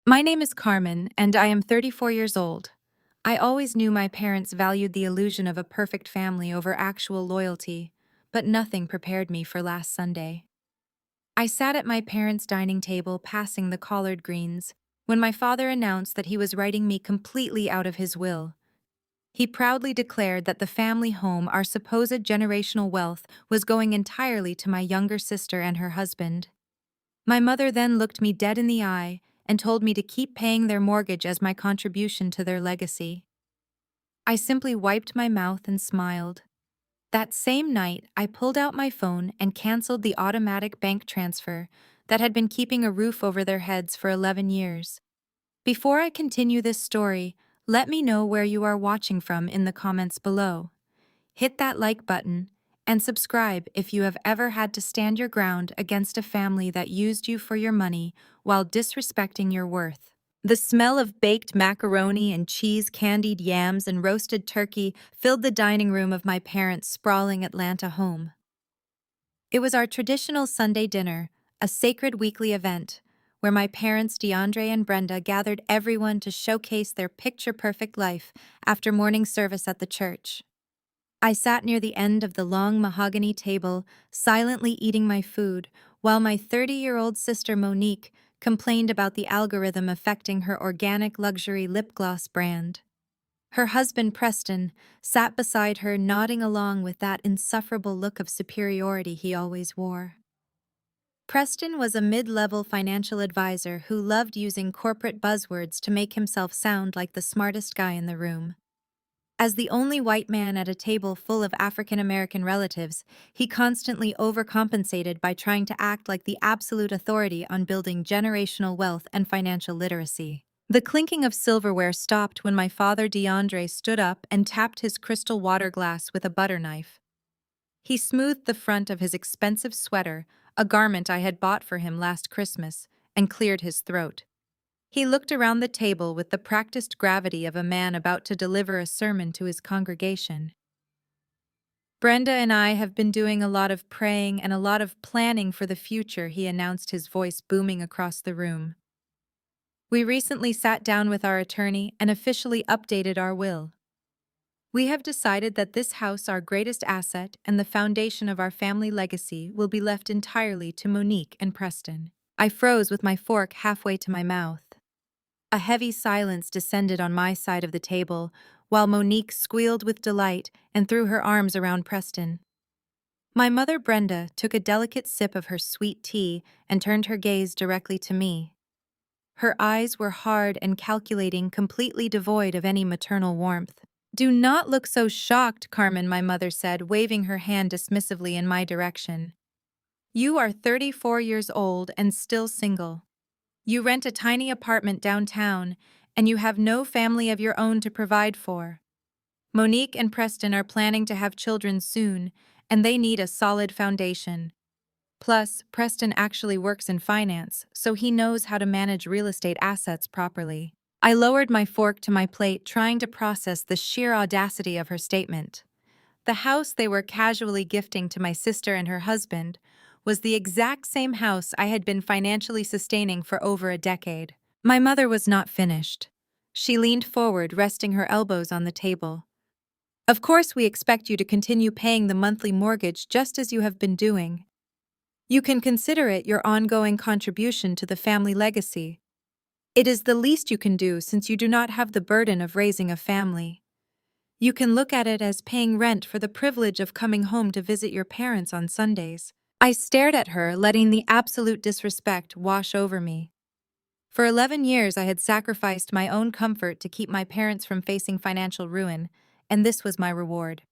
My name is Carmen, and I am 34 years old. I always knew my parents valued the illusion of a perfect family over actual loyalty, but nothing prepared me for last Sunday. I sat at my parents' dining table passing the collard greens when my father announced that he was writing me completely out of his will. He proudly declared that the family home, our supposed generational wealth, was going entirely to my younger sister and her husband. My mother then looked me dead in the eye and told me to keep paying their mortgage as my contribution to their legacy. I simply wiped my mouth and smiled. That same night, I pulled out my phone and canceled the automatic bank transfer that had been keeping a roof over their heads for 11 years. Before I continue this story, let me know where you are watching from in the comments below. Hit that like button and subscribe if you have ever had to stand your ground against a family that used you for your money while disrespecting your worth. The smell of baked macaroni and cheese, candied yams, and roasted turkey filled the dining room of my parents' sprawling Atlanta home. It was our traditional Sunday dinner, a sacred weekly event, where my parents, DeAndre and Brenda, gathered everyone to showcase their picture-perfect life after morning service at the church. I sat near the end of the long mahogany table, silently eating my food, while my 30-year-old sister Monique complained about the algorithm affecting her organic luxury lip gloss brand. Her husband Preston sat beside her, nodding along with that insufferable look of superiority he always wore. Preston was a mid-level financial advisor who loved using corporate buzzwords to make himself sound like the smartest guy in the room. As the only white man at a table full of African American relatives, he constantly overcompensated by trying to act like the absolute authority on building generational wealth and financial literacy. The clinking of silverware stopped when my father DeAndre stood up and tapped his crystal water glass with a butter knife. He smoothed the front of his expensive sweater, a garment I had bought for him last Christmas, and cleared his throat. He looked around the table with the practiced gravity of a man about to deliver a sermon to his congregation. Brenda and I have been doing a lot of praying and a lot of planning for the future, he announced, his voice booming across the room. We recently sat down with our attorney and officially updated our will. We have decided that this house, our greatest asset and the foundation of our family legacy, will be left entirely to Monique and Preston. I froze with my fork halfway to my mouth. A heavy silence descended on my side of the table, while Monique squealed with delight and threw her arms around Preston. My mother Brenda took a delicate sip of her sweet tea and turned her gaze directly to me. Her eyes were hard and calculating, completely devoid of any maternal warmth. "Do not look so shocked, Carmen," my mother said, waving her hand dismissively in my direction. "You are 34 years old and still single. You rent a tiny apartment downtown, and you have no family of your own to provide for. Monique and Preston are planning to have children soon, and they need a solid foundation. Plus, Preston actually works in finance, so he knows how to manage real estate assets properly." I lowered my fork to my plate, trying to process the sheer audacity of her statement. The house they were casually gifting to my sister and her husband was the exact same house I had been financially sustaining for over a decade. My mother was not finished. She leaned forward, resting her elbows on the table. "Of course, we expect you to continue paying the monthly mortgage just as you have been doing. You can consider it your ongoing contribution to the family legacy. It is the least you can do since you do not have the burden of raising a family. You can look at it as paying rent for the privilege of coming home to visit your parents on Sundays." I stared at her, letting the absolute disrespect wash over me. For 11 years, I had sacrificed my own comfort to keep my parents from facing financial ruin, and this was my reward.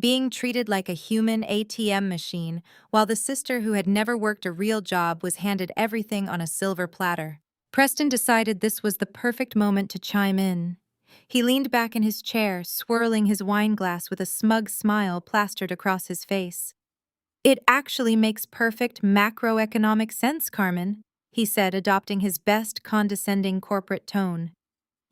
Being treated like a human ATM machine, while the sister who had never worked a real job was handed everything on a silver platter. Preston decided this was the perfect moment to chime in. He leaned back in his chair, swirling his wine glass with a smug smile plastered across his face. "It actually makes perfect macroeconomic sense, Carmen," he said, adopting his best condescending corporate tone.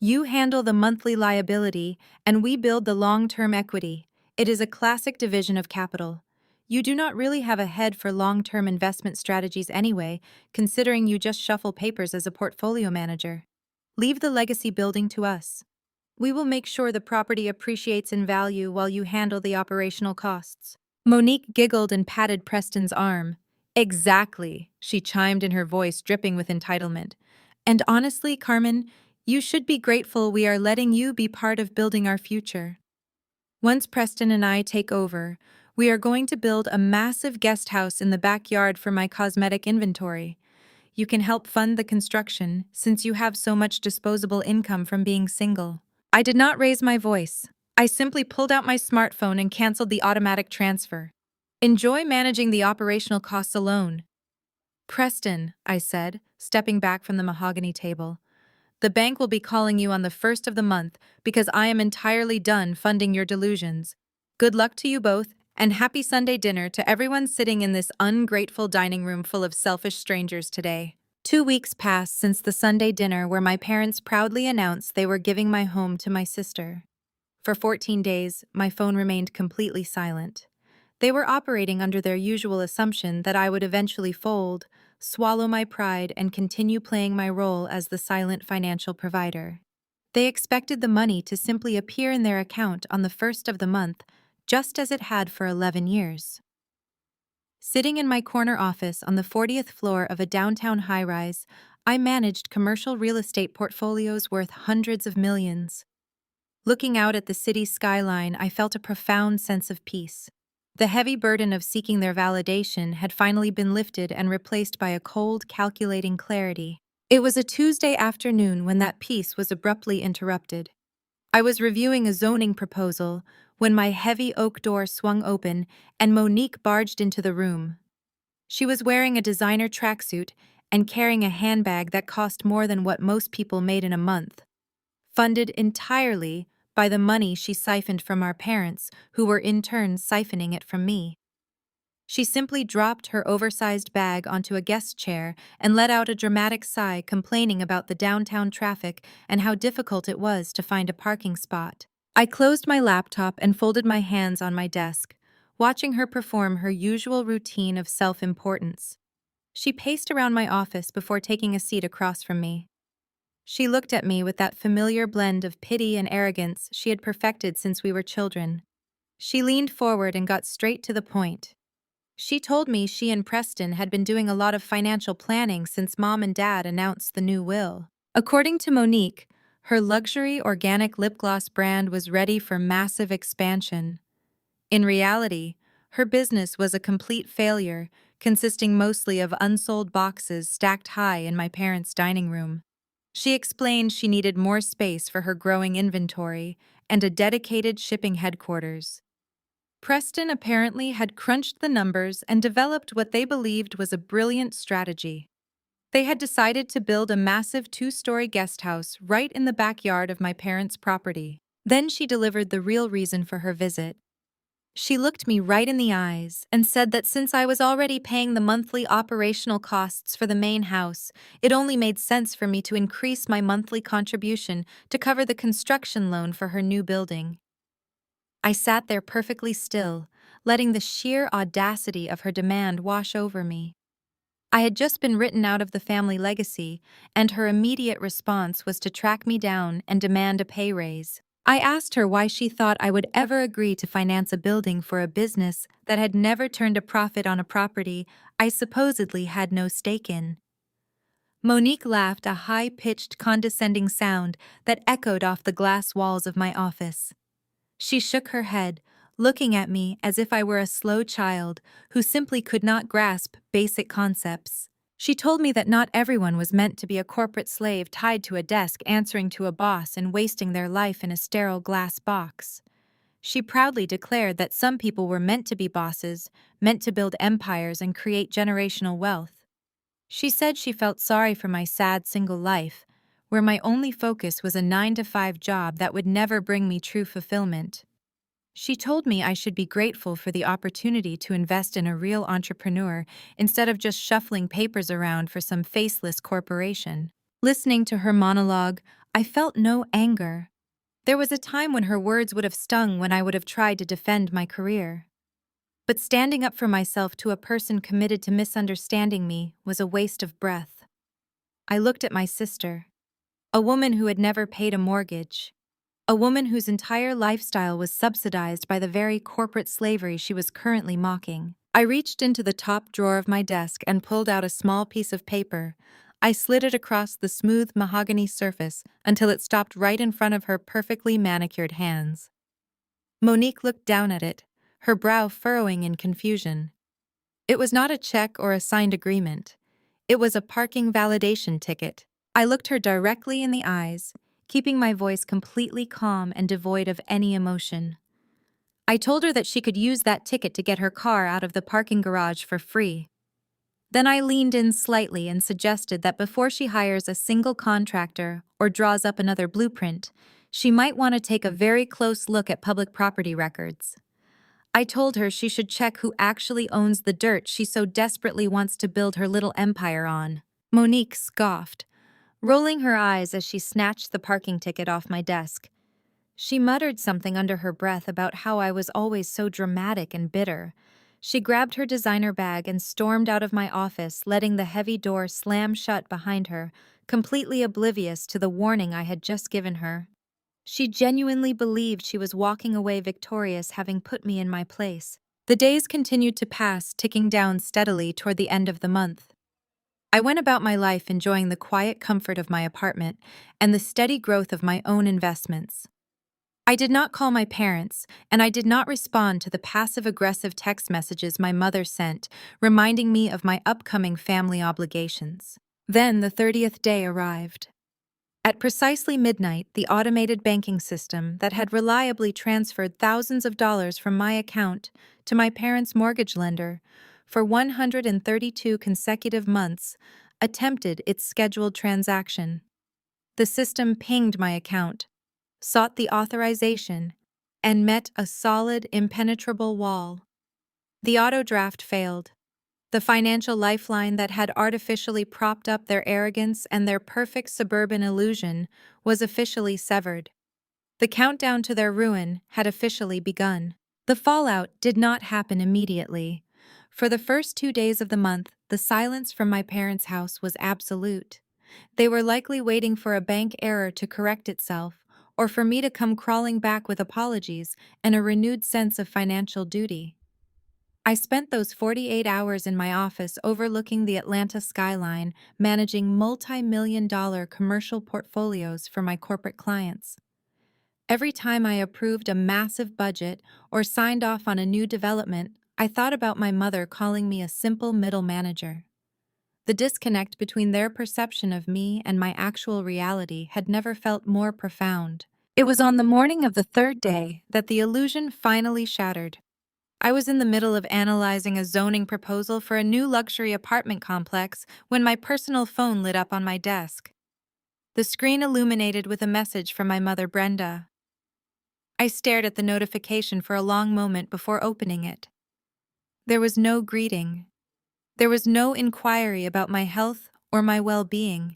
"You handle the monthly liability, and we build the long-term equity. It is a classic division of capital. You do not really have a head for long-term investment strategies anyway, considering you just shuffle papers as a portfolio manager. Leave the legacy building to us. We will make sure the property appreciates in value while you handle the operational costs." Monique giggled and patted Preston's arm. "Exactly," she chimed in, her voice dripping with entitlement. "And honestly, Carmen, you should be grateful we are letting you be part of building our future. Once Preston and I take over, we are going to build a massive guest house in the backyard for my cosmetic inventory. You can help fund the construction since you have so much disposable income from being single." I did not raise my voice. I simply pulled out my smartphone and canceled the automatic transfer. "Enjoy managing the operational costs alone." "Preston," I said, stepping back from the mahogany table, "the bank will be calling you on the first of the month because I am entirely done funding your delusions. Good luck to you both, and happy Sunday dinner to everyone sitting in this ungrateful dining room full of selfish strangers today." 2 weeks passed since the Sunday dinner where my parents proudly announced they were giving my home to my sister. For 14 days, my phone remained completely silent. They were operating under their usual assumption that I would eventually fold, swallow my pride, and continue playing my role as the silent financial provider. They expected the money to simply appear in their account on the first of the month, just as it had for 11 years. Sitting in my corner office on the 40th floor of a downtown high-rise, I managed commercial real estate portfolios worth hundreds of millions. Looking out at the city's skyline, I felt a profound sense of peace. The heavy burden of seeking their validation had finally been lifted and replaced by a cold, calculating clarity. It was a Tuesday afternoon when that peace was abruptly interrupted. I was reviewing a zoning proposal when my heavy oak door swung open and Monique barged into the room. She was wearing a designer tracksuit and carrying a handbag that cost more than what most people made in a month, funded entirely by the money she siphoned from our parents, who were in turn siphoning it from me. She simply dropped her oversized bag onto a guest chair and let out a dramatic sigh, complaining about the downtown traffic and how difficult it was to find a parking spot. I closed my laptop and folded my hands on my desk, watching her perform her usual routine of self-importance. She paced around my office before taking a seat across from me. She looked at me with that familiar blend of pity and arrogance she had perfected since we were children. She leaned forward and got straight to the point. She told me she and Preston had been doing a lot of financial planning since Mom and Dad announced the new will. According to Monique, her luxury organic lip gloss brand was ready for massive expansion. In reality, her business was a complete failure, consisting mostly of unsold boxes stacked high in my parents' dining room. She explained she needed more space for her growing inventory and a dedicated shipping headquarters. Preston apparently had crunched the numbers and developed what they believed was a brilliant strategy. They had decided to build a massive 2-story guest house right in the backyard of my parents' property. Then she delivered the real reason for her visit. She looked me right in the eyes and said that since I was already paying the monthly operational costs for the main house, it only made sense for me to increase my monthly contribution to cover the construction loan for her new building. I sat there perfectly still, letting the sheer audacity of her demand wash over me. I had just been written out of the family legacy, and her immediate response was to track me down and demand a pay raise. I asked her why she thought I would ever agree to finance a building for a business that had never turned a profit on a property I supposedly had no stake in. Monique laughed, a high-pitched, condescending sound that echoed off the glass walls of my office. She shook her head, looking at me as if I were a slow child who simply could not grasp basic concepts. She told me that not everyone was meant to be a corporate slave tied to a desk answering to a boss and wasting their life in a sterile glass box. She proudly declared that some people were meant to be bosses, meant to build empires and create generational wealth. She said she felt sorry for my sad single life, where my only focus was a 9-to-5 job that would never bring me true fulfillment. She told me I should be grateful for the opportunity to invest in a real entrepreneur instead of just shuffling papers around for some faceless corporation. Listening to her monologue, I felt no anger. There was a time when her words would have stung when I would have tried to defend my career. But standing up for myself to a person committed to misunderstanding me was a waste of breath. I looked at my sister, a woman who had never paid a mortgage, a woman whose entire lifestyle was subsidized by the very corporate slavery she was currently mocking. I reached into the top drawer of my desk and pulled out a small piece of paper. I slid it across the smooth mahogany surface until it stopped right in front of her perfectly manicured hands. Monique looked down at it, her brow furrowing in confusion. It was not a check or a signed agreement. It was a parking validation ticket. I looked her directly in the eyes, keeping my voice completely calm and devoid of any emotion. I told her that she could use that ticket to get her car out of the parking garage for free. Then I leaned in slightly and suggested that before she hires a single contractor or draws up another blueprint, she might want to take a very close look at public property records. I told her she should check who actually owns the dirt she so desperately wants to build her little empire on. Monique scoffed, rolling her eyes as she snatched the parking ticket off my desk. She muttered something under her breath about how I was always so dramatic and bitter. She grabbed her designer bag and stormed out of my office, letting the heavy door slam shut behind her, completely oblivious to the warning I had just given her. She genuinely believed she was walking away victorious, having put me in my place. The days continued to pass, ticking down steadily toward the end of the month. I went about my life enjoying the quiet comfort of my apartment and the steady growth of my own investments. I did not call my parents, and I did not respond to the passive-aggressive text messages my mother sent, reminding me of my upcoming family obligations. Then the 30th day arrived. At precisely midnight, the automated banking system that had reliably transferred thousands of dollars from my account to my parents' mortgage lender for 132 consecutive months attempted its scheduled transaction. The system pinged my account, sought the authorization, and met a solid, impenetrable wall. The auto draft failed. The financial lifeline that had artificially propped up their arrogance and their perfect suburban illusion was officially severed. The countdown to their ruin had officially begun. The fallout did not happen immediately. For the first 2 days of the month, the silence from my parents' house was absolute. They were likely waiting for a bank error to correct itself, or for me to come crawling back with apologies and a renewed sense of financial duty. I spent those 48 hours in my office overlooking the Atlanta skyline, managing multi-million-dollar commercial portfolios for my corporate clients. Every time I approved a massive budget or signed off on a new development, I thought about my mother calling me a simple middle manager. The disconnect between their perception of me and my actual reality had never felt more profound. It was on the morning of the third day that the illusion finally shattered. I was in the middle of analyzing a zoning proposal for a new luxury apartment complex when my personal phone lit up on my desk. The screen illuminated with a message from my mother, Brenda. I stared at the notification for a long moment before opening it. There was no greeting. There was no inquiry about my health or my well-being.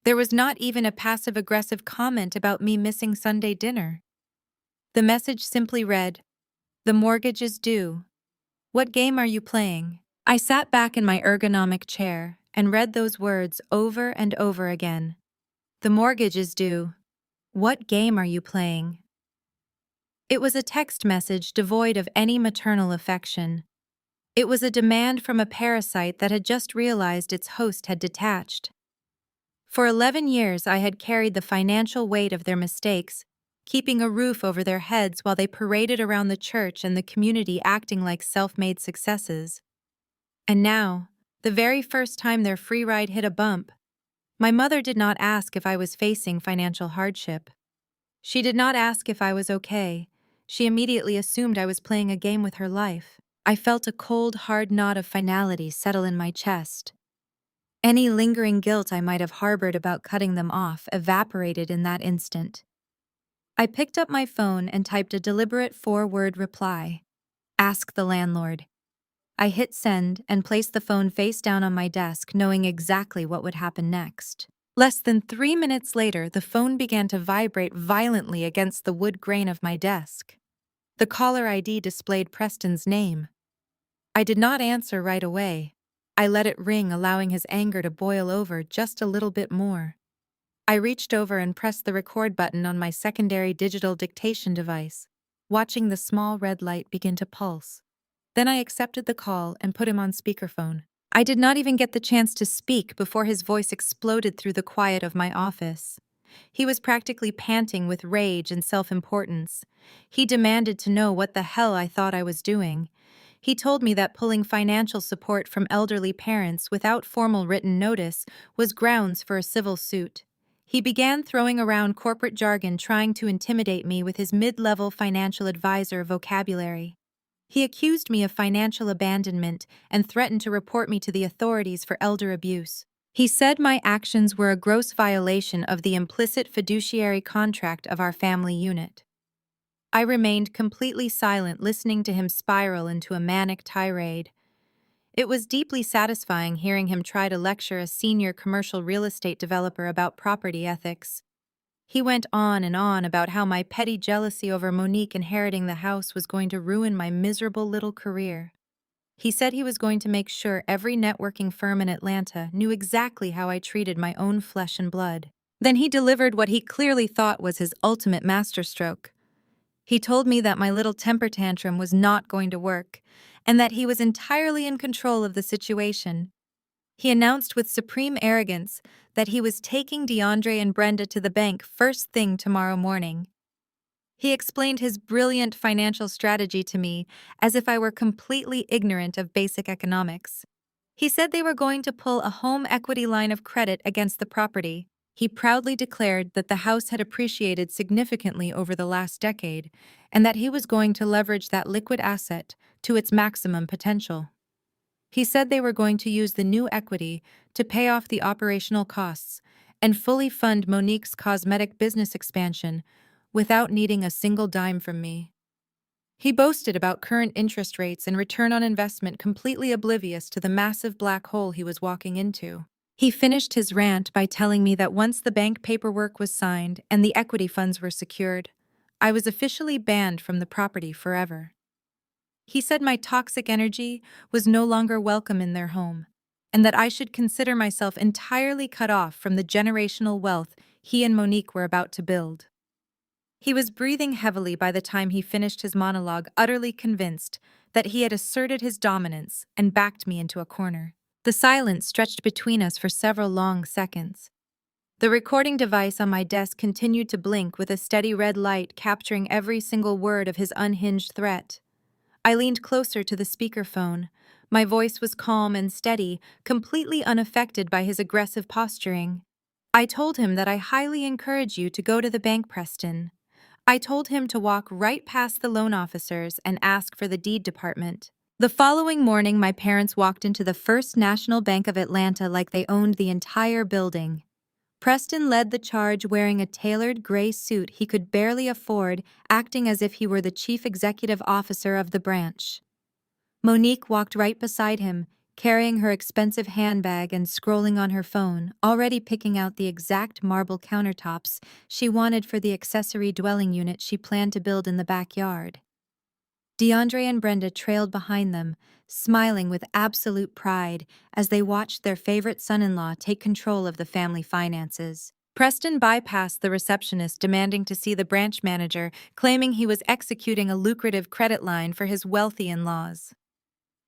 There was not even a passive-aggressive comment about me missing Sunday dinner. The message simply read, "The mortgage is due. What game are you playing?" I sat back in my ergonomic chair and read those words over and over again. The mortgage is due. What game are you playing? It was a text message devoid of any maternal affection. It was a demand from a parasite that had just realized its host had detached. For 11 years, I had carried the financial weight of their mistakes, keeping a roof over their heads while they paraded around the church and the community acting like self-made successes. And now, the very first time their free ride hit a bump, my mother did not ask if I was facing financial hardship. She did not ask if I was okay. She immediately assumed I was playing a game with her life. I felt a cold, hard knot of finality settle in my chest. Any lingering guilt I might have harbored about cutting them off evaporated in that instant. I picked up my phone and typed a deliberate 4-word reply. Ask the landlord. I hit send and placed the phone face down on my desk, knowing exactly what would happen next. Less than 3 minutes later, the phone began to vibrate violently against the wood grain of my desk. The caller ID displayed Preston's name. I did not answer right away. I let it ring, allowing his anger to boil over just a little bit more. I reached over and pressed the record button on my secondary digital dictation device, watching the small red light begin to pulse. Then I accepted the call and put him on speakerphone. I did not even get the chance to speak before his voice exploded through the quiet of my office. He was practically panting with rage and self-importance. He demanded to know what the hell I thought I was doing. He told me that pulling financial support from elderly parents without formal written notice was grounds for a civil suit. He began throwing around corporate jargon, trying to intimidate me with his mid-level financial advisor vocabulary. He accused me of financial abandonment and threatened to report me to the authorities for elder abuse. He said my actions were a gross violation of the implicit fiduciary contract of our family unit. I remained completely silent, listening to him spiral into a manic tirade. It was deeply satisfying hearing him try to lecture a senior commercial real estate developer about property ethics. He went on and on about how my petty jealousy over Monique inheriting the house was going to ruin my miserable little career. He said he was going to make sure every networking firm in Atlanta knew exactly how I treated my own flesh and blood. Then he delivered what he clearly thought was his ultimate masterstroke. He told me that my little temper tantrum was not going to work, and that he was entirely in control of the situation. He announced with supreme arrogance that he was taking DeAndre and Brenda to the bank first thing tomorrow morning. He explained his brilliant financial strategy to me as if I were completely ignorant of basic economics. He said they were going to pull a home equity line of credit against the property. He proudly declared that the house had appreciated significantly over the last decade, and that he was going to leverage that liquid asset to its maximum potential. He said they were going to use the new equity to pay off the operational costs and fully fund Monique's cosmetic business expansion without needing a single dime from me. He boasted about current interest rates and return on investment, completely oblivious to the massive black hole he was walking into. He finished his rant by telling me that once the bank paperwork was signed and the equity funds were secured, I was officially banned from the property forever. He said my toxic energy was no longer welcome in their home, and that I should consider myself entirely cut off from the generational wealth he and Monique were about to build. He was breathing heavily by the time he finished his monologue, utterly convinced that he had asserted his dominance and backed me into a corner. The silence stretched between us for several long seconds. The recording device on my desk continued to blink with a steady red light, capturing every single word of his unhinged threat. I leaned closer to the speakerphone. My voice was calm and steady, completely unaffected by his aggressive posturing. I told him that I highly encourage you to go to the bank, Preston. I told him to walk right past the loan officers and ask for the deed department. The following morning, my parents walked into the First National Bank of Atlanta like they owned the entire building. Preston led the charge, wearing a tailored gray suit he could barely afford, acting as if he were the chief executive officer of the branch. Monique walked right beside him, carrying her expensive handbag and scrolling on her phone, already picking out the exact marble countertops she wanted for the accessory dwelling unit she planned to build in the backyard. DeAndre and Brenda trailed behind them, smiling with absolute pride as they watched their favorite son-in-law take control of the family finances. Preston bypassed the receptionist, demanding to see the branch manager, claiming he was executing a lucrative credit line for his wealthy in-laws.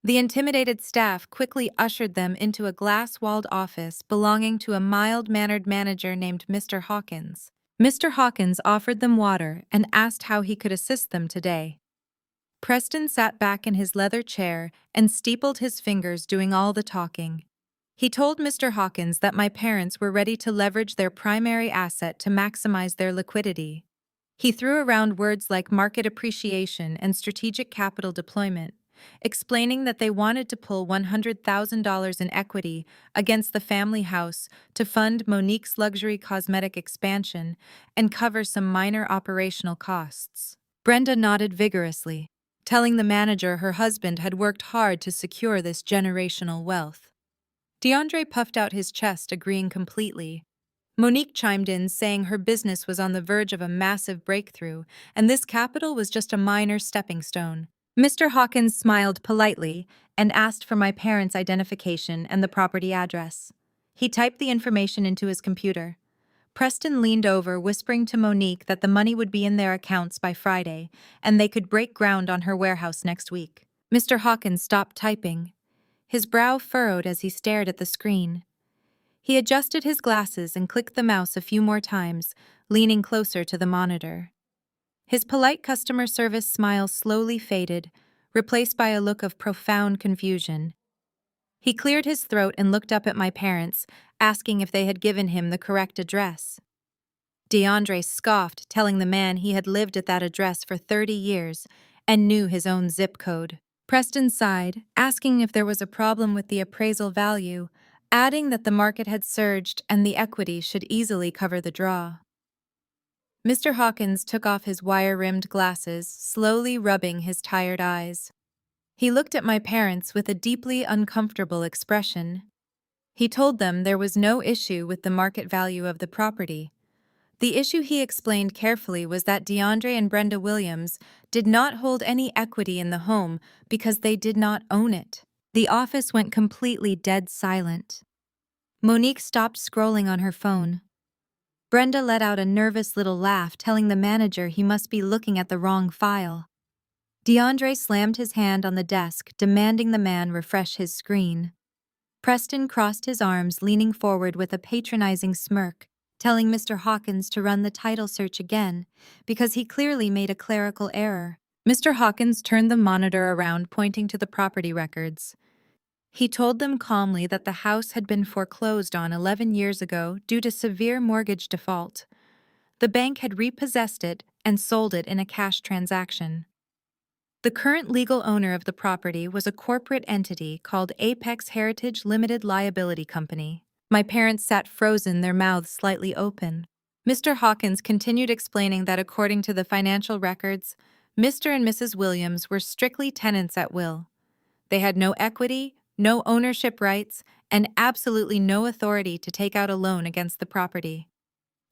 The intimidated staff quickly ushered them into a glass-walled office belonging to a mild-mannered manager named Mr. Hawkins. Mr. Hawkins offered them water and asked how he could assist them today. Preston sat back in his leather chair and steepled his fingers, doing all the talking. He told Mr. Hawkins that my parents were ready to leverage their primary asset to maximize their liquidity. He threw around words like market appreciation and strategic capital deployment, explaining that they wanted to pull $100,000 in equity against the family house to fund Monique's luxury cosmetic expansion and cover some minor operational costs. Brenda nodded vigorously, telling the manager her husband had worked hard to secure this generational wealth. DeAndre puffed out his chest, agreeing completely. Monique chimed in, saying her business was on the verge of a massive breakthrough, and this capital was just a minor stepping stone. Mr. Hawkins smiled politely and asked for my parents' identification and the property address. He typed the information into his computer. Preston leaned over, whispering to Monique that the money would be in their accounts by Friday, and they could break ground on her warehouse next week. Mr. Hawkins stopped typing. His brow furrowed as he stared at the screen. He adjusted his glasses and clicked the mouse a few more times, leaning closer to the monitor. His polite customer service smile slowly faded, replaced by a look of profound confusion. He cleared his throat and looked up at my parents, asking if they had given him the correct address. DeAndre scoffed, telling the man he had lived at that address for 30 years and knew his own zip code. Preston sighed, asking if there was a problem with the appraisal value, adding that the market had surged and the equity should easily cover the draw. Mr. Hawkins took off his wire-rimmed glasses, slowly rubbing his tired eyes. He looked at my parents with a deeply uncomfortable expression. He told them there was no issue with the market value of the property. The issue, he explained carefully, was that DeAndre and Brenda Williams did not hold any equity in the home because they did not own it. The office went completely dead silent. Monique stopped scrolling on her phone. Brenda let out a nervous little laugh, telling the manager he must be looking at the wrong file. DeAndre slammed his hand on the desk, demanding the man refresh his screen. Preston crossed his arms, leaning forward with a patronizing smirk, telling Mr. Hawkins to run the title search again, because he clearly made a clerical error. Mr. Hawkins turned the monitor around, pointing to the property records. He told them calmly that the house had been foreclosed on 11 years ago due to severe mortgage default. The bank had repossessed it and sold it in a cash transaction. The current legal owner of the property was a corporate entity called Apex Heritage Limited Liability Company. My parents sat frozen, their mouths slightly open. Mr. Hawkins continued explaining that according to the financial records, Mr. and Mrs. Williams were strictly tenants at will. They had no equity, no ownership rights, and absolutely no authority to take out a loan against the property.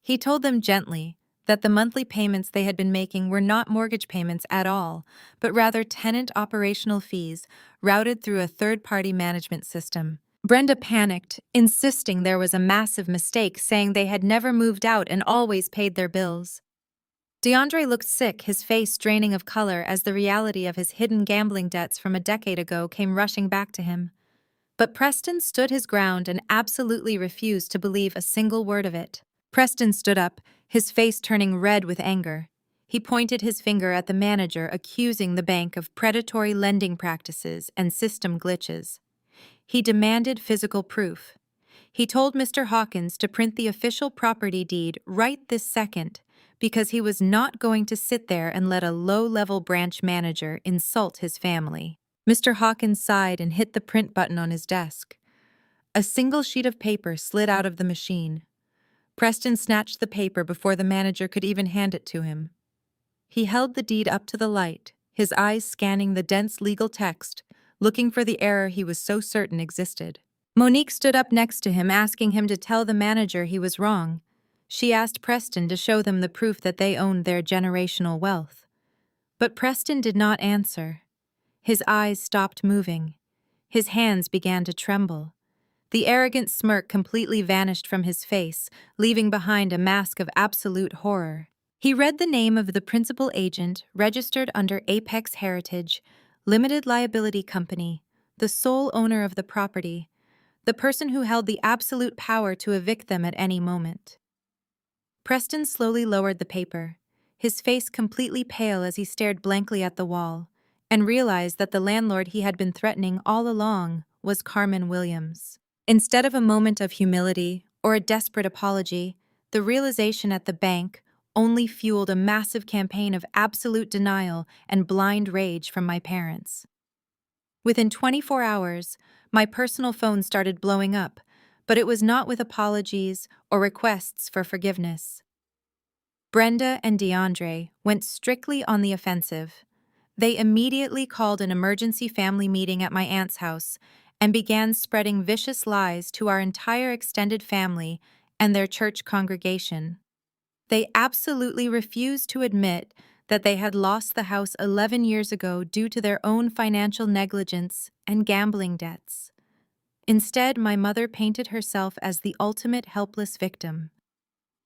He told them gently that the monthly payments they had been making were not mortgage payments at all, but rather tenant operational fees routed through a third-party management system. Brenda panicked, insisting there was a massive mistake, saying they had never moved out and always paid their bills. DeAndre looked sick, his face draining of color as the reality of his hidden gambling debts from a decade ago came rushing back to him. But Preston stood his ground and absolutely refused to believe a single word of it. Preston stood up, his face turning red with anger. He pointed his finger at the manager, accusing the bank of predatory lending practices and system glitches. He demanded physical proof. He told Mr. Hawkins to print the official property deed right this second, because he was not going to sit there and let a low-level branch manager insult his family. Mr. Hawkins sighed and hit the print button on his desk. A single sheet of paper slid out of the machine. Preston snatched the paper before the manager could even hand it to him. He held the deed up to the light, his eyes scanning the dense legal text, looking for the error he was so certain existed. Monique stood up next to him, asking him to tell the manager he was wrong. She asked Preston to show them the proof that they owned their generational wealth. But Preston did not answer. His eyes stopped moving. His hands began to tremble. The arrogant smirk completely vanished from his face, leaving behind a mask of absolute horror. He read the name of the principal agent registered under Apex Heritage, Limited Liability Company, the sole owner of the property, the person who held the absolute power to evict them at any moment. Preston slowly lowered the paper, his face completely pale as he stared blankly at the wall, and realized that the landlord he had been threatening all along was Carmen Williams. Instead of a moment of humility or a desperate apology, the realization at the bank only fueled a massive campaign of absolute denial and blind rage from my parents. Within 24 hours, my personal phone started blowing up, but it was not with apologies or requests for forgiveness. Brenda and DeAndre went strictly on the offensive. They immediately called an emergency family meeting at my aunt's house and began spreading vicious lies to our entire extended family and their church congregation. They absolutely refused to admit that they had lost the house 11 years ago due to their own financial negligence and gambling debts. Instead, my mother painted herself as the ultimate helpless victim.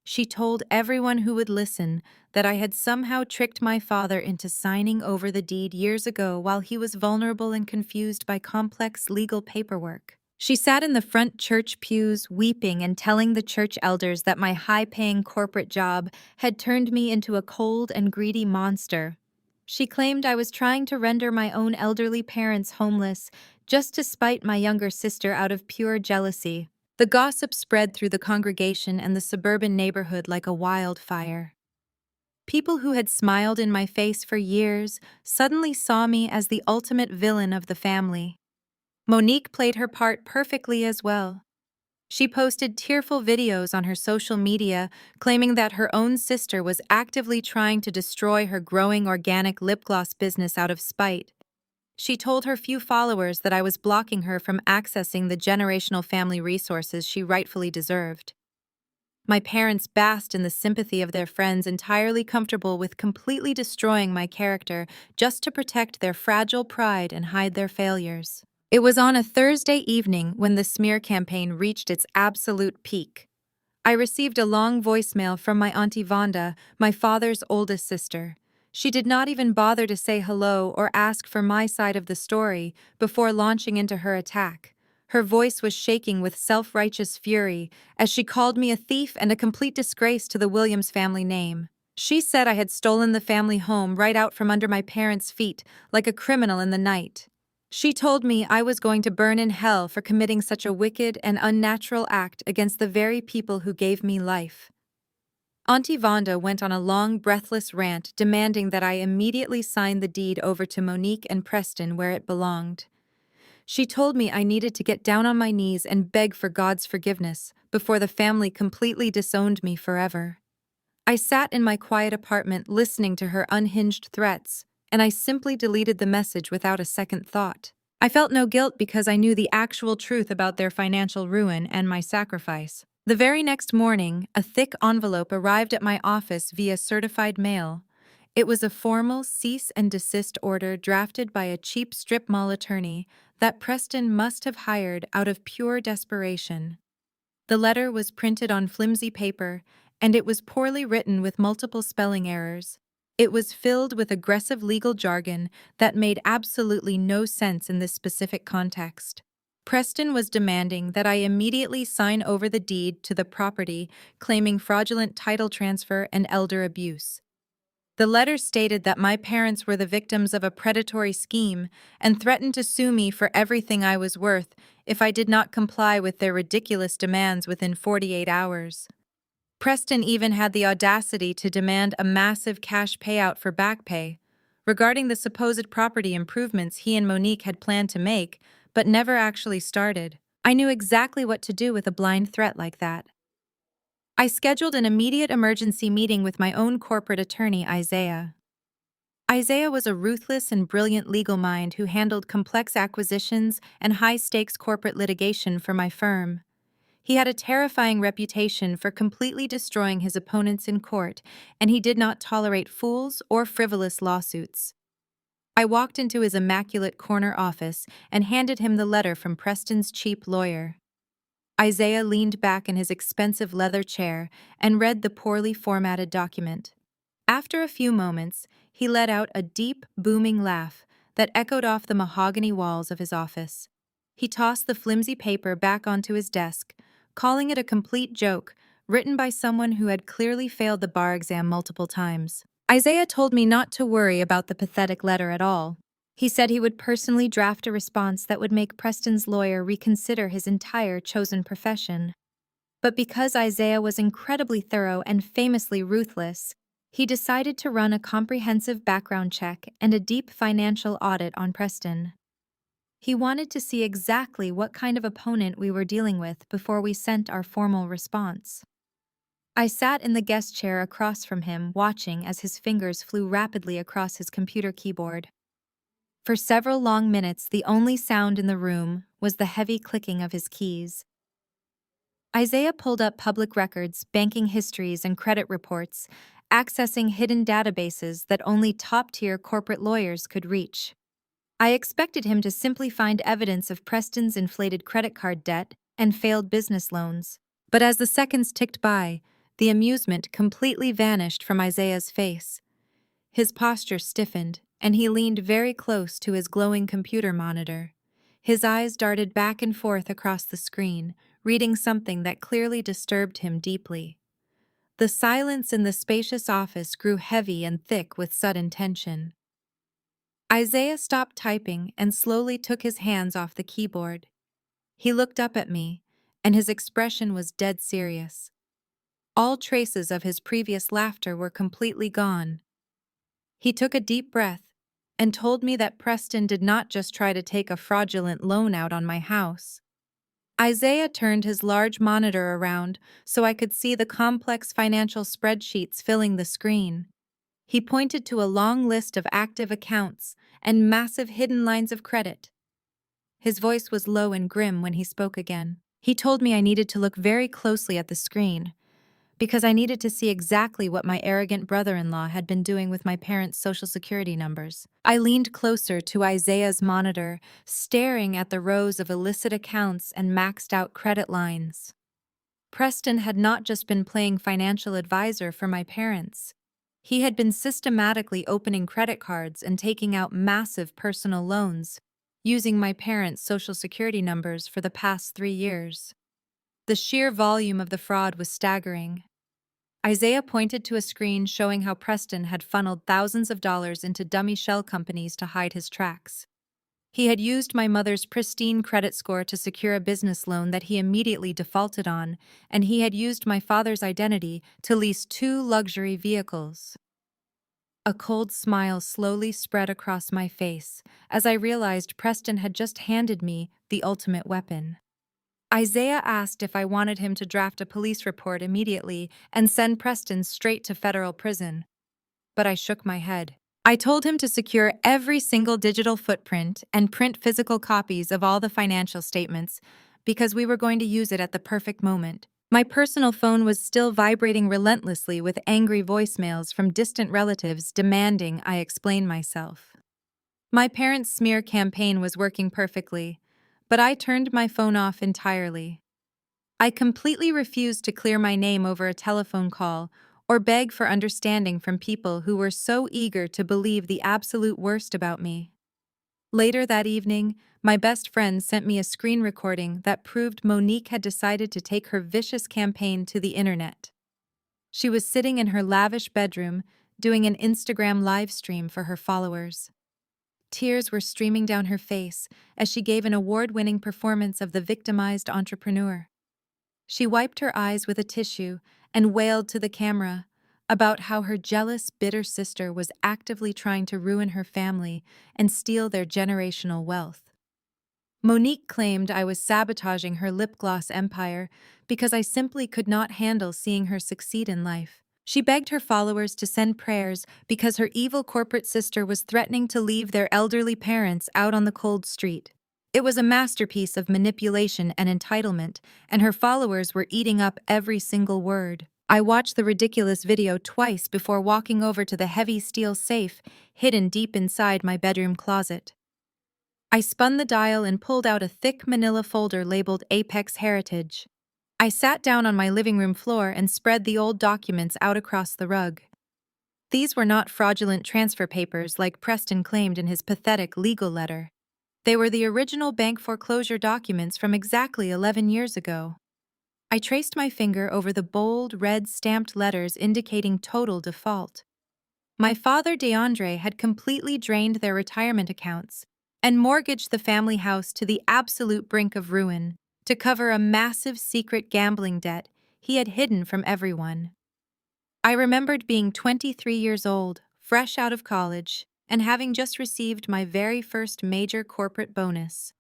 She told everyone who would listen that I had somehow tricked my father into signing over the deed years ago while he was vulnerable and confused by complex legal paperwork. She sat in the front church pews, weeping and telling the church elders that my high-paying corporate job had turned me into a cold and greedy monster. She claimed I was trying to render my own elderly parents homeless just to spite my younger sister out of pure jealousy. The gossip spread through the congregation and the suburban neighborhood like a wildfire. People who had smiled in my face for years suddenly saw me as the ultimate villain of the family. Monique played her part perfectly as well. She posted tearful videos on her social media, claiming that her own sister was actively trying to destroy her growing organic lip gloss business out of spite. She told her few followers that I was blocking her from accessing the generational family resources she rightfully deserved. My parents basked in the sympathy of their friends, entirely comfortable with completely destroying my character just to protect their fragile pride and hide their failures. It was on a Thursday evening when the smear campaign reached its absolute peak. I received a long voicemail from my Auntie Vonda, my father's oldest sister. She did not even bother to say hello or ask for my side of the story before launching into her attack. Her voice was shaking with self-righteous fury as she called me a thief and a complete disgrace to the Williams family name. She said I had stolen the family home right out from under my parents' feet, like a criminal in the night. She told me I was going to burn in hell for committing such a wicked and unnatural act against the very people who gave me life. Auntie Vonda went on a long, breathless rant demanding that I immediately sign the deed over to Monique and Preston where it belonged. She told me I needed to get down on my knees and beg for God's forgiveness before the family completely disowned me forever. I sat in my quiet apartment listening to her unhinged threats, and I simply deleted the message without a second thought. I felt no guilt because I knew the actual truth about their financial ruin and my sacrifice. The very next morning, a thick envelope arrived at my office via certified mail. It was a formal cease and desist order drafted by a cheap strip mall attorney that Preston must have hired out of pure desperation. The letter was printed on flimsy paper, and it was poorly written with multiple spelling errors. It was filled with aggressive legal jargon that made absolutely no sense in this specific context. Preston was demanding that I immediately sign over the deed to the property, claiming fraudulent title transfer and elder abuse. The letter stated that my parents were the victims of a predatory scheme and threatened to sue me for everything I was worth if I did not comply with their ridiculous demands within 48 hours. Preston even had the audacity to demand a massive cash payout for back pay, regarding the supposed property improvements he and Monique had planned to make, but never actually started. I knew exactly what to do with a blind threat like that. I scheduled an immediate emergency meeting with my own corporate attorney, Isaiah. Isaiah was a ruthless and brilliant legal mind who handled complex acquisitions and high-stakes corporate litigation for my firm. He had a terrifying reputation for completely destroying his opponents in court, and he did not tolerate fools or frivolous lawsuits. I walked into his immaculate corner office and handed him the letter from Preston's cheap lawyer. Isaiah leaned back in his expensive leather chair and read the poorly formatted document. After a few moments, he let out a deep, booming laugh that echoed off the mahogany walls of his office. He tossed the flimsy paper back onto his desk, calling it a complete joke, written by someone who had clearly failed the bar exam multiple times. Isaiah told me not to worry about the pathetic letter at all. He said he would personally draft a response that would make Preston's lawyer reconsider his entire chosen profession. But because Isaiah was incredibly thorough and famously ruthless, he decided to run a comprehensive background check and a deep financial audit on Preston. He wanted to see exactly what kind of opponent we were dealing with before we sent our formal response. I sat in the guest chair across from him, watching as his fingers flew rapidly across his computer keyboard. For several long minutes, the only sound in the room was the heavy clicking of his keys. Isaiah pulled up public records, banking histories, and credit reports, accessing hidden databases that only top-tier corporate lawyers could reach. I expected him to simply find evidence of Preston's inflated credit card debt and failed business loans. But as the seconds ticked by, the amusement completely vanished from Isaiah's face. His posture stiffened, and he leaned very close to his glowing computer monitor. His eyes darted back and forth across the screen, reading something that clearly disturbed him deeply. The silence in the spacious office grew heavy and thick with sudden tension. Isaiah stopped typing and slowly took his hands off the keyboard. He looked up at me, and his expression was dead serious. All traces of his previous laughter were completely gone. He took a deep breath and told me that Preston did not just try to take a fraudulent loan out on my house. Isaiah turned his large monitor around so I could see the complex financial spreadsheets filling the screen. He pointed to a long list of active accounts and massive hidden lines of credit. His voice was low and grim when he spoke again. He told me I needed to look very closely at the screen, because I needed to see exactly what my arrogant brother-in-law had been doing with my parents' social security numbers. I leaned closer to Isaiah's monitor, staring at the rows of illicit accounts and maxed-out credit lines. Preston had not just been playing financial advisor for my parents. He had been systematically opening credit cards and taking out massive personal loans, using my parents' social security numbers for the past 3 years. The sheer volume of the fraud was staggering. Isaiah pointed to a screen showing how Preston had funneled thousands of dollars into dummy shell companies to hide his tracks. He had used my mother's pristine credit score to secure a business loan that he immediately defaulted on, and he had used my father's identity to lease 2 luxury vehicles. A cold smile slowly spread across my face as I realized Preston had just handed me the ultimate weapon. Isaiah asked if I wanted him to draft a police report immediately and send Preston straight to federal prison. But I shook my head. I told him to secure every single digital footprint and print physical copies of all the financial statements, because we were going to use it at the perfect moment. My personal phone was still vibrating relentlessly with angry voicemails from distant relatives demanding I explain myself. My parents' smear campaign was working perfectly, but I turned my phone off entirely. I completely refused to clear my name over a telephone call or beg for understanding from people who were so eager to believe the absolute worst about me. Later that evening, my best friend sent me a screen recording that proved Monique had decided to take her vicious campaign to the internet. She was sitting in her lavish bedroom, doing an Instagram live stream for her followers. Tears were streaming down her face as she gave an award-winning performance of the victimized entrepreneur. She wiped her eyes with a tissue and wailed to the camera about how her jealous, bitter sister was actively trying to ruin her family and steal their generational wealth. Monique claimed I was sabotaging her lip gloss empire because I simply could not handle seeing her succeed in life. She begged her followers to send prayers because her evil corporate sister was threatening to leave their elderly parents out on the cold street. It was a masterpiece of manipulation and entitlement, and her followers were eating up every single word. I watched the ridiculous video twice before walking over to the heavy steel safe hidden deep inside my bedroom closet. I spun the dial and pulled out a thick manila folder labeled Apex Heritage. I sat down on my living room floor and spread the old documents out across the rug. These were not fraudulent transfer papers like Preston claimed in his pathetic legal letter. They were the original bank foreclosure documents from exactly 11 years ago. I traced my finger over the bold, red stamped letters indicating total default. My father, DeAndre, had completely drained their retirement accounts and mortgaged the family house to the absolute brink of ruin to cover a massive secret gambling debt he had hidden from everyone. I remembered being 23 years old, fresh out of college, and having just received my very first major corporate bonus.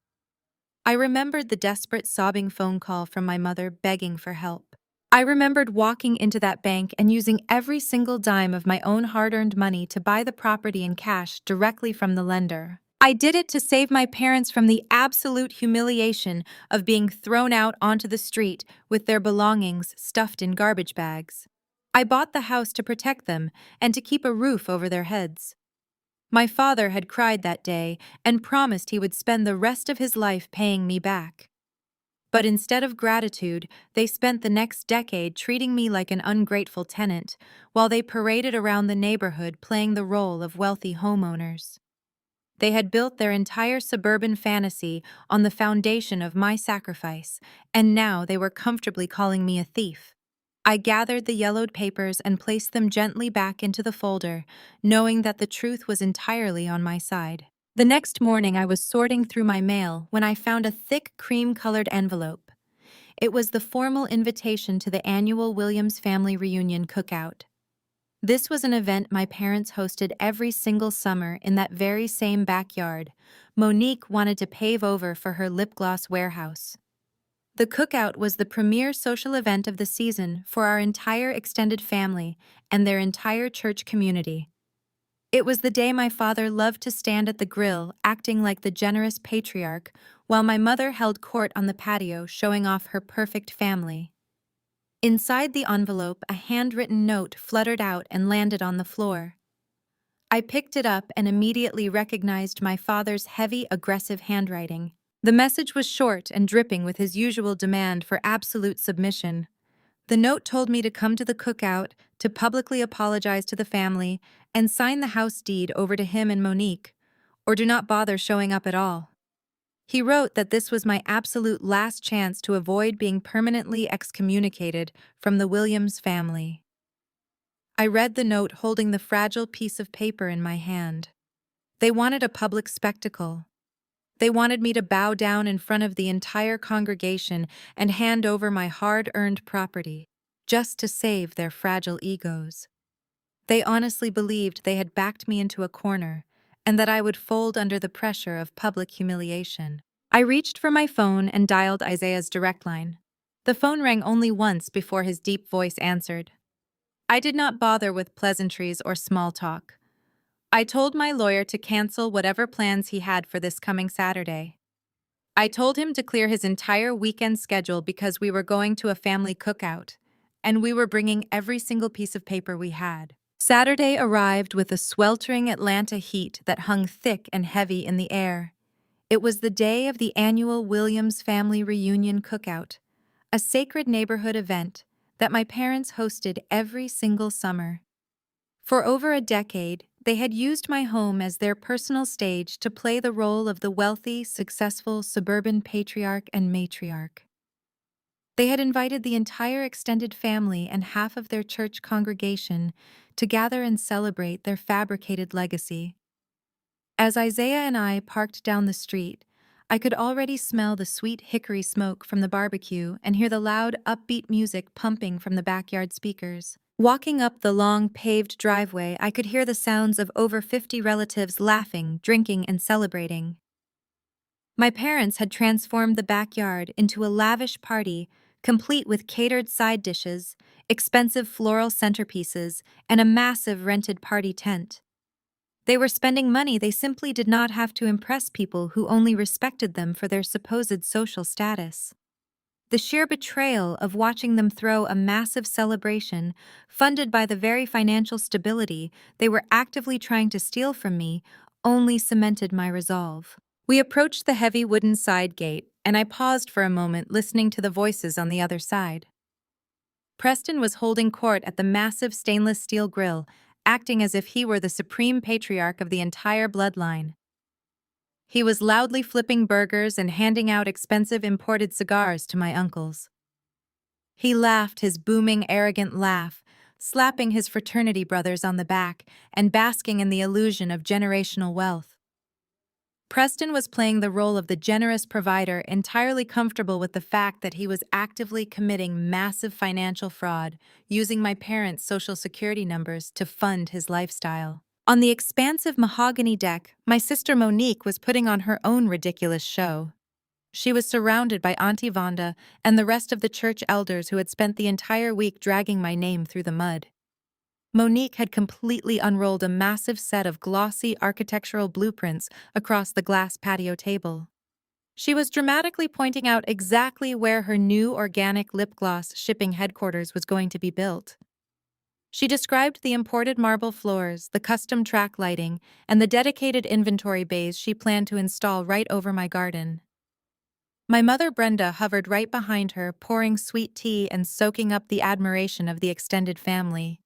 I remembered the desperate sobbing phone call from my mother begging for help. I remembered walking into that bank and using every single dime of my own hard-earned money to buy the property in cash directly from the lender. I did it to save my parents from the absolute humiliation of being thrown out onto the street with their belongings stuffed in garbage bags. I bought the house to protect them and to keep a roof over their heads. My father had cried that day and promised he would spend the rest of his life paying me back. But instead of gratitude, they spent the next decade treating me like an ungrateful tenant, while they paraded around the neighborhood playing the role of wealthy homeowners. They had built their entire suburban fantasy on the foundation of my sacrifice, and now they were comfortably calling me a thief. I gathered the yellowed papers and placed them gently back into the folder, knowing that the truth was entirely on my side. The next morning, I was sorting through my mail when I found a thick cream-colored envelope. It was the formal invitation to the annual Williams family reunion cookout. This was an event my parents hosted every single summer in that very same backyard Monique wanted to pave over for her lip gloss warehouse. The cookout was the premier social event of the season for our entire extended family and their entire church community. It was the day my father loved to stand at the grill, acting like the generous patriarch, while my mother held court on the patio, showing off her perfect family. Inside the envelope, a handwritten note fluttered out and landed on the floor. I picked it up and immediately recognized my father's heavy, aggressive handwriting. The message was short and dripping with his usual demand for absolute submission. The note told me to come to the cookout, to publicly apologize to the family, and sign the house deed over to him and Monique, or do not bother showing up at all. He wrote that this was my absolute last chance to avoid being permanently excommunicated from the Williams family. I read the note holding the fragile piece of paper in my hand. They wanted a public spectacle. They wanted me to bow down in front of the entire congregation and hand over my hard-earned property, just to save their fragile egos. They honestly believed they had backed me into a corner, and that I would fold under the pressure of public humiliation. I reached for my phone and dialed Isaiah's direct line. The phone rang only once before his deep voice answered. I did not bother with pleasantries or small talk. I told my lawyer to cancel whatever plans he had for this coming Saturday. I told him to clear his entire weekend schedule because we were going to a family cookout, and we were bringing every single piece of paper we had. Saturday arrived with a sweltering Atlanta heat that hung thick and heavy in the air. It was the day of the annual Williams family reunion cookout, a sacred neighborhood event that my parents hosted every single summer. For over a decade, they had used my home as their personal stage to play the role of the wealthy, successful suburban patriarch and matriarch. They had invited the entire extended family and half of their church congregation to gather and celebrate their fabricated legacy. As Isaiah and I parked down the street, I could already smell the sweet hickory smoke from the barbecue and hear the loud, upbeat music pumping from the backyard speakers. Walking up the long, paved driveway, I could hear the sounds of over 50 relatives laughing, drinking, and celebrating. My parents had transformed the backyard into a lavish party, complete with catered side dishes, expensive floral centerpieces, and a massive rented party tent. They were spending money they simply did not have to impress people who only respected them for their supposed social status. The sheer betrayal of watching them throw a massive celebration, funded by the very financial stability they were actively trying to steal from me, only cemented my resolve. We approached the heavy wooden side gate, and I paused for a moment listening to the voices on the other side. Preston was holding court at the massive stainless steel grill, acting as if he were the supreme patriarch of the entire bloodline. He was loudly flipping burgers and handing out expensive imported cigars to my uncles. He laughed his booming, arrogant laugh, slapping his fraternity brothers on the back and basking in the illusion of generational wealth. Preston was playing the role of the generous provider, entirely comfortable with the fact that he was actively committing massive financial fraud, using my parents' social security numbers to fund his lifestyle. On the expansive mahogany deck, my sister Monique was putting on her own ridiculous show. She was surrounded by Auntie Vonda and the rest of the church elders who had spent the entire week dragging my name through the mud. Monique had completely unrolled a massive set of glossy architectural blueprints across the glass patio table. She was dramatically pointing out exactly where her new organic lip gloss shipping headquarters was going to be built. She described the imported marble floors, the custom track lighting, and the dedicated inventory bays she planned to install right over my garden. My mother Brenda hovered right behind her, pouring sweet tea and soaking up the admiration of the extended family.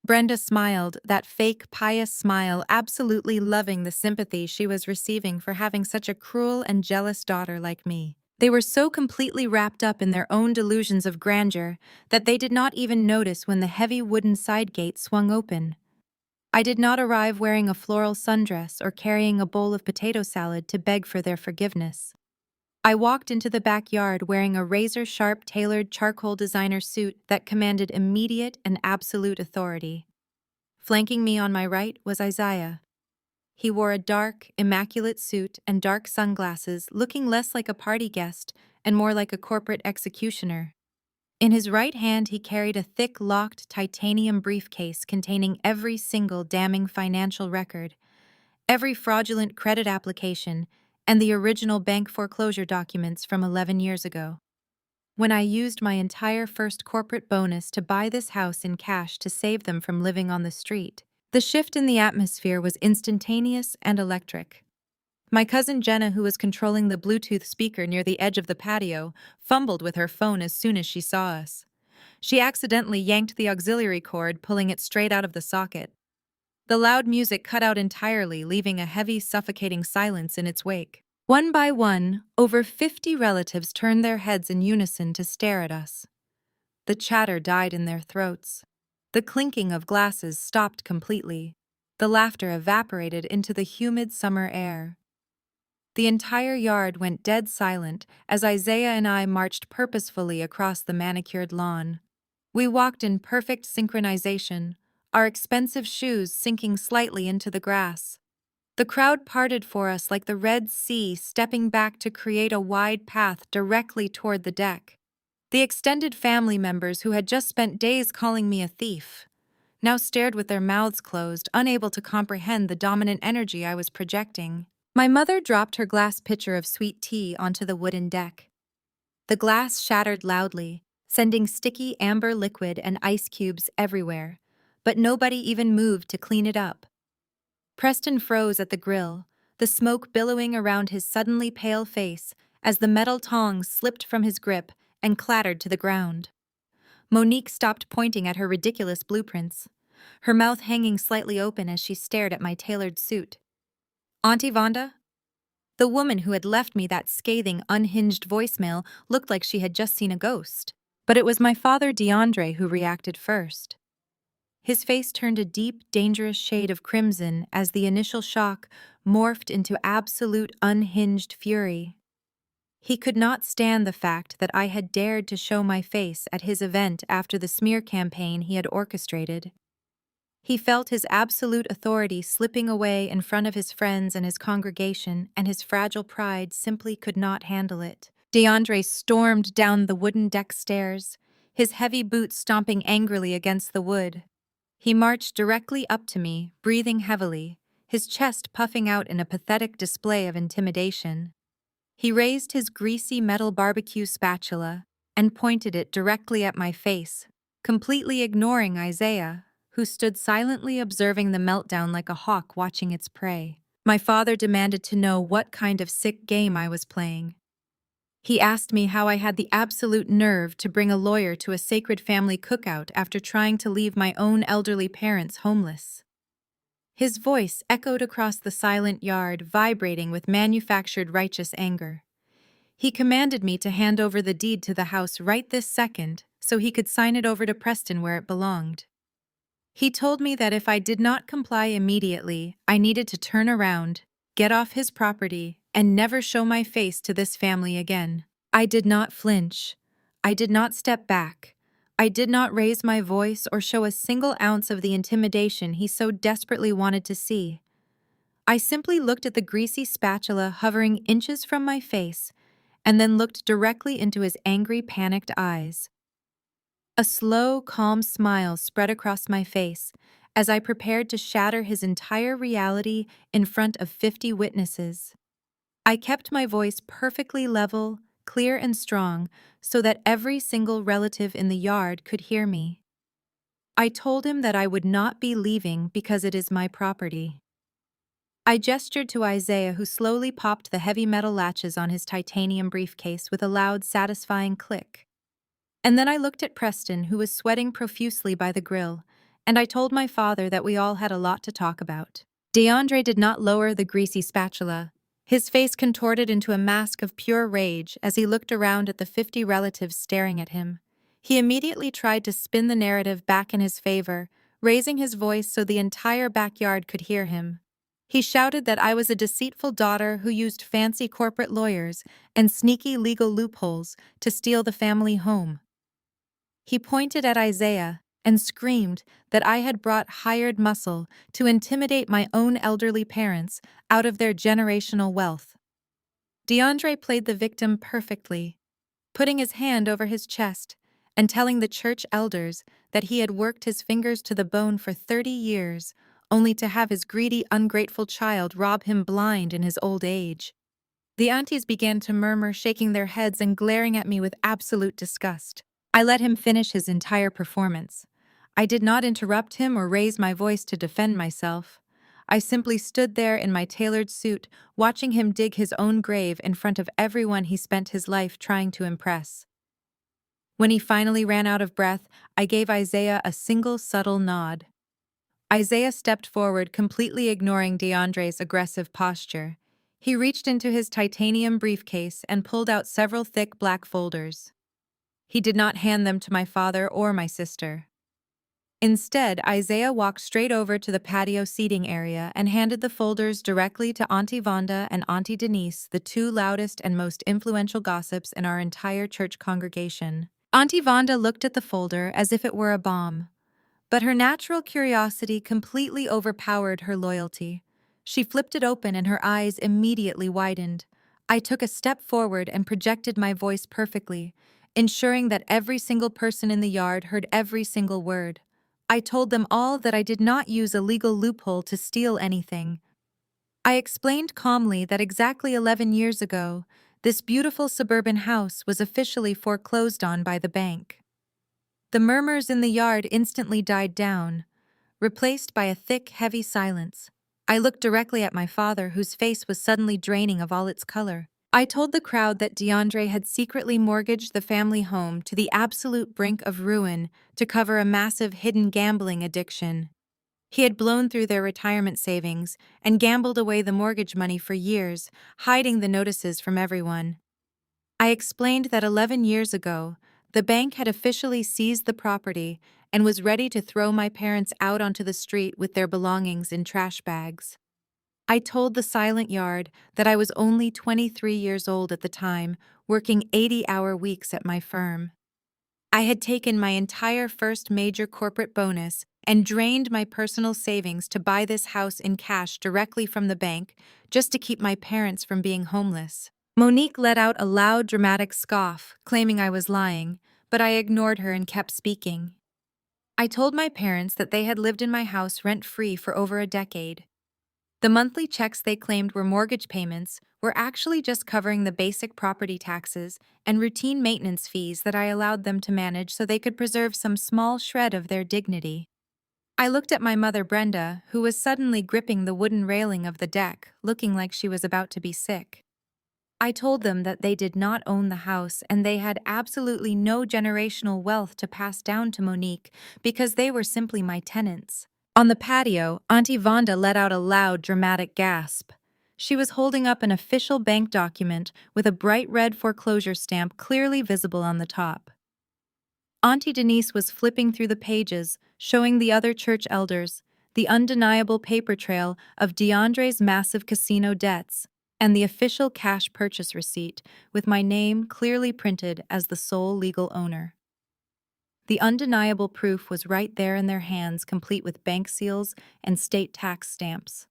Brenda smiled, that fake, pious smile, absolutely loving the sympathy she was receiving for having such a cruel and jealous daughter like me. They were so completely wrapped up in their own delusions of grandeur that they did not even notice when the heavy wooden side gate swung open. I did not arrive wearing a floral sundress or carrying a bowl of potato salad to beg for their forgiveness. I walked into the backyard wearing a razor-sharp tailored charcoal designer suit that commanded immediate and absolute authority. Flanking me on my right was Isaiah. He wore a dark, immaculate suit and dark sunglasses, looking less like a party guest and more like a corporate executioner. In his right hand, he carried a thick, locked titanium briefcase containing every single damning financial record, every fraudulent credit application, and the original bank foreclosure documents from 11 years ago. When I used my entire first corporate bonus to buy this house in cash to save them from living on the street, the shift in the atmosphere was instantaneous and electric. My cousin Jenna, who was controlling the Bluetooth speaker near the edge of the patio, fumbled with her phone as soon as she saw us. She accidentally yanked the auxiliary cord, pulling it straight out of the socket. The loud music cut out entirely, leaving a heavy, suffocating silence in its wake. One by one, over 50 relatives turned their heads in unison to stare at us. The chatter died in their throats. The clinking of glasses stopped completely. The laughter evaporated into the humid summer air. The entire yard went dead silent as Isaiah and I marched purposefully across the manicured lawn. We walked in perfect synchronization, our expensive shoes sinking slightly into the grass. The crowd parted for us like the Red Sea, stepping back to create a wide path directly toward the deck. The extended family members who had just spent days calling me a thief now stared with their mouths closed, unable to comprehend the dominant energy I was projecting. My mother dropped her glass pitcher of sweet tea onto the wooden deck. The glass shattered loudly, sending sticky amber liquid and ice cubes everywhere, but nobody even moved to clean it up. Preston froze at the grill, the smoke billowing around his suddenly pale face as the metal tongs slipped from his grip and clattered to the ground. Monique stopped pointing at her ridiculous blueprints, her mouth hanging slightly open as she stared at my tailored suit. Auntie Vonda? The woman who had left me that scathing, unhinged voicemail looked like she had just seen a ghost. But it was my father DeAndre who reacted first. His face turned a deep, dangerous shade of crimson as the initial shock morphed into absolute unhinged fury. He could not stand the fact that I had dared to show my face at his event after the smear campaign he had orchestrated. He felt his absolute authority slipping away in front of his friends and his congregation, and his fragile pride simply could not handle it. DeAndre stormed down the wooden deck stairs, his heavy boots stomping angrily against the wood. He marched directly up to me, breathing heavily, his chest puffing out in a pathetic display of intimidation. He raised his greasy metal barbecue spatula and pointed it directly at my face, completely ignoring Isaiah, who stood silently observing the meltdown like a hawk watching its prey. My father demanded to know what kind of sick game I was playing. He asked me how I had the absolute nerve to bring a lawyer to a sacred family cookout after trying to leave my own elderly parents homeless. His voice echoed across the silent yard, vibrating with manufactured righteous anger. He commanded me to hand over the deed to the house right this second so he could sign it over to Preston where it belonged. He told me that if I did not comply immediately, I needed to turn around, get off his property, and never show my face to this family again. I did not flinch. I did not step back. I did not raise my voice or show a single ounce of the intimidation he so desperately wanted to see. I simply looked at the greasy spatula hovering inches from my face and then looked directly into his angry, panicked eyes. A slow, calm smile spread across my face as I prepared to shatter his entire reality in front of 50 witnesses. I kept my voice perfectly level, clear and strong, so that every single relative in the yard could hear me. I told him that I would not be leaving because it is my property. I gestured to Isaiah, who slowly popped the heavy metal latches on his titanium briefcase with a loud, satisfying click. And then I looked at Preston, who was sweating profusely by the grill, and I told my father that we all had a lot to talk about. DeAndre did not lower the greasy spatula. His face contorted into a mask of pure rage as he looked around at the 50 relatives staring at him. He immediately tried to spin the narrative back in his favor, raising his voice so the entire backyard could hear him. He shouted that I was a deceitful daughter who used fancy corporate lawyers and sneaky legal loopholes to steal the family home. He pointed at Isaiah and screamed that I had brought hired muscle to intimidate my own elderly parents out of their generational wealth. DeAndre played the victim perfectly, putting his hand over his chest and telling the church elders that he had worked his fingers to the bone for 30 years, only to have his greedy, ungrateful child rob him blind in his old age. The aunties began to murmur, shaking their heads and glaring at me with absolute disgust. I let him finish his entire performance. I did not interrupt him or raise my voice to defend myself. I simply stood there in my tailored suit, watching him dig his own grave in front of everyone he spent his life trying to impress. When he finally ran out of breath, I gave Isaiah a single subtle nod. Isaiah stepped forward, completely ignoring DeAndre's aggressive posture. He reached into his titanium briefcase and pulled out several thick black folders. He did not hand them to my father or my sister. Instead, Isaiah walked straight over to the patio seating area and handed the folders directly to Auntie Vonda and Auntie Denise, the two loudest and most influential gossips in our entire church congregation. Auntie Vonda looked at the folder as if it were a bomb, but her natural curiosity completely overpowered her loyalty. She flipped it open and her eyes immediately widened. I took a step forward and projected my voice perfectly, ensuring that every single person in the yard heard every single word. I told them all that I did not use a legal loophole to steal anything. I explained calmly that exactly 11 years ago, this beautiful suburban house was officially foreclosed on by the bank. The murmurs in the yard instantly died down, replaced by a thick, heavy silence. I looked directly at my father, whose face was suddenly draining of all its color. I told the crowd that DeAndre had secretly mortgaged the family home to the absolute brink of ruin to cover a massive hidden gambling addiction. He had blown through their retirement savings and gambled away the mortgage money for years, hiding the notices from everyone. I explained that 11 years ago, the bank had officially seized the property and was ready to throw my parents out onto the street with their belongings in trash bags. I told the silent yard that I was only 23 years old at the time, working 80-hour weeks at my firm. I had taken my entire first major corporate bonus and drained my personal savings to buy this house in cash directly from the bank, just to keep my parents from being homeless. Monique let out a loud, dramatic scoff, claiming I was lying, but I ignored her and kept speaking. I told my parents that they had lived in my house rent-free for over a decade. The monthly checks they claimed were mortgage payments were actually just covering the basic property taxes and routine maintenance fees that I allowed them to manage so they could preserve some small shred of their dignity. I looked at my mother Brenda, who was suddenly gripping the wooden railing of the deck, looking like she was about to be sick. I told them that they did not own the house and they had absolutely no generational wealth to pass down to Monique because they were simply my tenants. On the patio, Auntie Vonda let out a loud, dramatic gasp. She was holding up an official bank document with a bright red foreclosure stamp clearly visible on the top. Auntie Denise was flipping through the pages, showing the other church elders the undeniable paper trail of DeAndre's massive casino debts and the official cash purchase receipt with my name clearly printed as the sole legal owner. The undeniable proof was right there in their hands, complete with bank seals and state tax stamps.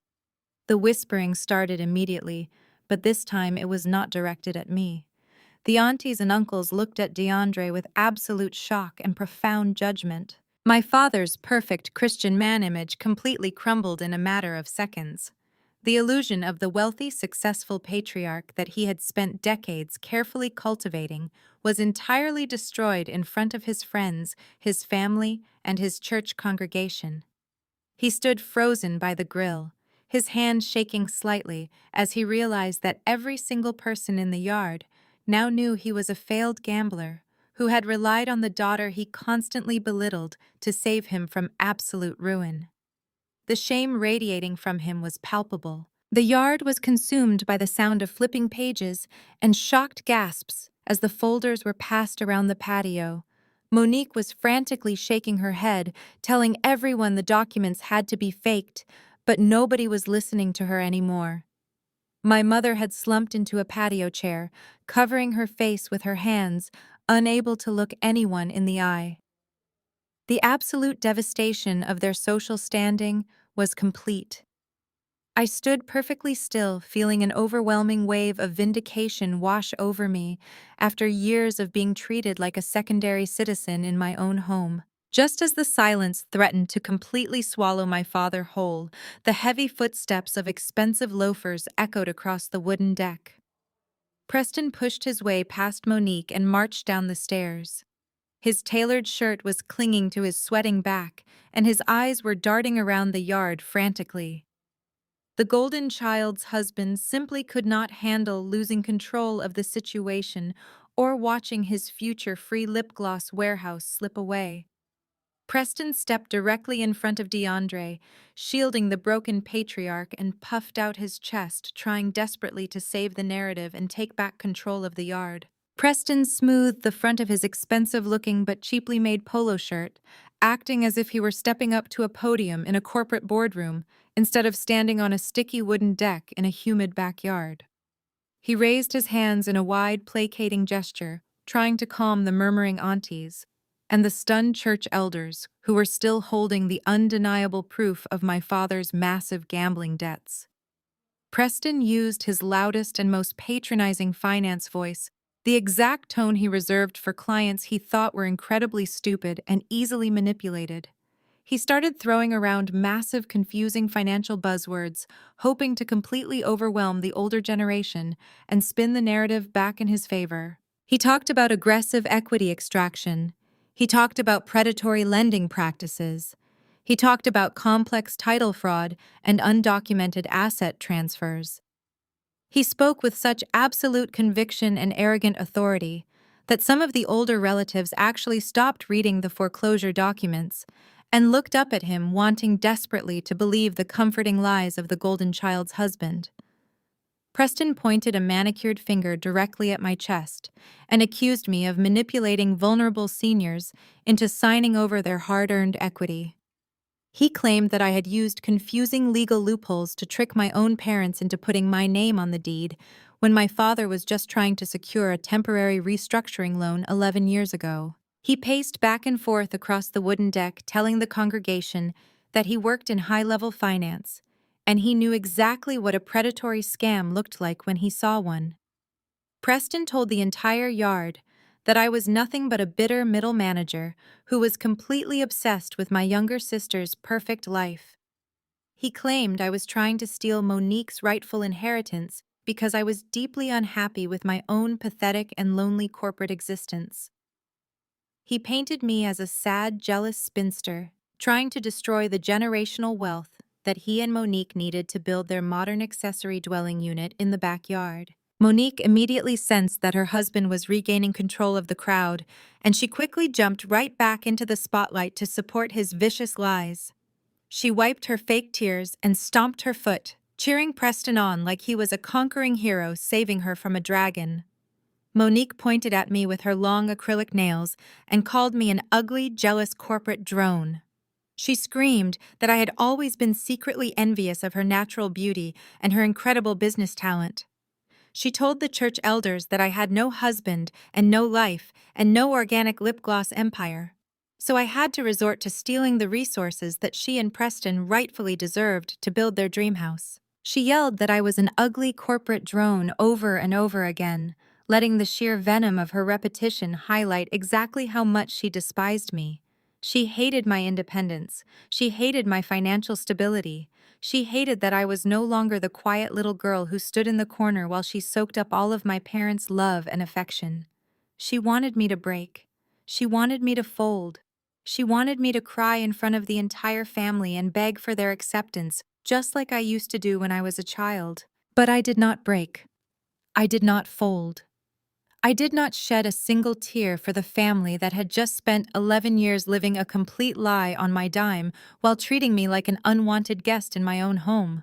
The whispering started immediately, but this time it was not directed at me. The aunties and uncles looked at DeAndre with absolute shock and profound judgment. My father's perfect Christian man image completely crumbled in a matter of seconds. The illusion of the wealthy, successful patriarch that he had spent decades carefully cultivating was entirely destroyed in front of his friends, his family, and his church congregation. He stood frozen by the grill, his hand shaking slightly as he realized that every single person in the yard now knew he was a failed gambler who had relied on the daughter he constantly belittled to save him from absolute ruin. The shame radiating from him was palpable. The yard was consumed by the sound of flipping pages and shocked gasps as the folders were passed around the patio. Monique was frantically shaking her head, telling everyone the documents had to be faked, but nobody was listening to her anymore. My mother had slumped into a patio chair, covering her face with her hands, unable to look anyone in the eye. The absolute devastation of their social standing was complete. I stood perfectly still, feeling an overwhelming wave of vindication wash over me after years of being treated like a secondary citizen in my own home. Just as the silence threatened to completely swallow my father whole, the heavy footsteps of expensive loafers echoed across the wooden deck. Preston pushed his way past Monique and marched down the stairs. His tailored shirt was clinging to his sweating back, and his eyes were darting around the yard frantically. The golden child's husband simply could not handle losing control of the situation or watching his future free lip gloss warehouse slip away. Preston stepped directly in front of DeAndre, shielding the broken patriarch, and puffed out his chest, trying desperately to save the narrative and take back control of the yard. Preston smoothed the front of his expensive-looking but cheaply made polo shirt, acting as if he were stepping up to a podium in a corporate boardroom instead of standing on a sticky wooden deck in a humid backyard. He raised his hands in a wide, placating gesture, trying to calm the murmuring aunties and the stunned church elders who were still holding the undeniable proof of my father's massive gambling debts. Preston used his loudest and most patronizing finance voice, the exact tone he reserved for clients he thought were incredibly stupid and easily manipulated. He started throwing around massive, confusing financial buzzwords, hoping to completely overwhelm the older generation and spin the narrative back in his favor. He talked about aggressive equity extraction. He talked about predatory lending practices. He talked about complex title fraud and undocumented asset transfers. He spoke with such absolute conviction and arrogant authority that some of the older relatives actually stopped reading the foreclosure documents and looked up at him, wanting desperately to believe the comforting lies of the golden child's husband. Preston pointed a manicured finger directly at my chest and accused me of manipulating vulnerable seniors into signing over their hard-earned equity. He claimed that I had used confusing legal loopholes to trick my own parents into putting my name on the deed when my father was just trying to secure a temporary restructuring loan 11 years ago. He paced back and forth across the wooden deck, telling the congregation that he worked in high-level finance, and he knew exactly what a predatory scam looked like when he saw one. Preston told the entire yard that I was nothing but a bitter middle manager who was completely obsessed with my younger sister's perfect life. He claimed I was trying to steal Monique's rightful inheritance because I was deeply unhappy with my own pathetic and lonely corporate existence. He painted me as a sad, jealous spinster, trying to destroy the generational wealth that he and Monique needed to build their modern accessory dwelling unit in the backyard. Monique immediately sensed that her husband was regaining control of the crowd, and she quickly jumped right back into the spotlight to support his vicious lies. She wiped her fake tears and stomped her foot, cheering Preston on like he was a conquering hero saving her from a dragon. Monique pointed at me with her long acrylic nails and called me an ugly, jealous corporate drone. She screamed that I had always been secretly envious of her natural beauty and her incredible business talent. She told the church elders that I had no husband and no life and no organic lip gloss empire. So I had to resort to stealing the resources that she and Preston rightfully deserved to build their dream house. She yelled that I was an ugly corporate drone over and over again, letting the sheer venom of her repetition highlight exactly how much she despised me. She hated my independence. She hated my financial stability. She hated that I was no longer the quiet little girl who stood in the corner while she soaked up all of my parents' love and affection. She wanted me to break. She wanted me to fold. She wanted me to cry in front of the entire family and beg for their acceptance, just like I used to do when I was a child. But I did not break. I did not fold. I did not shed a single tear for the family that had just spent 11 years living a complete lie on my dime while treating me like an unwanted guest in my own home.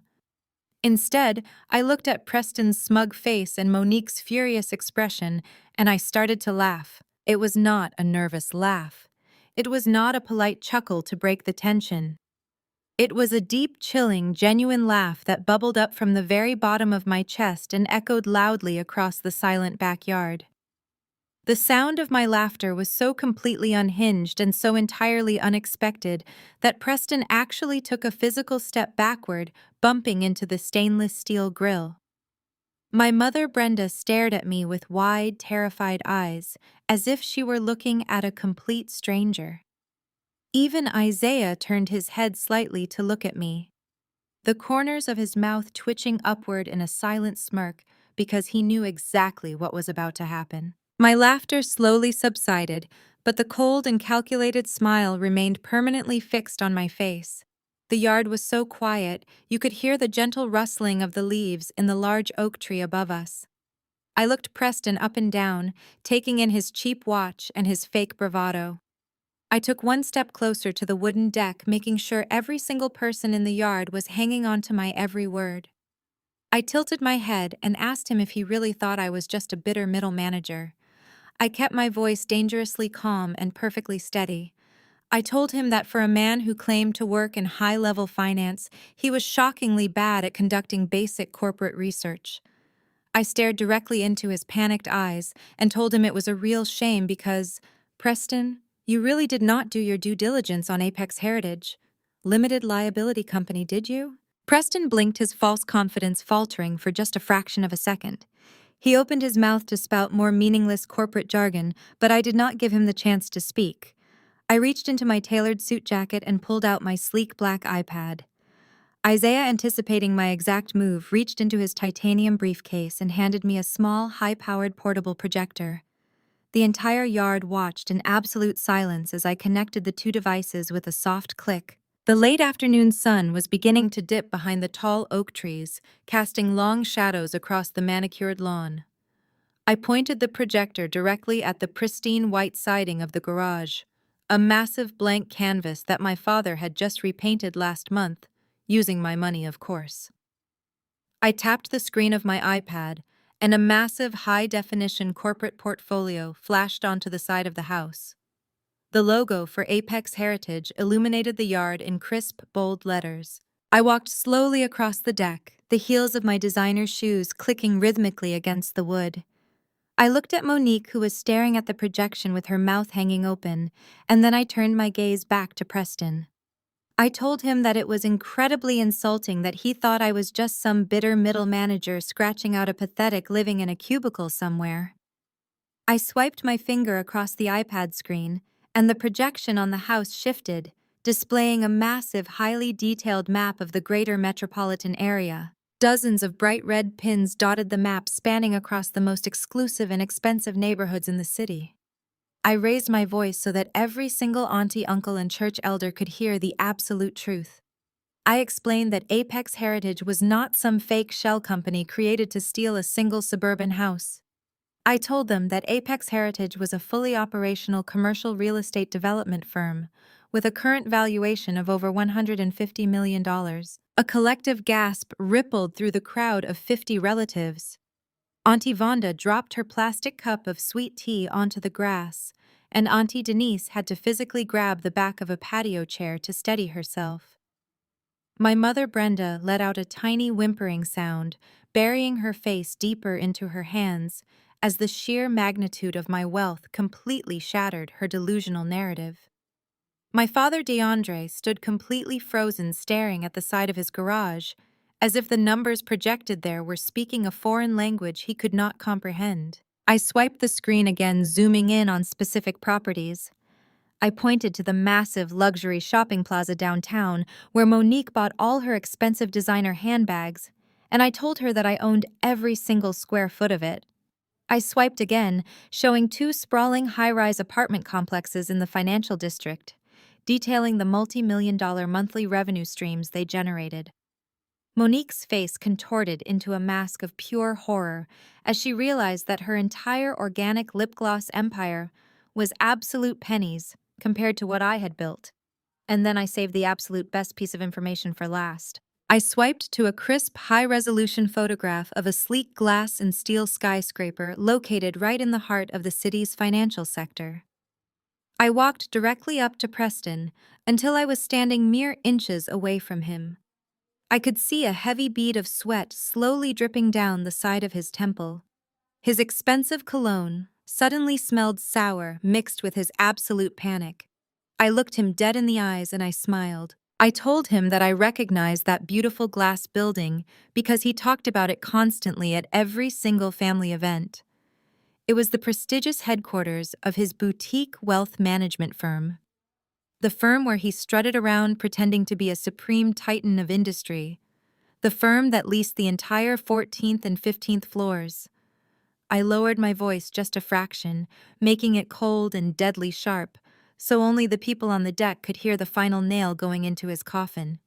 Instead, I looked at Preston's smug face and Monique's furious expression, and I started to laugh. It was not a nervous laugh. It was not a polite chuckle to break the tension. It was a deep, chilling, genuine laugh that bubbled up from the very bottom of my chest and echoed loudly across the silent backyard. The sound of my laughter was so completely unhinged and so entirely unexpected that Preston actually took a physical step backward, bumping into the stainless steel grill. My mother Brenda stared at me with wide, terrified eyes, as if she were looking at a complete stranger. Even Isaiah turned his head slightly to look at me, the corners of his mouth twitching upward in a silent smirk because he knew exactly what was about to happen. My laughter slowly subsided, but the cold and calculated smile remained permanently fixed on my face. The yard was so quiet, you could hear the gentle rustling of the leaves in the large oak tree above us. I looked Preston up and down, taking in his cheap watch and his fake bravado. I took one step closer to the wooden deck, making sure every single person in the yard was hanging on to my every word. I tilted my head and asked him if he really thought I was just a bitter middle manager. I kept my voice dangerously calm and perfectly steady. I told him that for a man who claimed to work in high-level finance, he was shockingly bad at conducting basic corporate research. I stared directly into his panicked eyes and told him it was a real shame because, Preston, you really did not do your due diligence on Apex Heritage. Limited liability company, did you? Preston blinked, his false confidence faltering for just a fraction of a second. He opened his mouth to spout more meaningless corporate jargon, but I did not give him the chance to speak. I reached into my tailored suit jacket and pulled out my sleek black iPad. Isaiah, anticipating my exact move, reached into his titanium briefcase and handed me a small, high-powered portable projector. The entire yard watched in absolute silence as I connected the two devices with a soft click. The late afternoon sun was beginning to dip behind the tall oak trees, casting long shadows across the manicured lawn. I pointed the projector directly at the pristine white siding of the garage, a massive blank canvas that my father had just repainted last month, using my money, of course. I tapped the screen of my iPad, and a massive high-definition corporate portfolio flashed onto the side of the house. The logo for Apex Heritage illuminated the yard in crisp, bold letters. I walked slowly across the deck, the heels of my designer shoes clicking rhythmically against the wood. I looked at Monique, who was staring at the projection with her mouth hanging open, and then I turned my gaze back to Preston. I told him that it was incredibly insulting that he thought I was just some bitter middle manager scratching out a pathetic living in a cubicle somewhere. I swiped my finger across the iPad screen, and the projection on the house shifted, displaying a massive, highly detailed map of the greater metropolitan area. Dozens of bright red pins dotted the map, spanning across the most exclusive and expensive neighborhoods in the city. I raised my voice so that every single auntie, uncle, and church elder could hear the absolute truth. I explained that Apex Heritage was not some fake shell company created to steal a single suburban house. I told them that Apex Heritage was a fully operational commercial real estate development firm, with a current valuation of over $150 million. A collective gasp rippled through the crowd of 50 relatives. Auntie Vonda dropped her plastic cup of sweet tea onto the grass, and Auntie Denise had to physically grab the back of a patio chair to steady herself. My mother Brenda let out a tiny whimpering sound, burying her face deeper into her hands, as the sheer magnitude of my wealth completely shattered her delusional narrative. My father DeAndre stood completely frozen, staring at the side of his garage, as if the numbers projected there were speaking a foreign language he could not comprehend. I swiped the screen again, zooming in on specific properties. I pointed to the massive luxury shopping plaza downtown where Monique bought all her expensive designer handbags, and I told her that I owned every single square foot of it. I swiped again, showing two sprawling high-rise apartment complexes in the financial district, detailing the multi-million-dollar monthly revenue streams they generated. Monique's face contorted into a mask of pure horror as she realized that her entire organic lip gloss empire was absolute pennies compared to what I had built. And then I saved the absolute best piece of information for last. I swiped to a crisp, high-resolution photograph of a sleek glass and steel skyscraper located right in the heart of the city's financial sector. I walked directly up to Preston until I was standing mere inches away from him. I could see a heavy bead of sweat slowly dripping down the side of his temple. His expensive cologne suddenly smelled sour mixed with his absolute panic. I looked him dead in the eyes and I smiled. I told him that I recognized that beautiful glass building because he talked about it constantly at every single family event. It was the prestigious headquarters of his boutique wealth management firm. The firm where he strutted around pretending to be a supreme titan of industry. The firm that leased the entire 14th and 15th floors. I lowered my voice just a fraction, making it cold and deadly sharp, so only the people on the deck could hear the final nail going into his coffin.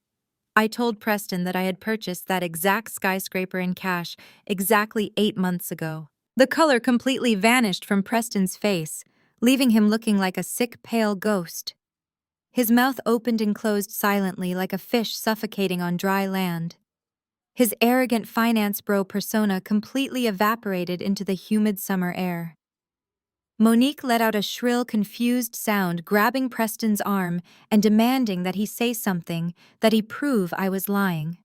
I told Preston that I had purchased that exact skyscraper in cash exactly 8 months ago. The color completely vanished from Preston's face, leaving him looking like a sick, pale ghost. His mouth opened and closed silently like a fish suffocating on dry land. His arrogant finance bro persona completely evaporated into the humid summer air. Monique let out a shrill, confused sound, grabbing Preston's arm and demanding that he say something, that he prove I was lying.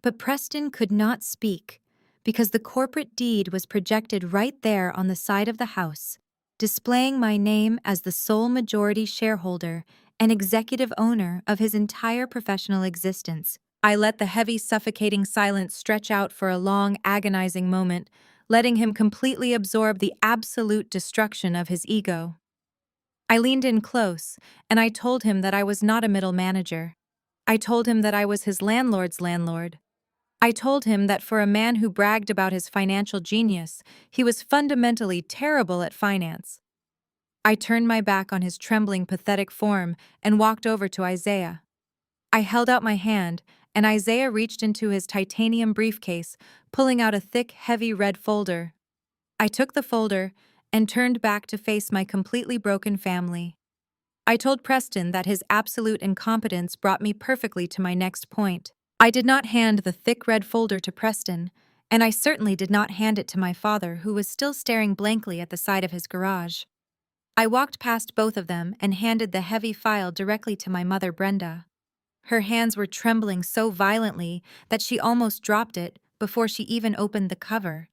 But Preston could not speak, because the corporate deed was projected right there on the side of the house, displaying my name as the sole majority shareholder and executive owner of his entire professional existence. I let the heavy, suffocating silence stretch out for a long, agonizing moment, letting him completely absorb the absolute destruction of his ego. I leaned in close, and I told him that I was not a middle manager. I told him that I was his landlord's landlord. I told him that for a man who bragged about his financial genius, he was fundamentally terrible at finance. I turned my back on his trembling, pathetic form and walked over to Isaiah. I held out my hand, and Isaiah reached into his titanium briefcase, pulling out a thick, heavy red folder. I took the folder and turned back to face my completely broken family. I told Preston that his absolute incompetence brought me perfectly to my next point. I did not hand the thick red folder to Preston, and I certainly did not hand it to my father, who was still staring blankly at the side of his garage. I walked past both of them and handed the heavy file directly to my mother, Brenda. Her hands were trembling so violently that she almost dropped it before she even opened the cover.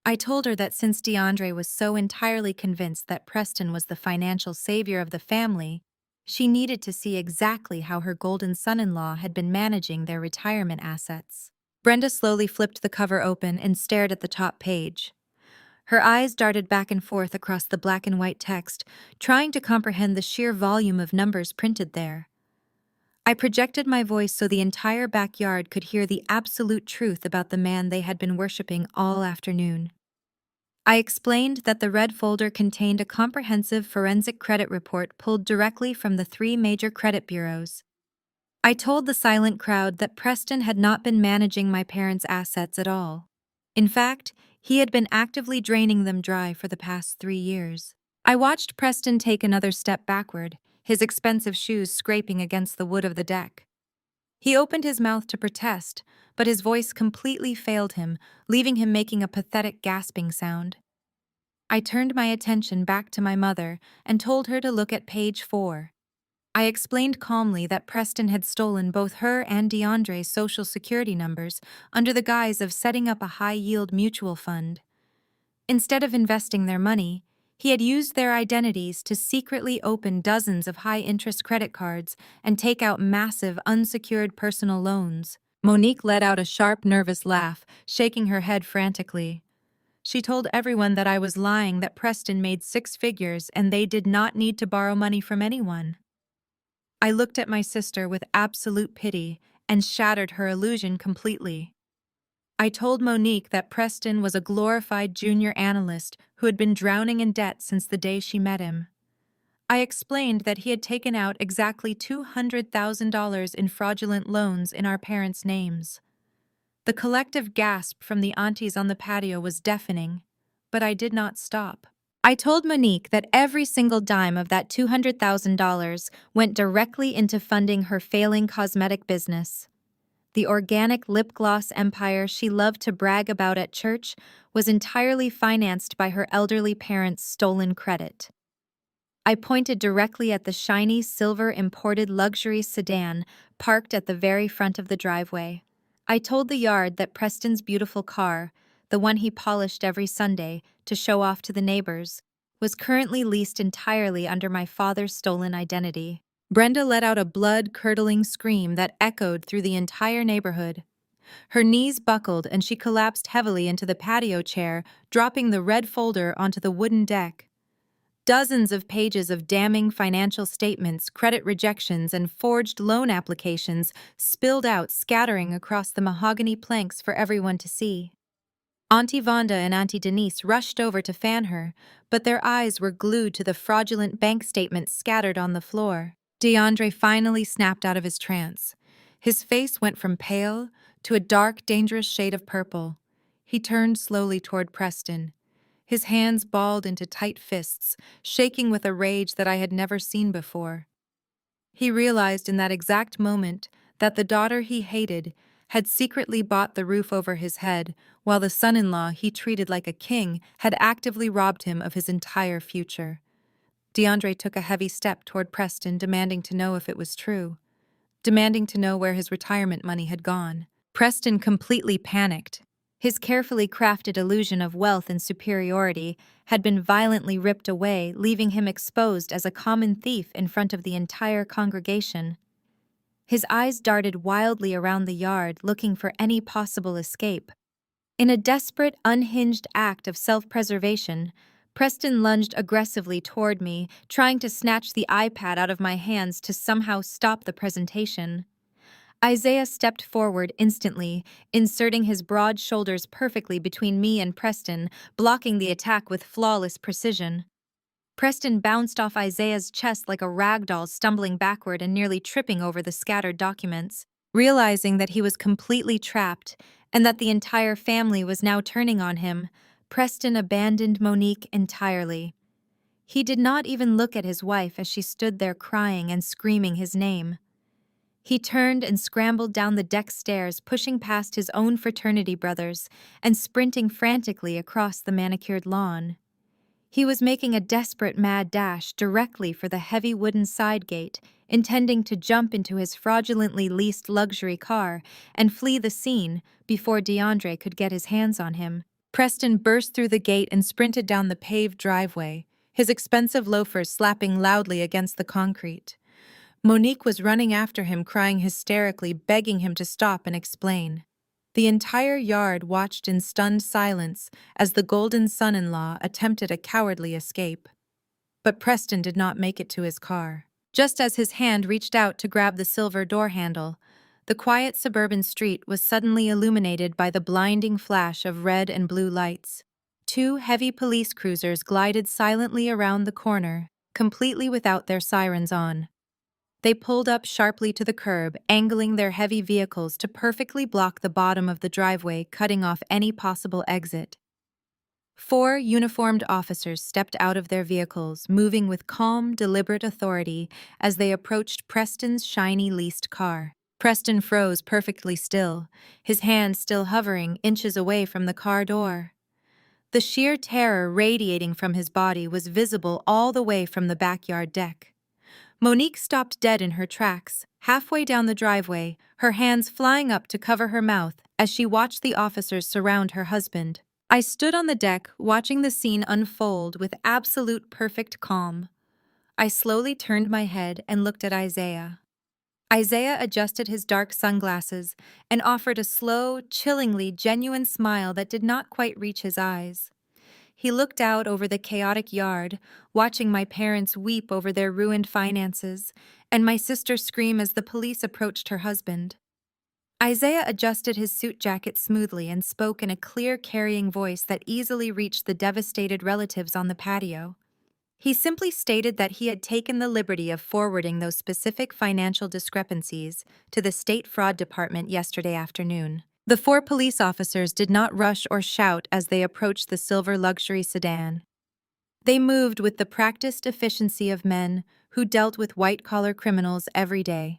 I told her that since DeAndre was so entirely convinced that Preston was the financial savior of the family, she needed to see exactly how her golden son-in-law had been managing their retirement assets. Brenda slowly flipped the cover open and stared at the top page. Her eyes darted back and forth across the black and white text, trying to comprehend the sheer volume of numbers printed there. I projected my voice so the entire backyard could hear the absolute truth about the man they had been worshipping all afternoon. I explained that the red folder contained a comprehensive forensic credit report pulled directly from the 3 major credit bureaus. I told the silent crowd that Preston had not been managing my parents' assets at all. In fact, he had been actively draining them dry for the past 3 years. I watched Preston take another step backward, his expensive shoes scraping against the wood of the deck. He opened his mouth to protest, but his voice completely failed him, leaving him making a pathetic gasping sound. I turned my attention back to my mother and told her to look at page 4. I explained calmly that Preston had stolen both her and DeAndre's social security numbers under the guise of setting up a high-yield mutual fund. Instead of investing their money, he had used their identities to secretly open dozens of high-interest credit cards and take out massive unsecured personal loans. Monique let out a sharp, nervous laugh, shaking her head frantically. She told everyone that I was lying, that Preston made 6 figures and they did not need to borrow money from anyone. I looked at my sister with absolute pity and shattered her illusion completely. I told Monique that Preston was a glorified junior analyst who had been drowning in debt since the day she met him. I explained that he had taken out exactly $200,000 in fraudulent loans in our parents' names. The collective gasp from the aunties on the patio was deafening, but I did not stop. I told Monique that every single dime of that $200,000 went directly into funding her failing cosmetic business. The organic lip gloss empire she loved to brag about at church was entirely financed by her elderly parents' stolen credit. I pointed directly at the shiny silver imported luxury sedan parked at the very front of the driveway. I told the yard that Preston's beautiful car, the one he polished every Sunday to show off to the neighbors, was currently leased entirely under my father's stolen identity. Brenda let out a blood-curdling scream that echoed through the entire neighborhood. Her knees buckled and she collapsed heavily into the patio chair, dropping the red folder onto the wooden deck. Dozens of pages of damning financial statements, credit rejections, and forged loan applications spilled out, scattering across the mahogany planks for everyone to see. Auntie Vonda and Auntie Denise rushed over to fan her, but their eyes were glued to the fraudulent bank statements scattered on the floor. DeAndre finally snapped out of his trance. His face went from pale to a dark, dangerous shade of purple. He turned slowly toward Preston, his hands balled into tight fists, shaking with a rage that I had never seen before. He realized in that exact moment that the daughter he hated had secretly bought the roof over his head, while the son-in-law he treated like a king had actively robbed him of his entire future. DeAndre took a heavy step toward Preston, demanding to know if it was true, demanding to know where his retirement money had gone. Preston completely panicked. His carefully crafted illusion of wealth and superiority had been violently ripped away, leaving him exposed as a common thief in front of the entire congregation. His eyes darted wildly around the yard, looking for any possible escape. In a desperate, unhinged act of self-preservation, Preston lunged aggressively toward me, trying to snatch the iPad out of my hands to somehow stop the presentation. Isaiah stepped forward instantly, inserting his broad shoulders perfectly between me and Preston, blocking the attack with flawless precision. Preston bounced off Isaiah's chest like a rag doll, stumbling backward and nearly tripping over the scattered documents. Realizing that he was completely trapped and that the entire family was now turning on him, Preston abandoned Monique entirely. He did not even look at his wife as she stood there crying and screaming his name. He turned and scrambled down the deck stairs, pushing past his own fraternity brothers and sprinting frantically across the manicured lawn. He was making a desperate mad dash directly for the heavy wooden side gate, intending to jump into his fraudulently leased luxury car and flee the scene before DeAndre could get his hands on him. Preston burst through the gate and sprinted down the paved driveway, his expensive loafers slapping loudly against the concrete. Monique was running after him, crying hysterically, begging him to stop and explain. The entire yard watched in stunned silence as the golden son-in-law attempted a cowardly escape. But Preston did not make it to his car. Just as his hand reached out to grab the silver door handle, the quiet suburban street was suddenly illuminated by the blinding flash of red and blue lights. Two heavy police cruisers glided silently around the corner, completely without their sirens on. They pulled up sharply to the curb, angling their heavy vehicles to perfectly block the bottom of the driveway, cutting off any possible exit. 4 uniformed officers stepped out of their vehicles, moving with calm, deliberate authority as they approached Preston's shiny leased car. Preston froze perfectly still, his hand still hovering inches away from the car door. The sheer terror radiating from his body was visible all the way from the backyard deck. Monique stopped dead in her tracks, halfway down the driveway, her hands flying up to cover her mouth as she watched the officers surround her husband. I stood on the deck, watching the scene unfold with absolute perfect calm. I slowly turned my head and looked at Isaiah. Isaiah adjusted his dark sunglasses and offered a slow, chillingly genuine smile that did not quite reach his eyes. He looked out over the chaotic yard, watching my parents weep over their ruined finances, and my sister scream as the police approached her husband. Isaiah adjusted his suit jacket smoothly and spoke in a clear, carrying voice that easily reached the devastated relatives on the patio. He simply stated that he had taken the liberty of forwarding those specific financial discrepancies to the State Fraud Department yesterday afternoon. The four police officers did not rush or shout as they approached the silver luxury sedan. They moved with the practiced efficiency of men who dealt with white-collar criminals every day.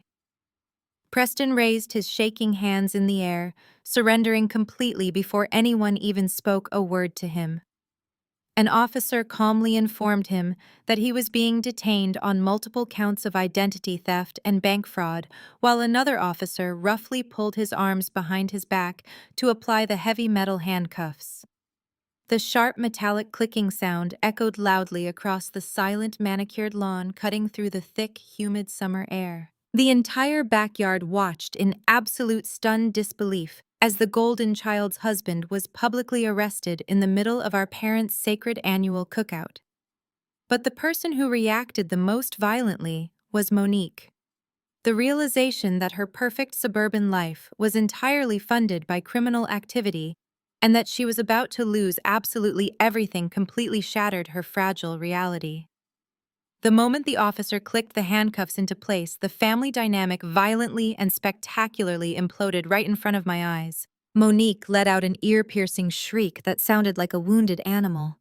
Preston raised his shaking hands in the air, surrendering completely before anyone even spoke a word to him. An officer calmly informed him that he was being detained on multiple counts of identity theft and bank fraud, while another officer roughly pulled his arms behind his back to apply the heavy metal handcuffs. The sharp metallic clicking sound echoed loudly across the silent manicured lawn, cutting through the thick, humid summer air. The entire backyard watched in absolute stunned disbelief as the golden child's husband was publicly arrested in the middle of our parents' sacred annual cookout. But the person who reacted the most violently was Monique. The realization that her perfect suburban life was entirely funded by criminal activity and that she was about to lose absolutely everything completely shattered her fragile reality. The moment the officer clicked the handcuffs into place, the family dynamic violently and spectacularly imploded right in front of my eyes. Monique let out an ear-piercing shriek that sounded like a wounded animal.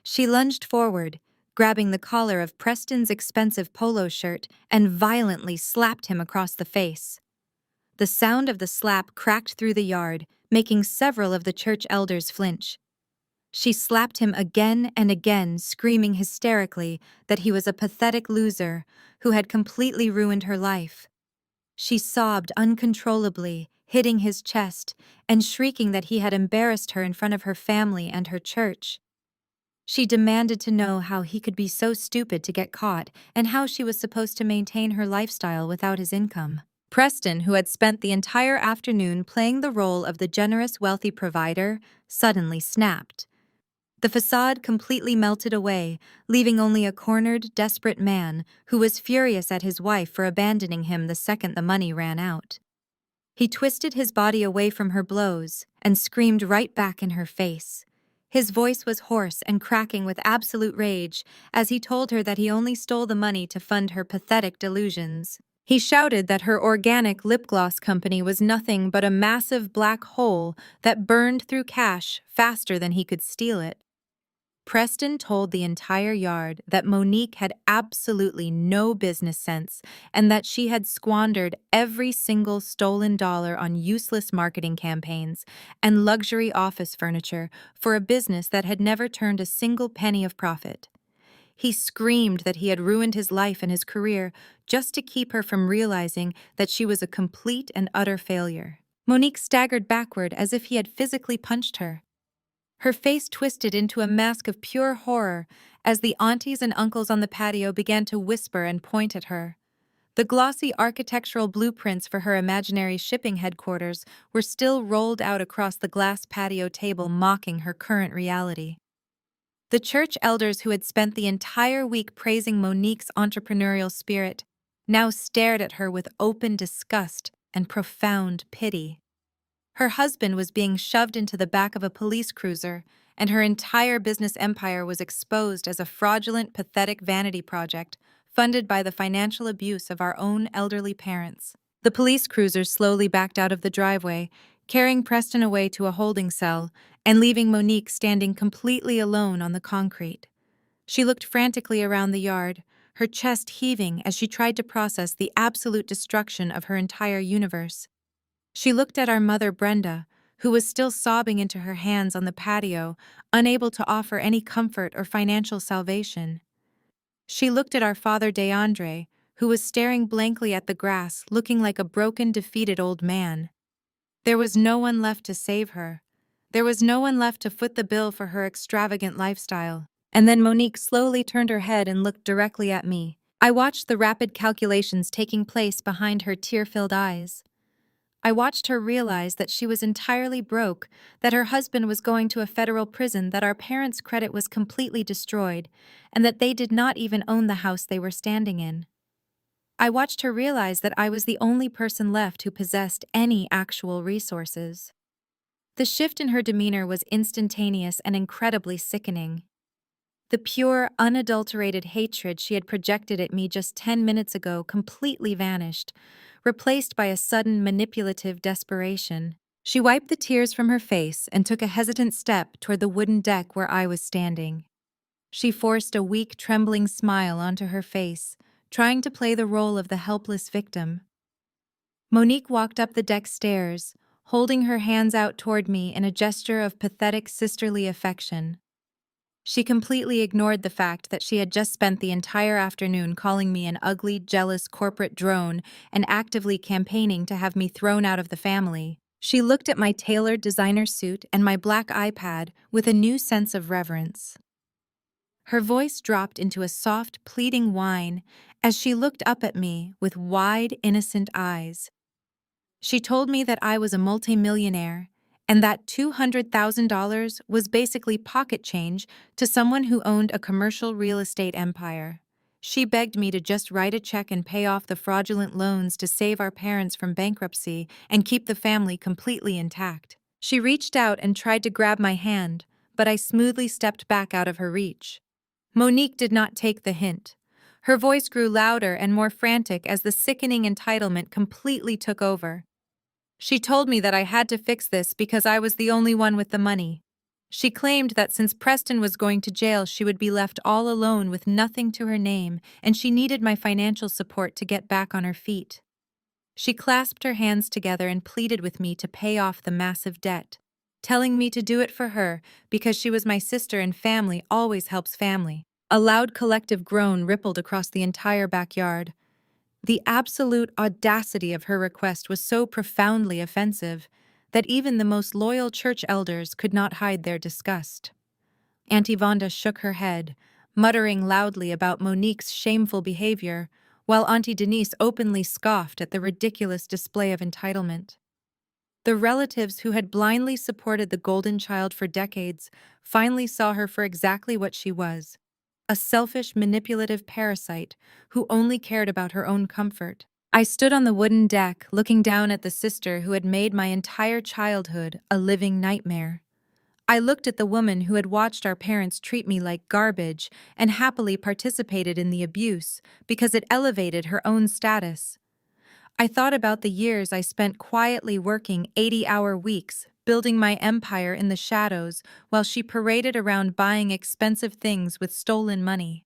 She lunged forward, grabbing the collar of Preston's expensive polo shirt, and violently slapped him across the face. The sound of the slap cracked through the yard, making several of the church elders flinch. She slapped him again and again, screaming hysterically that he was a pathetic loser who had completely ruined her life. She sobbed uncontrollably, hitting his chest and shrieking that he had embarrassed her in front of her family and her church. She demanded to know how he could be so stupid to get caught and how she was supposed to maintain her lifestyle without his income. Preston, who had spent the entire afternoon playing the role of the generous, wealthy provider, suddenly snapped. The facade completely melted away, leaving only a cornered, desperate man who was furious at his wife for abandoning him the second the money ran out. He twisted his body away from her blows and screamed right back in her face. His voice was hoarse and cracking with absolute rage as he told her that he only stole the money to fund her pathetic delusions. He shouted that her organic lip gloss company was nothing but a massive black hole that burned through cash faster than he could steal it. Preston told the entire yard that Monique had absolutely no business sense and that she had squandered every single stolen dollar on useless marketing campaigns and luxury office furniture for a business that had never turned a single penny of profit. He screamed that he had ruined his life and his career just to keep her from realizing that she was a complete and utter failure. Monique staggered backward as if he had physically punched her. Her face twisted into a mask of pure horror as the aunties and uncles on the patio began to whisper and point at her. The glossy architectural blueprints for her imaginary shipping headquarters were still rolled out across the glass patio table, mocking her current reality. The church elders who had spent the entire week praising Monique's entrepreneurial spirit now stared at her with open disgust and profound pity. Her husband was being shoved into the back of a police cruiser, and her entire business empire was exposed as a fraudulent, pathetic vanity project funded by the financial abuse of our own elderly parents. The police cruiser slowly backed out of the driveway, carrying Preston away to a holding cell and leaving Monique standing completely alone on the concrete. She looked frantically around the yard, her chest heaving as she tried to process the absolute destruction of her entire universe. She looked at our mother, Brenda, who was still sobbing into her hands on the patio, unable to offer any comfort or financial salvation. She looked at our father, DeAndre, who was staring blankly at the grass, looking like a broken, defeated old man. There was no one left to save her. There was no one left to foot the bill for her extravagant lifestyle. And then Monique slowly turned her head and looked directly at me. I watched the rapid calculations taking place behind her tear-filled eyes. I watched her realize that she was entirely broke, that her husband was going to a federal prison, that our parents' credit was completely destroyed, and that they did not even own the house they were standing in. I watched her realize that I was the only person left who possessed any actual resources. The shift in her demeanor was instantaneous and incredibly sickening. The pure, unadulterated hatred she had projected at me just 10 minutes ago completely vanished, replaced by a sudden manipulative desperation. She wiped the tears from her face and took a hesitant step toward the wooden deck where I was standing. She forced a weak, trembling smile onto her face, trying to play the role of the helpless victim. Monique walked up the deck stairs, holding her hands out toward me in a gesture of pathetic sisterly affection. She completely ignored the fact that she had just spent the entire afternoon calling me an ugly, jealous corporate drone and actively campaigning to have me thrown out of the family. She looked at my tailored designer suit and my black iPad with a new sense of reverence. Her voice dropped into a soft, pleading whine as she looked up at me with wide, innocent eyes. She told me that I was a multimillionaire and that $200,000 was basically pocket change to someone who owned a commercial real estate empire. She begged me to just write a check and pay off the fraudulent loans to save our parents from bankruptcy and keep the family completely intact. She reached out and tried to grab my hand, but I smoothly stepped back out of her reach. Monique did not take the hint. Her voice grew louder and more frantic as the sickening entitlement completely took over. She told me that I had to fix this because I was the only one with the money. She claimed that since Preston was going to jail, she would be left all alone with nothing to her name, and she needed my financial support to get back on her feet. She clasped her hands together and pleaded with me to pay off the massive debt, telling me to do it for her because she was my sister and family always helps family. A loud collective groan rippled across the entire backyard. The absolute audacity of her request was so profoundly offensive that even the most loyal church elders could not hide their disgust. Auntie Vonda shook her head, muttering loudly about Monique's shameful behavior, while Auntie Denise openly scoffed at the ridiculous display of entitlement. The relatives who had blindly supported the golden child for decades finally saw her for exactly what she was: a selfish, manipulative parasite who only cared about her own comfort. I stood on the wooden deck, looking down at the sister who had made my entire childhood a living nightmare. I looked at the woman who had watched our parents treat me like garbage and happily participated in the abuse because it elevated her own status. I thought about the years I spent quietly working 80-hour weeks, building my empire in the shadows while she paraded around buying expensive things with stolen money.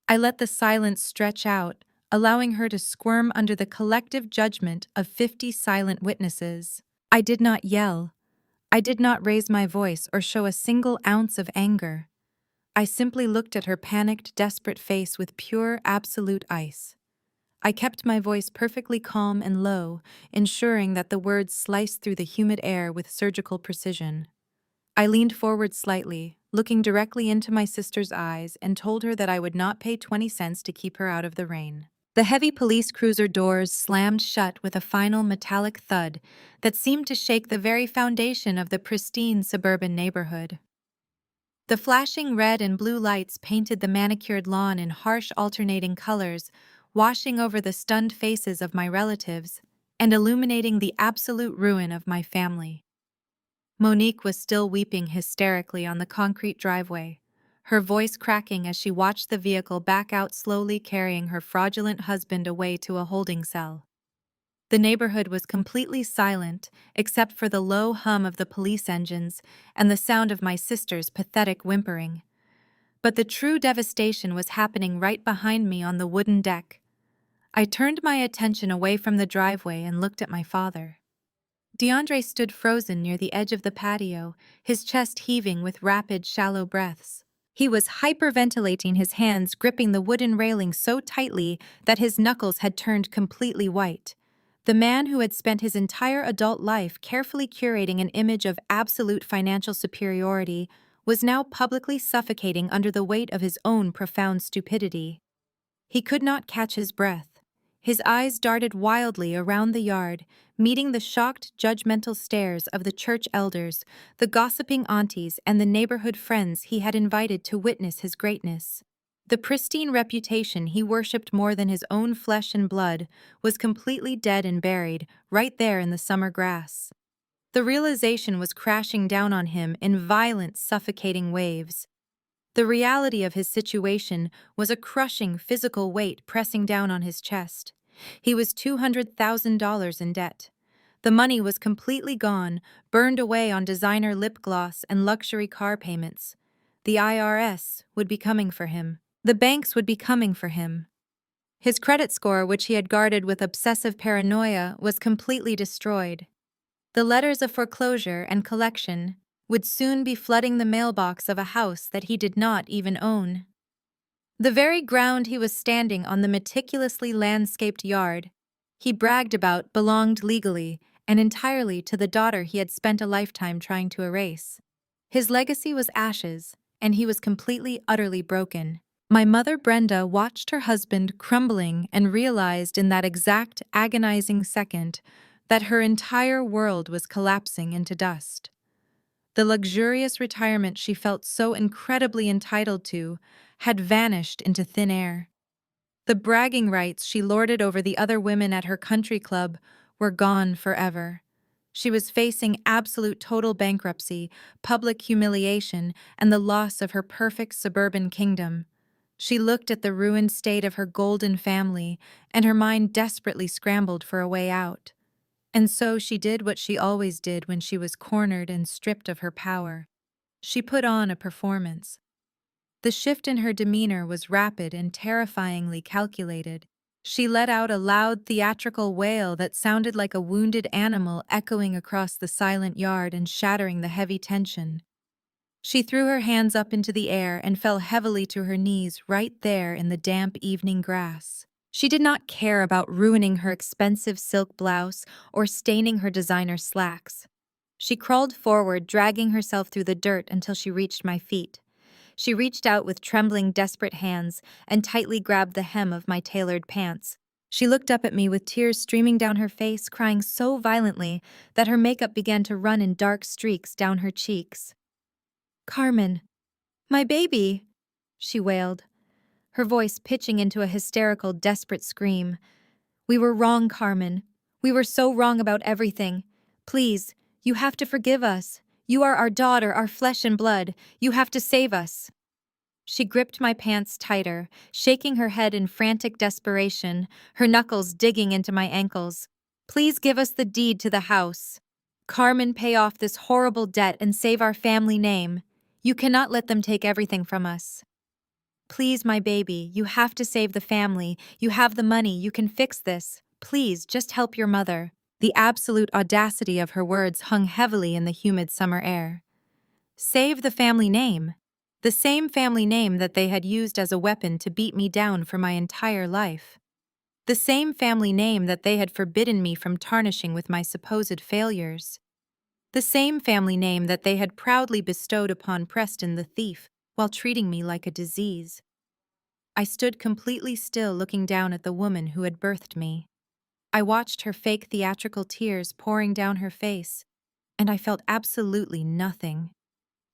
I let the silence stretch out, allowing her to squirm under the collective judgment of 50 silent witnesses. I did not yell. I did not raise my voice or show a single ounce of anger. I simply looked at her panicked, desperate face with pure, absolute ice. I kept my voice perfectly calm and low, ensuring that the words sliced through the humid air with surgical precision. I leaned forward slightly, looking directly into my sister's eyes, and told her that I would not pay 20 cents to keep her out of the rain. The heavy police cruiser doors slammed shut with a final metallic thud that seemed to shake the very foundation of the pristine suburban neighborhood. The flashing red and blue lights painted the manicured lawn in harsh alternating colors, washing over the stunned faces of my relatives and illuminating the absolute ruin of my family. Monique was still weeping hysterically on the concrete driveway, her voice cracking as she watched the vehicle back out slowly, carrying her fraudulent husband away to a holding cell. The neighborhood was completely silent except for the low hum of the police engines and the sound of my sister's pathetic whimpering. But the true devastation was happening right behind me on the wooden deck. I turned my attention away from the driveway and looked at my father. DeAndre stood frozen near the edge of the patio, his chest heaving with rapid, shallow breaths. He was hyperventilating, his hands gripping the wooden railing so tightly that his knuckles had turned completely white. The man who had spent his entire adult life carefully curating an image of absolute financial superiority was now publicly suffocating under the weight of his own profound stupidity. He could not catch his breath. His eyes darted wildly around the yard, meeting the shocked, judgmental stares of the church elders, the gossiping aunties, and the neighborhood friends he had invited to witness his greatness. The pristine reputation he worshipped more than his own flesh and blood was completely dead and buried, right there in the summer grass. The realization was crashing down on him in violent, suffocating waves. The reality of his situation was a crushing physical weight pressing down on his chest. He was $200,000 in debt. The money was completely gone, burned away on designer lip gloss and luxury car payments. The IRS would be coming for him. The banks would be coming for him. His credit score, which he had guarded with obsessive paranoia, was completely destroyed. The letters of foreclosure and collection would soon be flooding the mailbox of a house that he did not even own. The very ground he was standing on, the meticulously landscaped yard he bragged about, belonged legally and entirely to the daughter he had spent a lifetime trying to erase. His legacy was ashes, and he was completely, utterly broken. My mother Brenda watched her husband crumbling and realized in that exact agonizing second that her entire world was collapsing into dust. The luxurious retirement she felt so incredibly entitled to had vanished into thin air. The bragging rights she lorded over the other women at her country club were gone forever. She was facing absolute total bankruptcy, public humiliation, and the loss of her perfect suburban kingdom. She looked at the ruined state of her golden family, and her mind desperately scrambled for a way out. And so she did what she always did when she was cornered and stripped of her power. She put on a performance. The shift in her demeanor was rapid and terrifyingly calculated. She let out a loud theatrical wail that sounded like a wounded animal echoing across the silent yard and shattering the heavy tension. She threw her hands up into the air and fell heavily to her knees right there in the damp evening grass. She did not care about ruining her expensive silk blouse or staining her designer slacks. She crawled forward, dragging herself through the dirt until she reached my feet. She reached out with trembling, desperate hands and tightly grabbed the hem of my tailored pants. She looked up at me with tears streaming down her face, crying so violently that her makeup began to run in dark streaks down her cheeks. "Carmen, my baby," she wailed, her voice pitching into a hysterical, desperate scream. "We were wrong, Carmen. We were so wrong about everything. Please, you have to forgive us. You are our daughter, our flesh and blood. You have to save us." She gripped my pants tighter, shaking her head in frantic desperation, her knuckles digging into my ankles. "Please give us the deed to the house. Carmen, pay off this horrible debt and save our family name. You cannot let them take everything from us. Please, my baby, you have to save the family. You have the money, you can fix this. Please, just help your mother." The absolute audacity of her words hung heavily in the humid summer air. Save the family name. The same family name that they had used as a weapon to beat me down for my entire life. The same family name that they had forbidden me from tarnishing with my supposed failures. The same family name that they had proudly bestowed upon Preston the thief while treating me like a disease. I stood completely still, looking down at the woman who had birthed me. I watched her fake theatrical tears pouring down her face, and I felt absolutely nothing.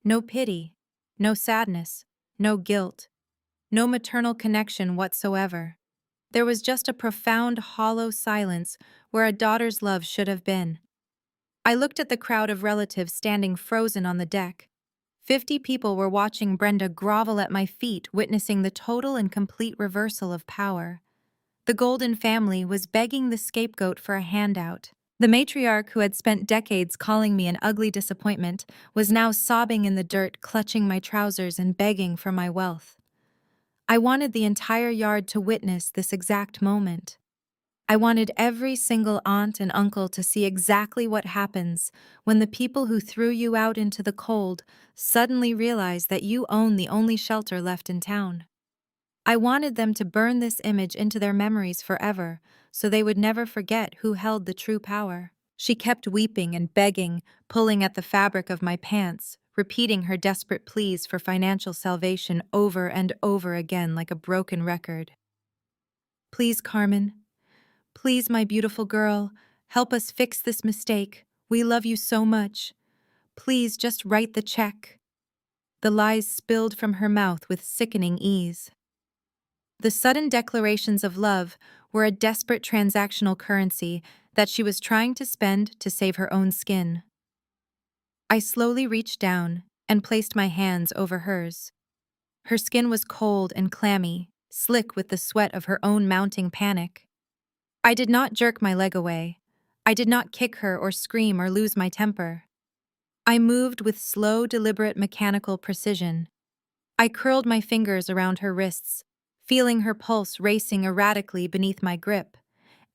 No pity, no sadness, no guilt, no maternal connection whatsoever. There was just a profound, hollow silence where a daughter's love should have been. I looked at the crowd of relatives standing frozen on the deck. 50 people were watching Brenda grovel at my feet, witnessing the total and complete reversal of power. The Golden family was begging the scapegoat for a handout. The matriarch, who had spent decades calling me an ugly disappointment, was now sobbing in the dirt, clutching my trousers and begging for my wealth. I wanted the entire yard to witness this exact moment. I wanted every single aunt and uncle to see exactly what happens when the people who threw you out into the cold suddenly realize that you own the only shelter left in town. I wanted them to burn this image into their memories forever, so they would never forget who held the true power. She kept weeping and begging, pulling at the fabric of my pants, repeating her desperate pleas for financial salvation over and over again like a broken record. "Please, Carmen. Please, my beautiful girl, help us fix this mistake. We love you so much. Please, just write the check." The lies spilled from her mouth with sickening ease. The sudden declarations of love were a desperate transactional currency that she was trying to spend to save her own skin. I slowly reached down and placed my hands over hers. Her skin was cold and clammy, slick with the sweat of her own mounting panic. I did not jerk my leg away. I did not kick her or scream or lose my temper. I moved with slow, deliberate, mechanical precision. I curled my fingers around her wrists, feeling her pulse racing erratically beneath my grip,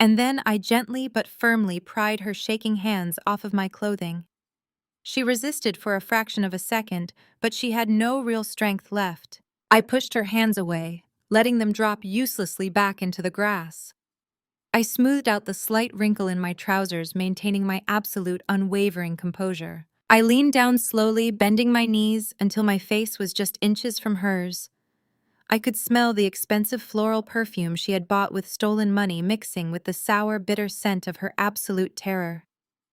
and then I gently but firmly pried her shaking hands off of my clothing. She resisted for a fraction of a second, but she had no real strength left. I pushed her hands away, letting them drop uselessly back into the grass. I smoothed out the slight wrinkle in my trousers, maintaining my absolute, unwavering composure. I leaned down slowly, bending my knees until my face was just inches from hers. I could smell the expensive floral perfume she had bought with stolen money mixing with the sour, bitter scent of her absolute terror.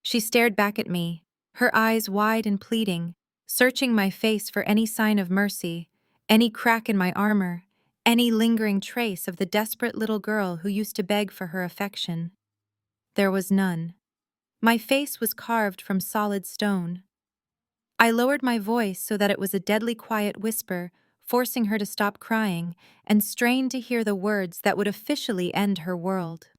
She stared back at me, her eyes wide and pleading, searching my face for any sign of mercy, any crack in my armor, any lingering trace of the desperate little girl who used to beg for her affection. There was none. My face was carved from solid stone. I lowered my voice so that it was a deadly quiet whisper, forcing her to stop crying and strain to hear the words that would officially end her world.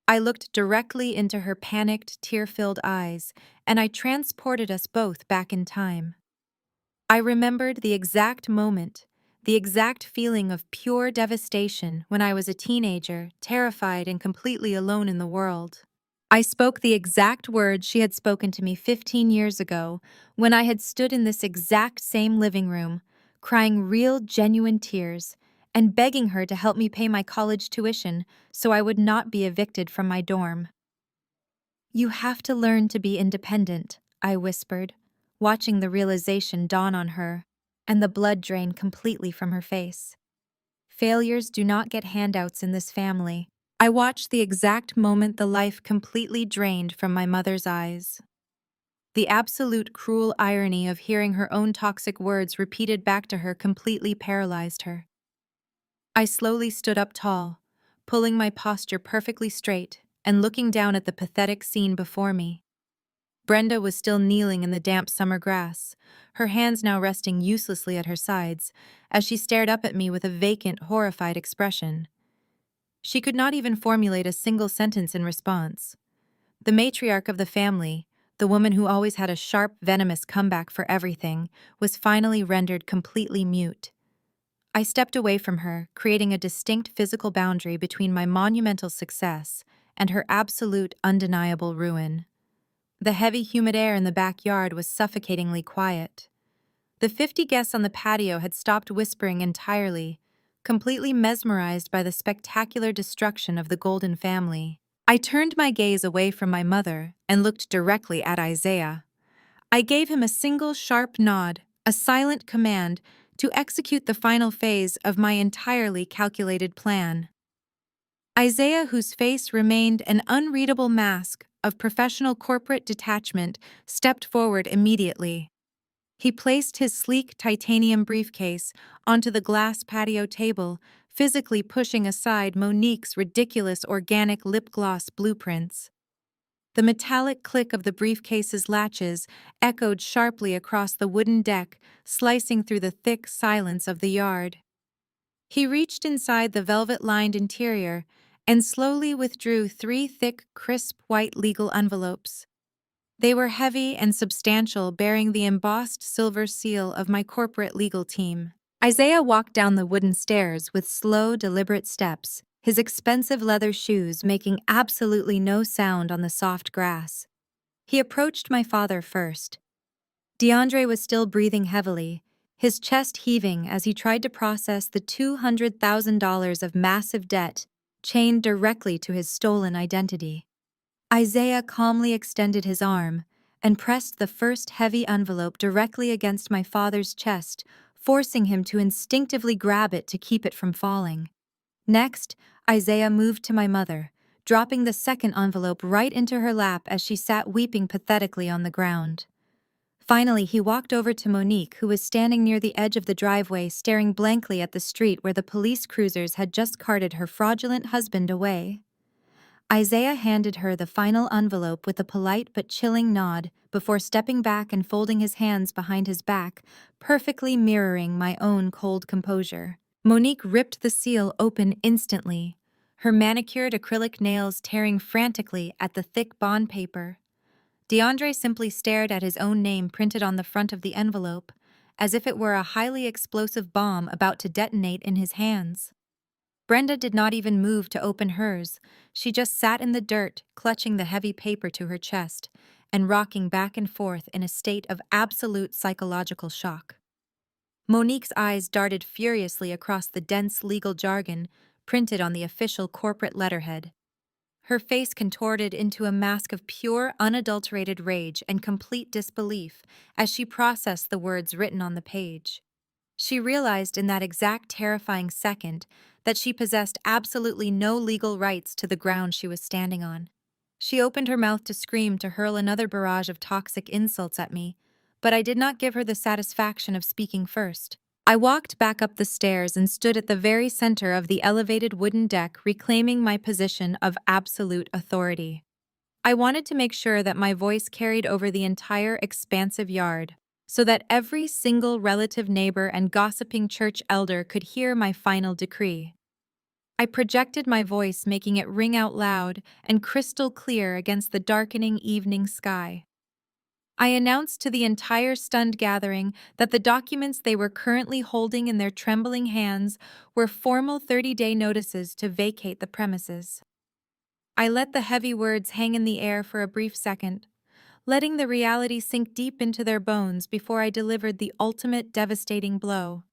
I looked directly into her panicked, tear-filled eyes, and I transported us both back in time. I remembered the exact moment, the exact feeling of pure devastation when I was a teenager, terrified and completely alone in the world. I spoke the exact words she had spoken to me 15 years ago when I had stood in this exact same living room, crying real, genuine tears and begging her to help me pay my college tuition so I would not be evicted from my dorm. "You have to learn to be independent," I whispered, watching the realization dawn on her, and the blood drain completely from her face. "Failures do not get handouts in this family." I watched the exact moment the life completely drained from my mother's eyes. The absolute cruel irony of hearing her own toxic words repeated back to her completely paralyzed her. I slowly stood up tall, pulling my posture perfectly straight and looking down at the pathetic scene before me. Brenda was still kneeling in the damp summer grass, her hands now resting uselessly at her sides, as she stared up at me with a vacant, horrified expression. She could not even formulate a single sentence in response. The matriarch of the family, the woman who always had a sharp, venomous comeback for everything, was finally rendered completely mute. I stepped away from her, creating a distinct physical boundary between my monumental success and her absolute, undeniable ruin. The heavy, humid air in the backyard was suffocatingly quiet. The 50 guests on the patio had stopped whispering entirely, completely mesmerized by the spectacular destruction of the Golden family. I turned my gaze away from my mother and looked directly at Isaiah. I gave him a single sharp nod, a silent command, to execute the final phase of my entirely calculated plan. Isaiah, whose face remained an unreadable mask of professional corporate detachment, stepped forward immediately. He placed his sleek titanium briefcase onto the glass patio table, physically pushing aside Monique's ridiculous organic lip gloss blueprints. The metallic click of the briefcase's latches echoed sharply across the wooden deck, slicing through the thick silence of the yard. He reached inside the velvet-lined interior and slowly withdrew 3 thick, crisp white legal envelopes. They were heavy and substantial, bearing the embossed silver seal of my corporate legal team. Isaiah walked down the wooden stairs with slow, deliberate steps, his expensive leather shoes making absolutely no sound on the soft grass. He approached my father first. DeAndre was still breathing heavily, his chest heaving as he tried to process the $200,000 of massive debt chained directly to his stolen identity. Isaiah calmly extended his arm and pressed the first heavy envelope directly against my father's chest, forcing him to instinctively grab it to keep it from falling. Next, Isaiah moved to my mother, dropping the second envelope right into her lap as she sat weeping pathetically on the ground. Finally, he walked over to Monique, who was standing near the edge of the driveway, staring blankly at the street where the police cruisers had just carted her fraudulent husband away. Isaiah handed her the final envelope with a polite but chilling nod before stepping back and folding his hands behind his back, perfectly mirroring my own cold composure. Monique ripped the seal open instantly, her manicured acrylic nails tearing frantically at the thick bond paper. DeAndre simply stared at his own name printed on the front of the envelope, as if it were a highly explosive bomb about to detonate in his hands. Brenda did not even move to open hers. She just sat in the dirt, clutching the heavy paper to her chest and rocking back and forth in a state of absolute psychological shock. Monique's eyes darted furiously across the dense legal jargon printed on the official corporate letterhead. Her face contorted into a mask of pure, unadulterated rage and complete disbelief as she processed the words written on the page. She realized in that exact terrifying second that she possessed absolutely no legal rights to the ground she was standing on. She opened her mouth to scream, to hurl another barrage of toxic insults at me, but I did not give her the satisfaction of speaking first. I walked back up the stairs and stood at the very center of the elevated wooden deck, reclaiming my position of absolute authority. I wanted to make sure that my voice carried over the entire expansive yard, so that every single relative, neighbor, and gossiping church elder could hear my final decree. I projected my voice, making it ring out loud and crystal clear against the darkening evening sky. I announced to the entire stunned gathering that the documents they were currently holding in their trembling hands were formal 30-day notices to vacate the premises. I let the heavy words hang in the air for a brief second, letting the reality sink deep into their bones before I delivered the ultimate devastating blow.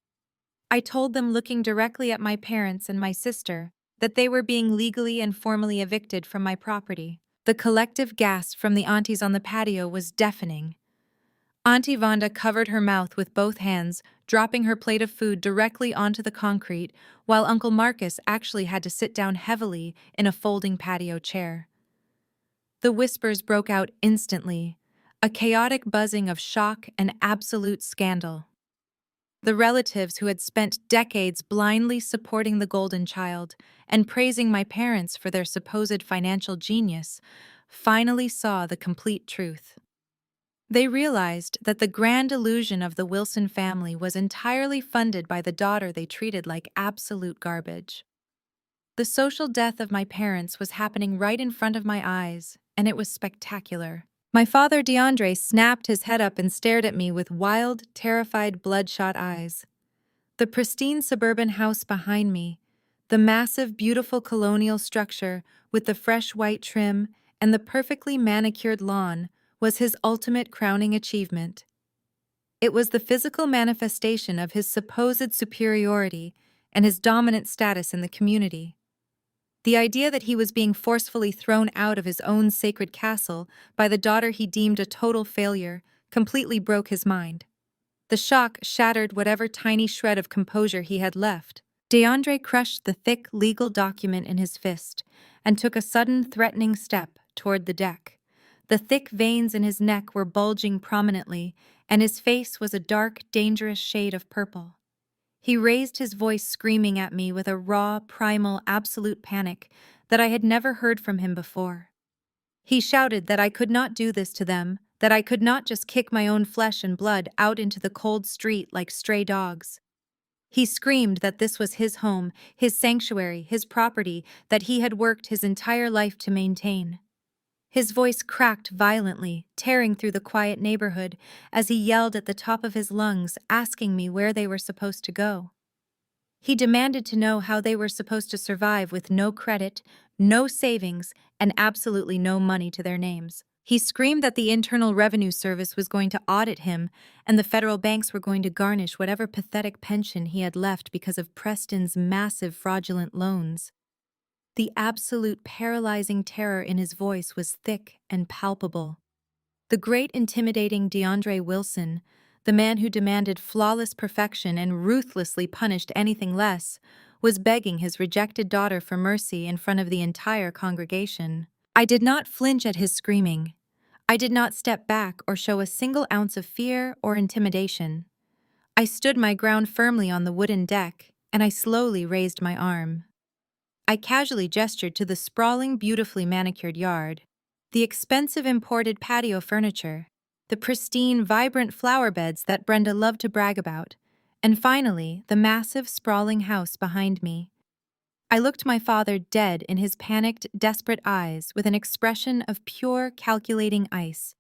I told them, looking directly at my parents and my sister, that they were being legally and formally evicted from my property. The collective gasp from the aunties on the patio was deafening. Auntie Vonda covered her mouth with both hands, dropping her plate of food directly onto the concrete, while Uncle Marcus actually had to sit down heavily in a folding patio chair. The whispers broke out instantly, a chaotic buzzing of shock and absolute scandal. The relatives who had spent decades blindly supporting the golden child and praising my parents for their supposed financial genius finally saw the complete truth. They realized that the grand illusion of the Wilson family was entirely funded by the daughter they treated like absolute garbage. The social death of my parents was happening right in front of my eyes, and it was spectacular. My father, DeAndre, snapped his head up and stared at me with wild, terrified, bloodshot eyes. The pristine suburban house behind me, the massive, beautiful colonial structure with the fresh white trim and the perfectly manicured lawn, was his ultimate crowning achievement. It was the physical manifestation of his supposed superiority and his dominant status in the community. The idea that he was being forcefully thrown out of his own sacred castle by the daughter he deemed a total failure completely broke his mind. The shock shattered whatever tiny shred of composure he had left. DeAndre crushed the thick legal document in his fist and took a sudden, threatening step toward the deck. The thick veins in his neck were bulging prominently, and his face was a dark, dangerous shade of purple. He raised his voice, screaming at me with a raw, primal, absolute panic that I had never heard from him before. He shouted that I could not do this to them, that I could not just kick my own flesh and blood out into the cold street like stray dogs. He screamed that this was his home, his sanctuary, his property that he had worked his entire life to maintain. His voice cracked violently, tearing through the quiet neighborhood as he yelled at the top of his lungs, asking me where they were supposed to go. He demanded to know how they were supposed to survive with no credit, no savings, and absolutely no money to their names. He screamed that the Internal Revenue Service was going to audit him and the federal banks were going to garnish whatever pathetic pension he had left because of Preston's massive fraudulent loans. The absolute paralyzing terror in his voice was thick and palpable. The great intimidating DeAndre Wilson, the man who demanded flawless perfection and ruthlessly punished anything less, was begging his rejected daughter for mercy in front of the entire congregation. I did not flinch at his screaming. I did not step back or show a single ounce of fear or intimidation. I stood my ground firmly on the wooden deck, and I slowly raised my arm. I casually gestured to the sprawling, beautifully manicured yard, the expensive imported patio furniture, the pristine, vibrant flower beds that Brenda loved to brag about, and finally, the massive, sprawling house behind me. I looked my father dead in his panicked, desperate eyes with an expression of pure, calculating ice.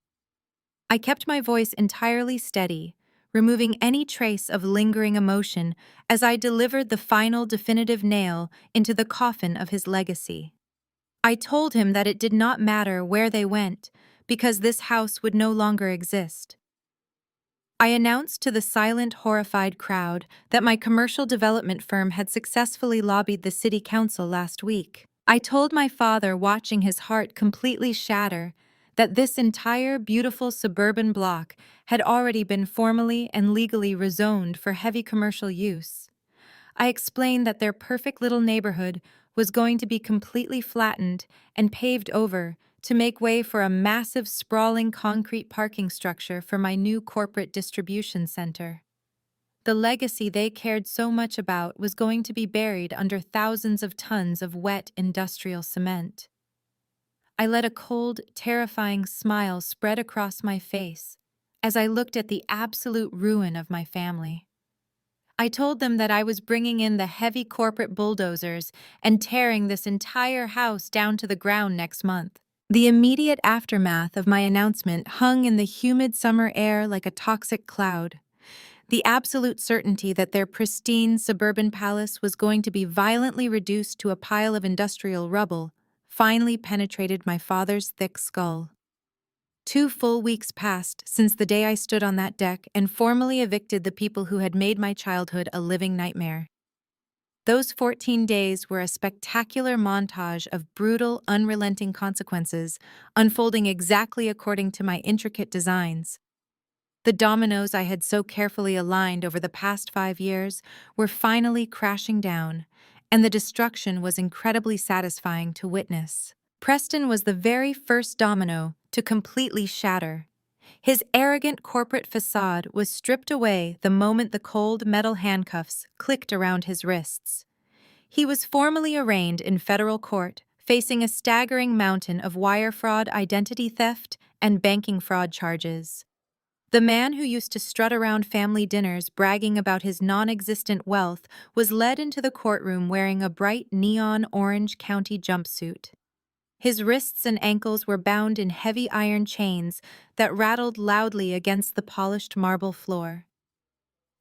I kept my voice entirely steady, removing any trace of lingering emotion as I delivered the final definitive nail into the coffin of his legacy. I told him that it did not matter where they went, because this house would no longer exist. I announced to the silent, horrified crowd that my commercial development firm had successfully lobbied the city council last week. I told my father, watching his heart completely shatter, that this entire beautiful suburban block had already been formally and legally rezoned for heavy commercial use. I explained that their perfect little neighborhood was going to be completely flattened and paved over to make way for a massive, sprawling concrete parking structure for my new corporate distribution center. The legacy they cared so much about was going to be buried under thousands of tons of wet industrial cement. I let a cold, terrifying smile spread across my face as I looked at the absolute ruin of my family. I told them that I was bringing in the heavy corporate bulldozers and tearing this entire house down to the ground next month. The immediate aftermath of my announcement hung in the humid summer air like a toxic cloud. The absolute certainty that their pristine suburban palace was going to be violently reduced to a pile of industrial rubble finally penetrated my father's thick skull. 2 full weeks passed since the day I stood on that deck and formally evicted the people who had made my childhood a living nightmare. Those 14 days were a spectacular montage of brutal, unrelenting consequences, unfolding exactly according to my intricate designs. The dominoes I had so carefully aligned over the past 5 years were finally crashing down, and the destruction was incredibly satisfying to witness. Preston was the very first domino to completely shatter. His arrogant corporate facade was stripped away the moment the cold metal handcuffs clicked around his wrists. He was formally arraigned in federal court, facing a staggering mountain of wire fraud, identity theft, and banking fraud charges. The man who used to strut around family dinners bragging about his non-existent wealth was led into the courtroom wearing a bright neon orange county jumpsuit. His wrists and ankles were bound in heavy iron chains that rattled loudly against the polished marble floor.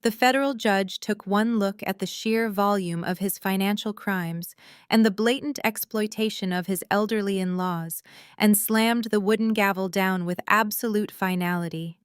The federal judge took one look at the sheer volume of his financial crimes and the blatant exploitation of his elderly in-laws and slammed the wooden gavel down with absolute finality.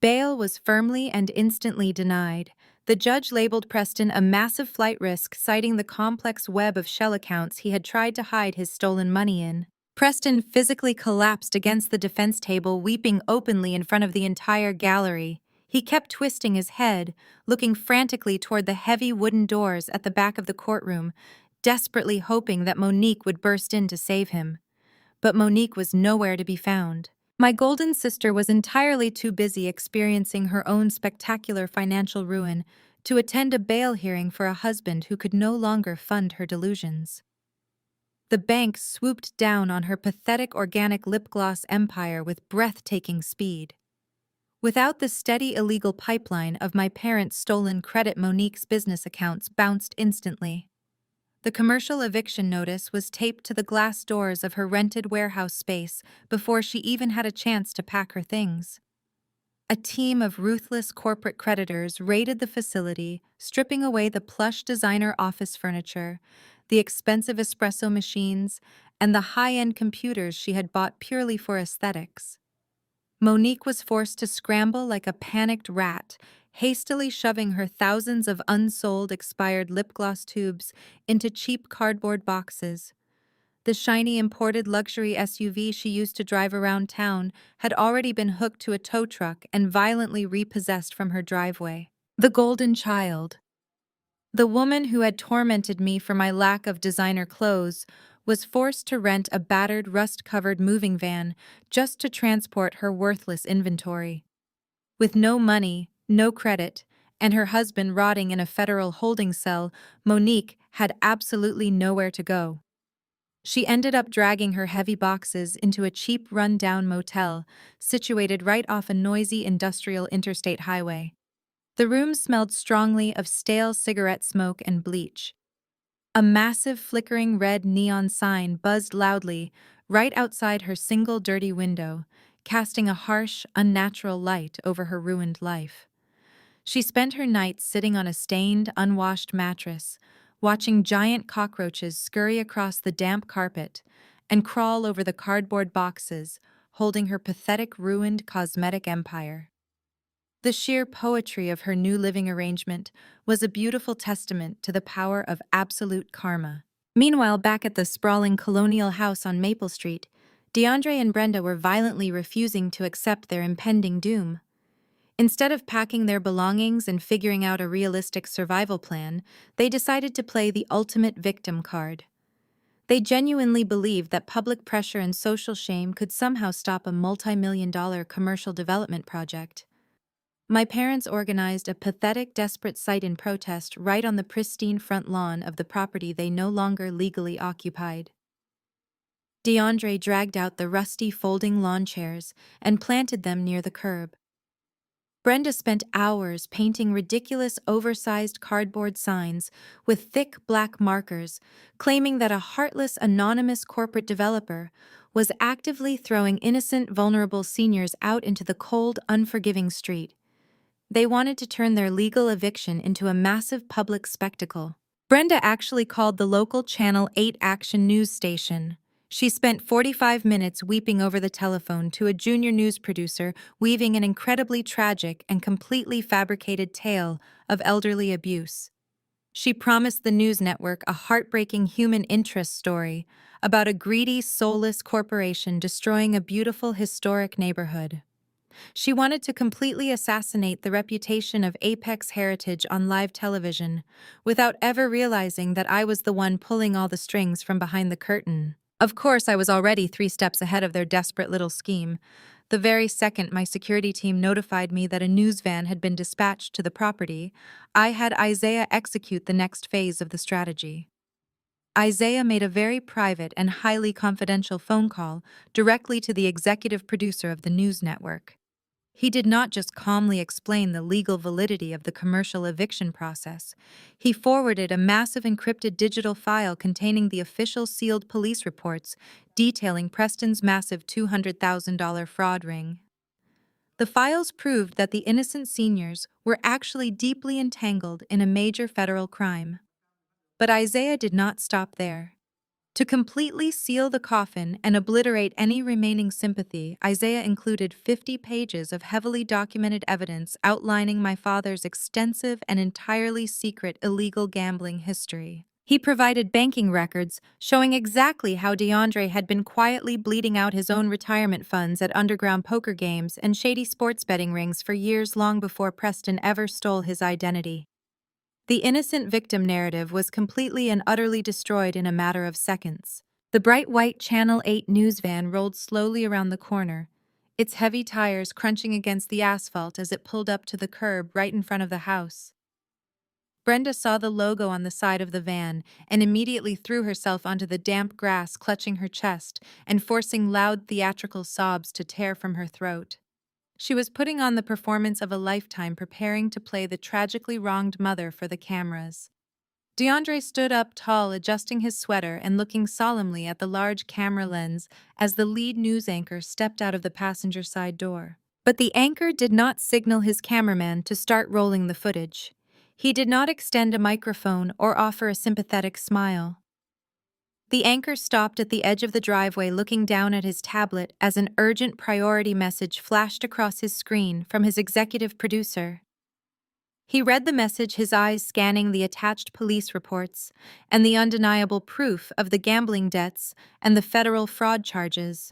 Bail was firmly and instantly denied. The judge labeled Preston a massive flight risk, citing the complex web of shell accounts he had tried to hide his stolen money in. Preston physically collapsed against the defense table, weeping openly in front of the entire gallery. He kept twisting his head, looking frantically toward the heavy wooden doors at the back of the courtroom, desperately hoping that Monique would burst in to save him. But Monique was nowhere to be found. My golden sister was entirely too busy experiencing her own spectacular financial ruin to attend a bail hearing for a husband who could no longer fund her delusions. The bank swooped down on her pathetic organic lip gloss empire with breathtaking speed. Without the steady illegal pipeline of my parents' stolen credit, Monique's business accounts bounced instantly. The commercial eviction notice was taped to the glass doors of her rented warehouse space before she even had a chance to pack her things. A team of ruthless corporate creditors raided the facility, stripping away the plush designer office furniture, the expensive espresso machines, and the high-end computers she had bought purely for aesthetics. Monique was forced to scramble like a panicked rat, hastily shoving her thousands of unsold expired lip gloss tubes into cheap cardboard boxes. The shiny imported luxury SUV she used to drive around town had already been hooked to a tow truck and violently repossessed from her driveway. The golden child. The woman who had tormented me for my lack of designer clothes was forced to rent a battered, rust-covered moving van just to transport her worthless inventory. With no money, no credit, and her husband rotting in a federal holding cell, Monique had absolutely nowhere to go. She ended up dragging her heavy boxes into a cheap run-down motel situated right off a noisy industrial interstate highway. The room smelled strongly of stale cigarette smoke and bleach. A massive flickering red neon sign buzzed loudly right outside her single dirty window, casting a harsh, unnatural light over her ruined life. She spent her nights sitting on a stained, unwashed mattress, watching giant cockroaches scurry across the damp carpet and crawl over the cardboard boxes, holding her pathetic, ruined cosmetic empire. The sheer poetry of her new living arrangement was a beautiful testament to the power of absolute karma. Meanwhile, back at the sprawling colonial house on Maple Street, DeAndre and Brenda were violently refusing to accept their impending doom. Instead of packing their belongings and figuring out a realistic survival plan, they decided to play the ultimate victim card. They genuinely believed that public pressure and social shame could somehow stop a multi-million-dollar commercial development project. My parents organized a pathetic, desperate sit-in protest right on the pristine front lawn of the property they no longer legally occupied. DeAndre dragged out the rusty folding lawn chairs and planted them near the curb. Brenda spent hours painting ridiculous, oversized cardboard signs with thick black markers, claiming that a heartless, anonymous corporate developer was actively throwing innocent, vulnerable seniors out into the cold, unforgiving street. They wanted to turn their legal eviction into a massive public spectacle. Brenda actually called the local Channel 8 action news station. She spent 45 minutes weeping over the telephone to a junior news producer, weaving an incredibly tragic and completely fabricated tale of elderly abuse. She promised the news network a heartbreaking human interest story about a greedy, soulless corporation destroying a beautiful, historic neighborhood. She wanted to completely assassinate the reputation of Apex Heritage on live television, without ever realizing that I was the one pulling all the strings from behind the curtain. Of course, I was already 3 steps ahead of their desperate little scheme. The very second my security team notified me that a news van had been dispatched to the property, I had Isaiah execute the next phase of the strategy. Isaiah made a very private and highly confidential phone call directly to the executive producer of the news network. He did not just calmly explain the legal validity of the commercial eviction process. He forwarded a massive encrypted digital file containing the official sealed police reports detailing Preston's massive $200,000 fraud ring. The files proved that the innocent seniors were actually deeply entangled in a major federal crime. But Isaiah did not stop there. To completely seal the coffin and obliterate any remaining sympathy, Isaiah included 50 pages of heavily documented evidence outlining my father's extensive and entirely secret illegal gambling history. He provided banking records showing exactly how DeAndre had been quietly bleeding out his own retirement funds at underground poker games and shady sports betting rings for years long before Preston ever stole his identity. The innocent victim narrative was completely and utterly destroyed in a matter of seconds. The bright white Channel 8 news van rolled slowly around the corner, its heavy tires crunching against the asphalt as it pulled up to the curb right in front of the house. Brenda saw the logo on the side of the van and immediately threw herself onto the damp grass, clutching her chest and forcing loud theatrical sobs to tear from her throat. She was putting on the performance of a lifetime, preparing to play the tragically wronged mother for the cameras. DeAndre stood up tall, adjusting his sweater and looking solemnly at the large camera lens as the lead news anchor stepped out of the passenger side door. But the anchor did not signal his cameraman to start rolling the footage. He did not extend a microphone or offer a sympathetic smile. The anchor stopped at the edge of the driveway, looking down at his tablet as an urgent priority message flashed across his screen from his executive producer. He read the message, his eyes scanning the attached police reports and the undeniable proof of the gambling debts and the federal fraud charges.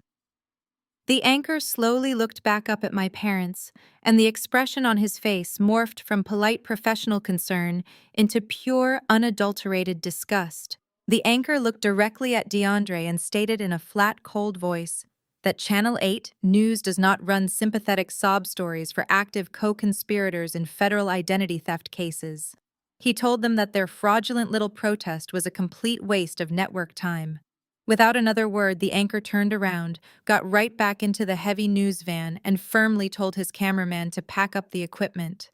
The anchor slowly looked back up at my parents, and the expression on his face morphed from polite professional concern into pure, unadulterated disgust. The anchor looked directly at DeAndre and stated in a flat, cold voice that Channel 8 News does not run sympathetic sob stories for active co-conspirators in federal identity theft cases. He told them that their fraudulent little protest was a complete waste of network time. Without another word, the anchor turned around, got right back into the heavy news van, and firmly told his cameraman to pack up the equipment.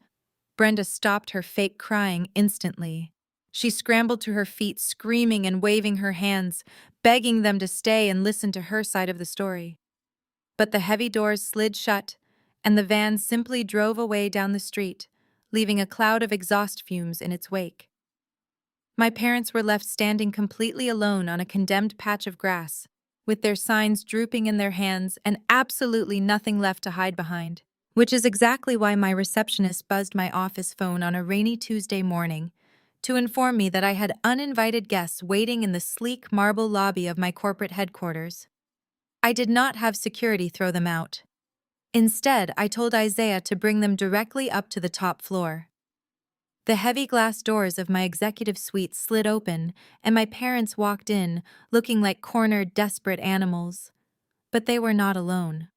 Brenda stopped her fake crying instantly. She scrambled to her feet, screaming and waving her hands, begging them to stay and listen to her side of the story. But the heavy doors slid shut, and the van simply drove away down the street, leaving a cloud of exhaust fumes in its wake. My parents were left standing completely alone on a condemned patch of grass, with their signs drooping in their hands and absolutely nothing left to hide behind. Which is exactly why my receptionist buzzed my office phone on a rainy Tuesday morning to inform me that I had uninvited guests waiting in the sleek marble lobby of my corporate headquarters. I did not have security throw them out. Instead, I told Isaiah to bring them directly up to the top floor. The heavy glass doors of my executive suite slid open, and my parents walked in, looking like cornered, desperate animals. But they were not alone.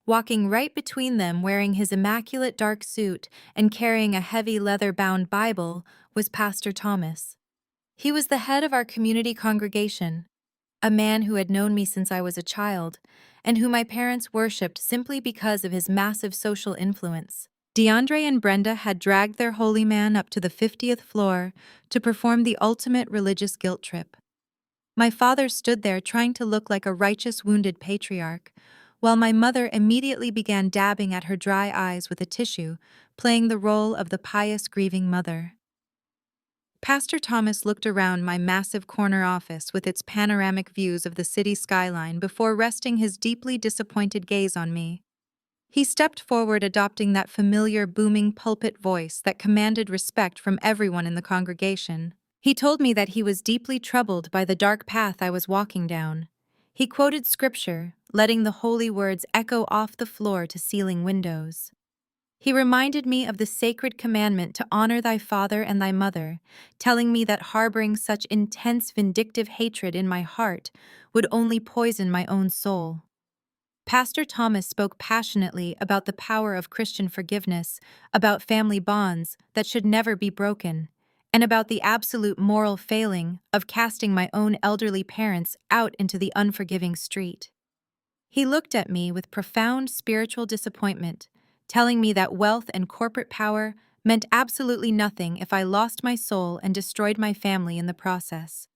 Walking right between them, wearing his immaculate dark suit and carrying a heavy leather-bound Bible, was Pastor Thomas. He was the head of our community congregation, a man who had known me since I was a child, and who my parents worshipped simply because of his massive social influence. DeAndre and Brenda had dragged their holy man up to the 50th floor to perform the ultimate religious guilt trip. My father stood there trying to look like a righteous wounded patriarch, while my mother immediately began dabbing at her dry eyes with a tissue, playing the role of the pious grieving mother. Pastor Thomas looked around my massive corner office with its panoramic views of the city skyline before resting his deeply disappointed gaze on me. He stepped forward, adopting that familiar booming pulpit voice that commanded respect from everyone in the congregation. He told me that he was deeply troubled by the dark path I was walking down. He quoted scripture, letting the holy words echo off the floor to ceiling windows. He reminded me of the sacred commandment to honor thy father and thy mother, telling me that harboring such intense vindictive hatred in my heart would only poison my own soul. Pastor Thomas spoke passionately about the power of Christian forgiveness, about family bonds that should never be broken, and about the absolute moral failing of casting my own elderly parents out into the unforgiving street. He looked at me with profound spiritual disappointment, telling me that wealth and corporate power meant absolutely nothing if I lost my soul and destroyed my family in the process.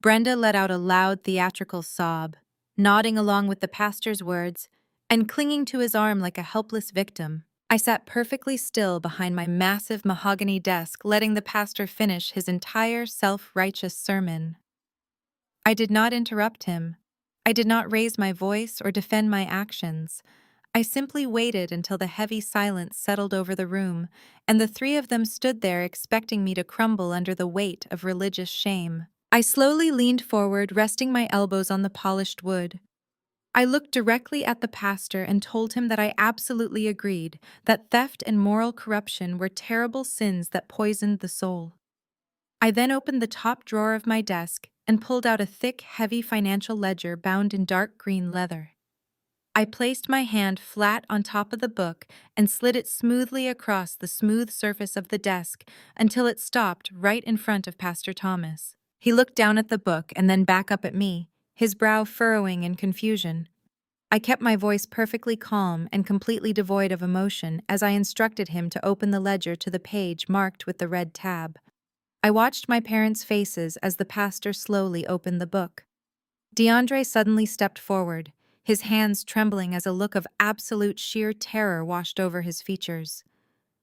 Brenda let out a loud theatrical sob, nodding along with the pastor's words and clinging to his arm like a helpless victim. I sat perfectly still behind my massive mahogany desk, letting the pastor finish his entire self-righteous sermon. I did not interrupt him. I did not raise my voice or defend my actions. I simply waited until the heavy silence settled over the room, and the three of them stood there expecting me to crumble under the weight of religious shame. I slowly leaned forward, resting my elbows on the polished wood. I looked directly at the pastor and told him that I absolutely agreed that theft and moral corruption were terrible sins that poisoned the soul. I then opened the top drawer of my desk and pulled out a thick, heavy financial ledger bound in dark green leather. I placed my hand flat on top of the book and slid it smoothly across the smooth surface of the desk until it stopped right in front of Pastor Thomas. He looked down at the book and then back up at me, his brow furrowing in confusion. I kept my voice perfectly calm and completely devoid of emotion as I instructed him to open the ledger to the page marked with the red tab. I watched my parents' faces as the pastor slowly opened the book. DeAndre suddenly stepped forward, his hands trembling as a look of absolute sheer terror washed over his features.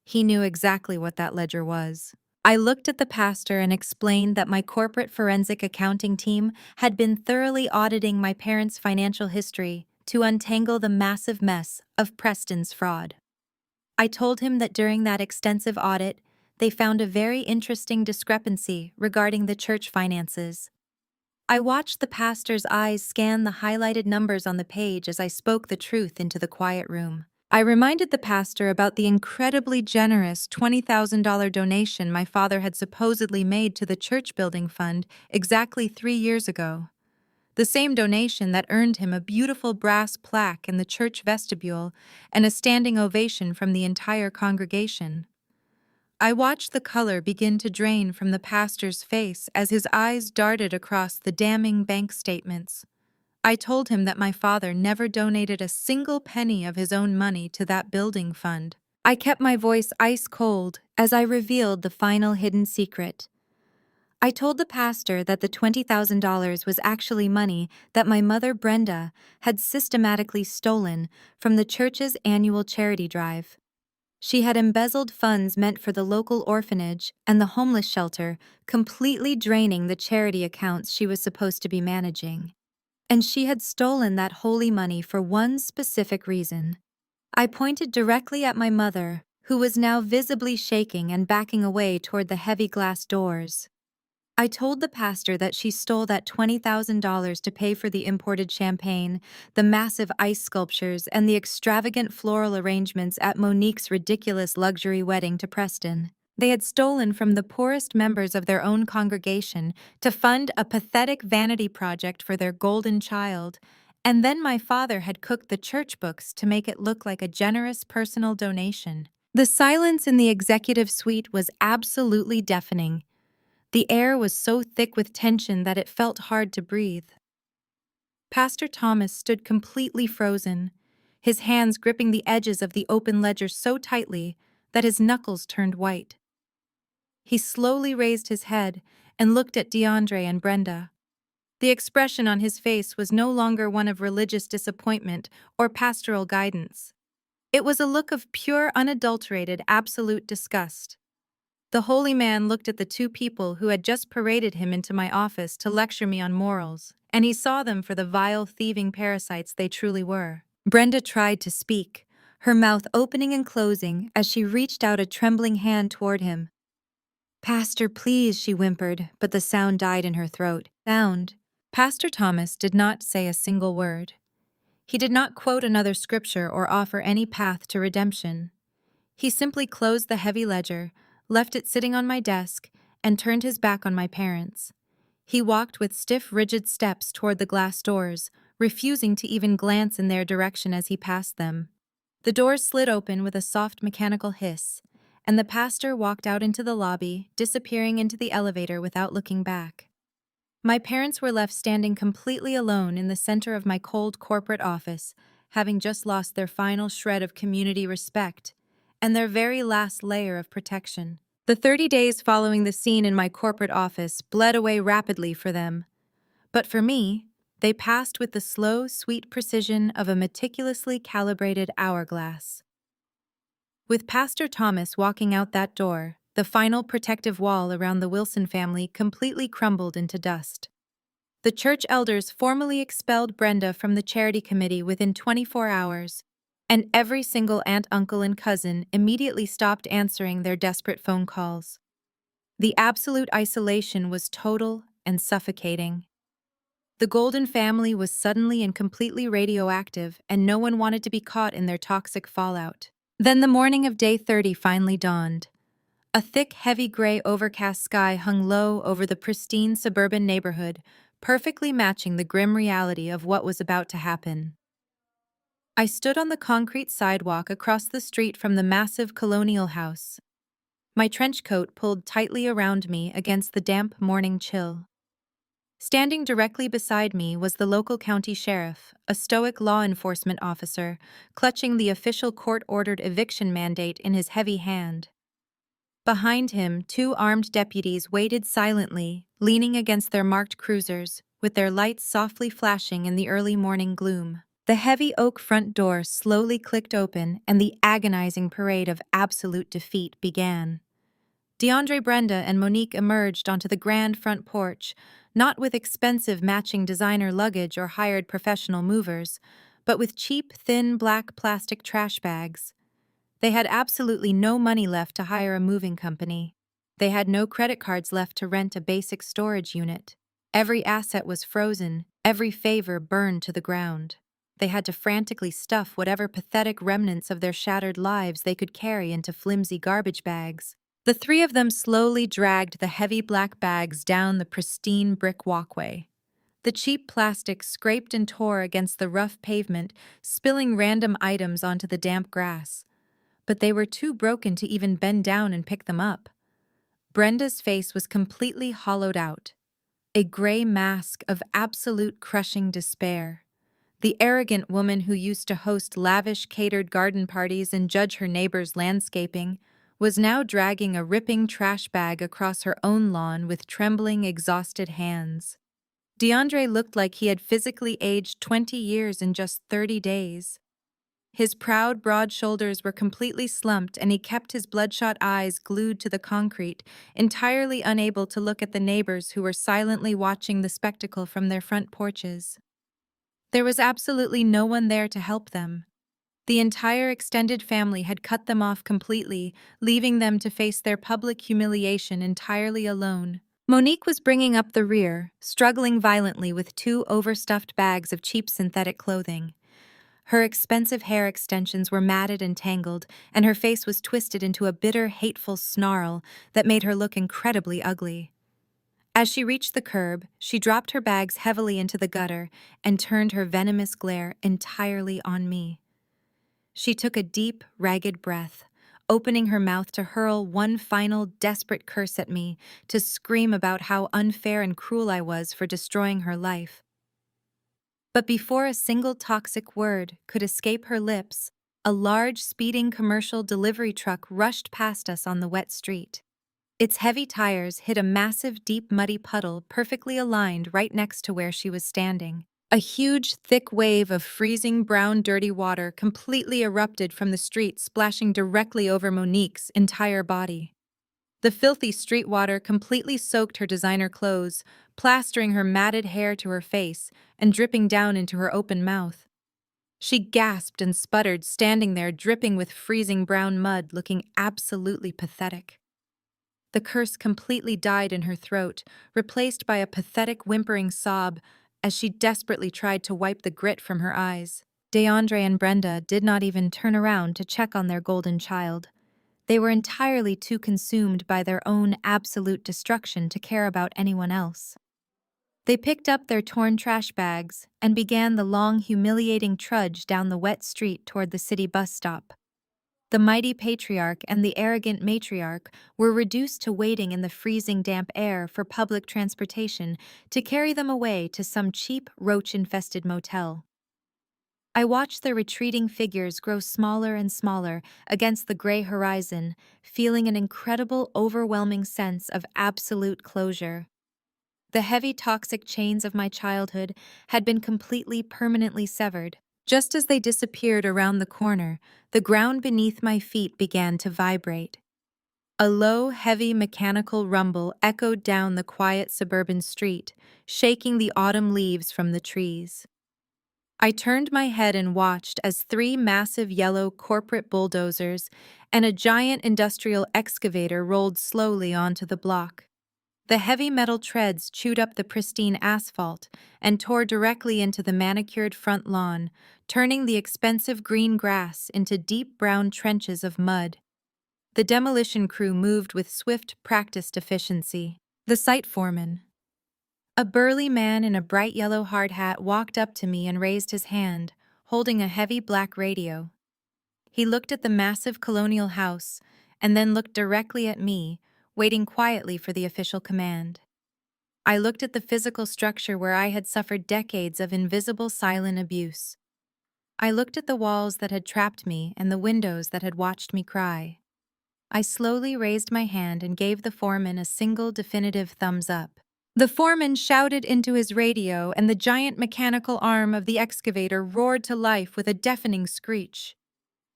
He knew exactly what that ledger was. I looked at the pastor and explained that my corporate forensic accounting team had been thoroughly auditing my parents' financial history to untangle the massive mess of Preston's fraud. I told him that during that extensive audit, they found a very interesting discrepancy regarding the church finances. I watched the pastor's eyes scan the highlighted numbers on the page as I spoke the truth into the quiet room. I reminded the pastor about the incredibly generous $20,000 donation my father had supposedly made to the church building fund exactly 3 years ago. The same donation that earned him a beautiful brass plaque in the church vestibule and a standing ovation from the entire congregation. I watched the color begin to drain from the pastor's face as his eyes darted across the damning bank statements. I told him that my father never donated a single penny of his own money to that building fund. I kept my voice ice cold as I revealed the final hidden secret. I told the pastor that the $20,000 was actually money that my mother, Brenda, had systematically stolen from the church's annual charity drive. She had embezzled funds meant for the local orphanage and the homeless shelter, completely draining the charity accounts she was supposed to be managing. And she had stolen that holy money for one specific reason. I pointed directly at my mother, who was now visibly shaking and backing away toward the heavy glass doors. I told the pastor that she stole that $20,000 to pay for the imported champagne, the massive ice sculptures, and the extravagant floral arrangements at Monique's ridiculous luxury wedding to Preston. They had stolen from the poorest members of their own congregation to fund a pathetic vanity project for their golden child, and then my father had cooked the church books to make it look like a generous personal donation. The silence in the executive suite was absolutely deafening. The air was so thick with tension that it felt hard to breathe. Pastor Thomas stood completely frozen, his hands gripping the edges of the open ledger so tightly that his knuckles turned white. He slowly raised his head and looked at DeAndre and Brenda. The expression on his face was no longer one of religious disappointment or pastoral guidance. It was a look of pure, unadulterated, absolute disgust. The holy man looked at the two people who had just paraded him into my office to lecture me on morals, and he saw them for the vile, thieving parasites they truly were. Brenda tried to speak, her mouth opening and closing as she reached out a trembling hand toward him. "Pastor, please," she whimpered, but the sound died in her throat. Pastor Thomas did not say a single word. He did not quote another scripture or offer any path to redemption. He simply closed the heavy ledger, left it sitting on my desk, and turned his back on my parents. He walked with stiff, rigid steps toward the glass doors, refusing to even glance in their direction as he passed them. The doors slid open with a soft mechanical hiss, and the pastor walked out into the lobby, disappearing into the elevator without looking back. My parents were left standing completely alone in the center of my cold corporate office, having just lost their final shred of community respect and their very last layer of protection. The 30 days following the scene in my corporate office bled away rapidly for them. But for me, they passed with the slow, sweet precision of a meticulously calibrated hourglass. With Pastor Thomas walking out that door, the final protective wall around the Wilson family completely crumbled into dust. The church elders formally expelled Brenda from the charity committee within 24 hours, and every single aunt, uncle, and cousin immediately stopped answering their desperate phone calls. The absolute isolation was total and suffocating. The Golden family was suddenly and completely radioactive, and no one wanted to be caught in their toxic fallout. Then the morning of day 30 finally dawned. A thick, heavy gray overcast sky hung low over the pristine suburban neighborhood, perfectly matching the grim reality of what was about to happen. I stood on the concrete sidewalk across the street from the massive colonial house, my trench coat pulled tightly around me against the damp morning chill. Standing directly beside me was the local county sheriff, a stoic law enforcement officer, clutching the official court-ordered eviction mandate in his heavy hand. Behind him, two armed deputies waited silently, leaning against their marked cruisers, with their lights softly flashing in the early morning gloom. The heavy oak front door slowly clicked open, and the agonizing parade of absolute defeat began. DeAndre, Brenda, and Monique emerged onto the grand front porch, not with expensive matching designer luggage or hired professional movers, but with cheap, thin black plastic trash bags. They had absolutely no money left to hire a moving company. They had no credit cards left to rent a basic storage unit. Every asset was frozen, every favor burned to the ground. They had to frantically stuff whatever pathetic remnants of their shattered lives they could carry into flimsy garbage bags. The three of them slowly dragged the heavy black bags down the pristine brick walkway. The cheap plastic scraped and tore against the rough pavement, spilling random items onto the damp grass. But they were too broken to even bend down and pick them up. Brenda's face was completely hollowed out, a gray mask of absolute crushing despair. The arrogant woman who used to host lavish catered garden parties and judge her neighbor's landscaping was now dragging a ripping trash bag across her own lawn with trembling, exhausted hands. DeAndre looked like he had physically aged 20 years in just 30 days. His proud, broad shoulders were completely slumped, and he kept his bloodshot eyes glued to the concrete, entirely unable to look at the neighbors who were silently watching the spectacle from their front porches. There was absolutely no one there to help them. The entire extended family had cut them off completely, leaving them to face their public humiliation entirely alone. Monique was bringing up the rear, struggling violently with two overstuffed bags of cheap synthetic clothing. Her expensive hair extensions were matted and tangled, and her face was twisted into a bitter, hateful snarl that made her look incredibly ugly. As she reached the curb, she dropped her bags heavily into the gutter and turned her venomous glare entirely on me. She took a deep, ragged breath, opening her mouth to hurl one final, desperate curse at me, to scream about how unfair and cruel I was for destroying her life. But before a single toxic word could escape her lips, a large, speeding commercial delivery truck rushed past us on the wet street. Its heavy tires hit a massive, deep, muddy puddle perfectly aligned right next to where she was standing. A huge, thick wave of freezing brown, dirty water completely erupted from the street, splashing directly over Monique's entire body. The filthy street water completely soaked her designer clothes, plastering her matted hair to her face and dripping down into her open mouth. She gasped and sputtered, standing there dripping with freezing brown mud, looking absolutely pathetic. The curse completely died in her throat, replaced by a pathetic whimpering sob as she desperately tried to wipe the grit from her eyes. DeAndre and Brenda did not even turn around to check on their golden child. They were entirely too consumed by their own absolute destruction to care about anyone else. They picked up their torn trash bags and began the long, humiliating trudge down the wet street toward the city bus stop. The mighty patriarch and the arrogant matriarch were reduced to waiting in the freezing damp air for public transportation to carry them away to some cheap, roach-infested motel. I watched the retreating figures grow smaller and smaller against the gray horizon, feeling an incredible, overwhelming sense of absolute closure. The heavy toxic chains of my childhood had been completely, permanently severed. Just as they disappeared around the corner, the ground beneath my feet began to vibrate. A low, heavy mechanical rumble echoed down the quiet suburban street, shaking the autumn leaves from the trees. I turned my head and watched as three massive yellow corporate bulldozers and a giant industrial excavator rolled slowly onto the block. The heavy metal treads chewed up the pristine asphalt and tore directly into the manicured front lawn, turning the expensive green grass into deep brown trenches of mud. The demolition crew moved with swift, practiced efficiency. The site foreman, a burly man in a bright yellow hard hat, walked up to me and raised his hand, holding a heavy black radio. He looked at the massive colonial house and then looked directly at me, waiting quietly for the official command. I looked at the physical structure where I had suffered decades of invisible, silent abuse. I looked at the walls that had trapped me and the windows that had watched me cry. I slowly raised my hand and gave the foreman a single definitive thumbs up. The foreman shouted into his radio, and the giant mechanical arm of the excavator roared to life with a deafening screech.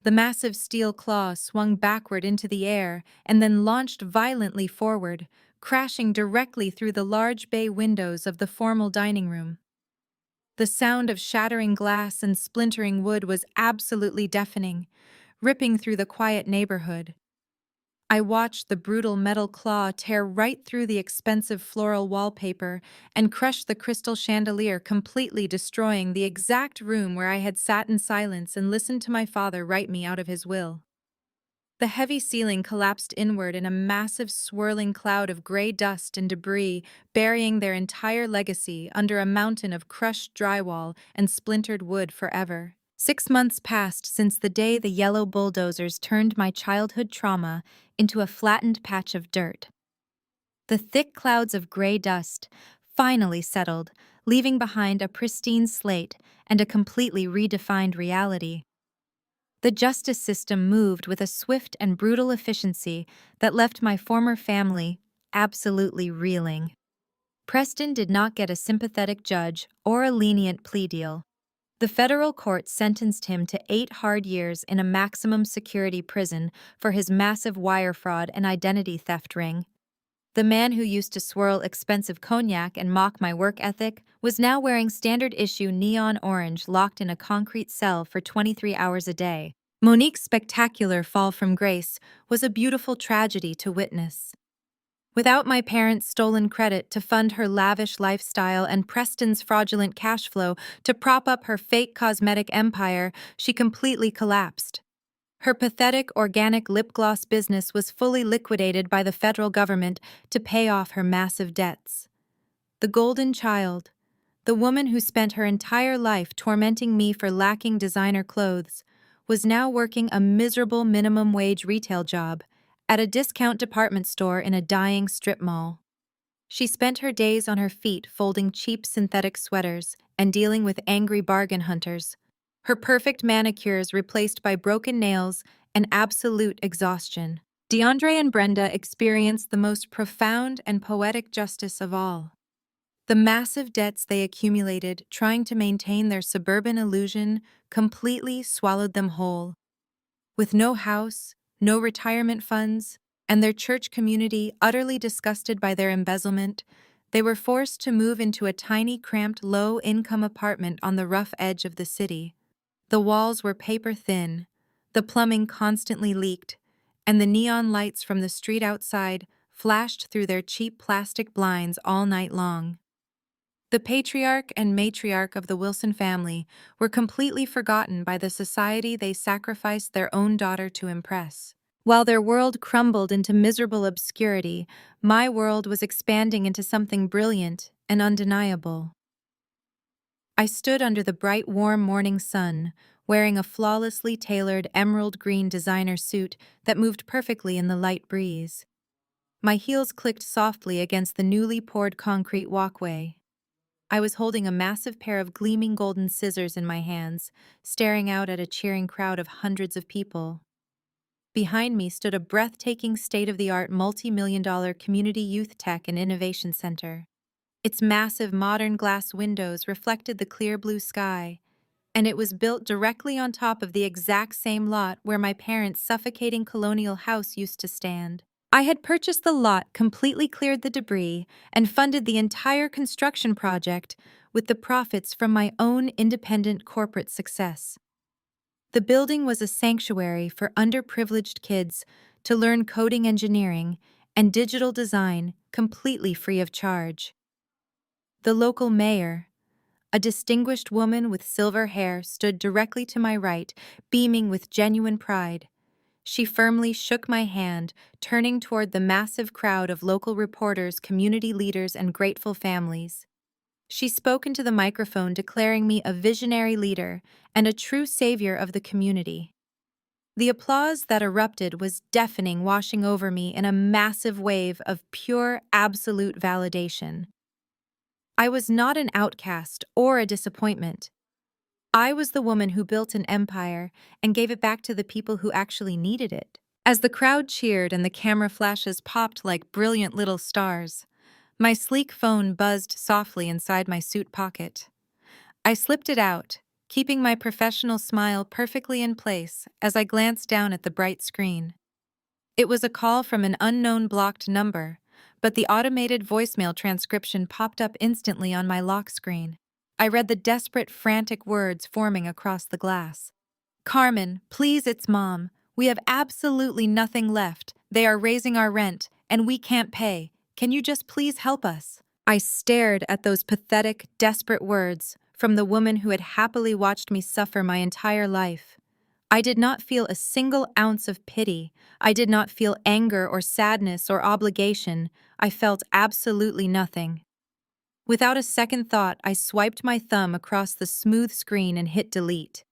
The massive steel claw swung backward into the air and then launched violently forward, crashing directly through the large bay windows of the formal dining room. The sound of shattering glass and splintering wood was absolutely deafening, ripping through the quiet neighborhood. I watched the brutal metal claw tear right through the expensive floral wallpaper and crush the crystal chandelier, completely destroying the exact room where I had sat in silence and listened to my father write me out of his will. The heavy ceiling collapsed inward in a massive swirling cloud of gray dust and debris, burying their entire legacy under a mountain of crushed drywall and splintered wood forever. 6 months passed since the day the yellow bulldozers turned my childhood trauma into a flattened patch of dirt. The thick clouds of gray dust finally settled, leaving behind a pristine slate and a completely redefined reality. The justice system moved with a swift and brutal efficiency that left my former family absolutely reeling. Preston did not get a sympathetic judge or a lenient plea deal. The federal court sentenced him to 8 hard years in a maximum security prison for his massive wire fraud and identity theft ring. The man who used to swirl expensive cognac and mock my work ethic was now wearing standard issue neon orange, locked in a concrete cell for 23 hours a day. Monique's spectacular fall from grace was a beautiful tragedy to witness. Without my parents' stolen credit to fund her lavish lifestyle and Preston's fraudulent cash flow to prop up her fake cosmetic empire, she completely collapsed. Her pathetic organic lip gloss business was fully liquidated by the federal government to pay off her massive debts. The golden child, the woman who spent her entire life tormenting me for lacking designer clothes, was now working a miserable minimum wage retail job at a discount department store in a dying strip mall. She spent her days on her feet folding cheap synthetic sweaters and dealing with angry bargain hunters, her perfect manicures replaced by broken nails and absolute exhaustion. DeAndre and Brenda experienced the most profound and poetic justice of all. The massive debts they accumulated trying to maintain their suburban illusion completely swallowed them whole. With no house, no retirement funds, and their church community utterly disgusted by their embezzlement, they were forced to move into a tiny, cramped, low-income apartment on the rough edge of the city. The walls were paper-thin, the plumbing constantly leaked, and the neon lights from the street outside flashed through their cheap plastic blinds all night long. The patriarch and matriarch of the Wilson family were completely forgotten by the society they sacrificed their own daughter to impress. While their world crumbled into miserable obscurity, my world was expanding into something brilliant and undeniable. I stood under the bright, warm morning sun, wearing a flawlessly tailored emerald green designer suit that moved perfectly in the light breeze. My heels clicked softly against the newly poured concrete walkway. I was holding a massive pair of gleaming golden scissors in my hands, staring out at a cheering crowd of hundreds of people. Behind me stood a breathtaking state-of-the-art multi-million-dollar community youth tech and innovation center. Its massive modern glass windows reflected the clear blue sky, and it was built directly on top of the exact same lot where my parents' suffocating colonial house used to stand. I had purchased the lot, completely cleared the debris, and funded the entire construction project with the profits from my own independent corporate success. The building was a sanctuary for underprivileged kids to learn coding engineering and digital design completely free of charge. The local mayor, a distinguished woman with silver hair, stood directly to my right, beaming with genuine pride. She firmly shook my hand, turning toward the massive crowd of local reporters, community leaders, and grateful families. She spoke into the microphone, declaring me a visionary leader and a true savior of the community. The applause that erupted was deafening, washing over me in a massive wave of pure, absolute validation. I was not an outcast or a disappointment. I was the woman who built an empire and gave it back to the people who actually needed it. As the crowd cheered and the camera flashes popped like brilliant little stars, my sleek phone buzzed softly inside my suit pocket. I slipped it out, keeping my professional smile perfectly in place as I glanced down at the bright screen. It was a call from an unknown blocked number, but the automated voicemail transcription popped up instantly on my lock screen. I read the desperate, frantic words forming across the glass. "Carmen, please, it's Mom. We have absolutely nothing left. They are raising our rent, and we can't pay. Can you just please help us? I stared at those pathetic, desperate words from the woman who had happily watched me suffer my entire life. I did not feel a single ounce of pity. I did not feel anger or sadness or obligation. I felt absolutely nothing. Without a second thought, I swiped my thumb across the smooth screen and hit delete.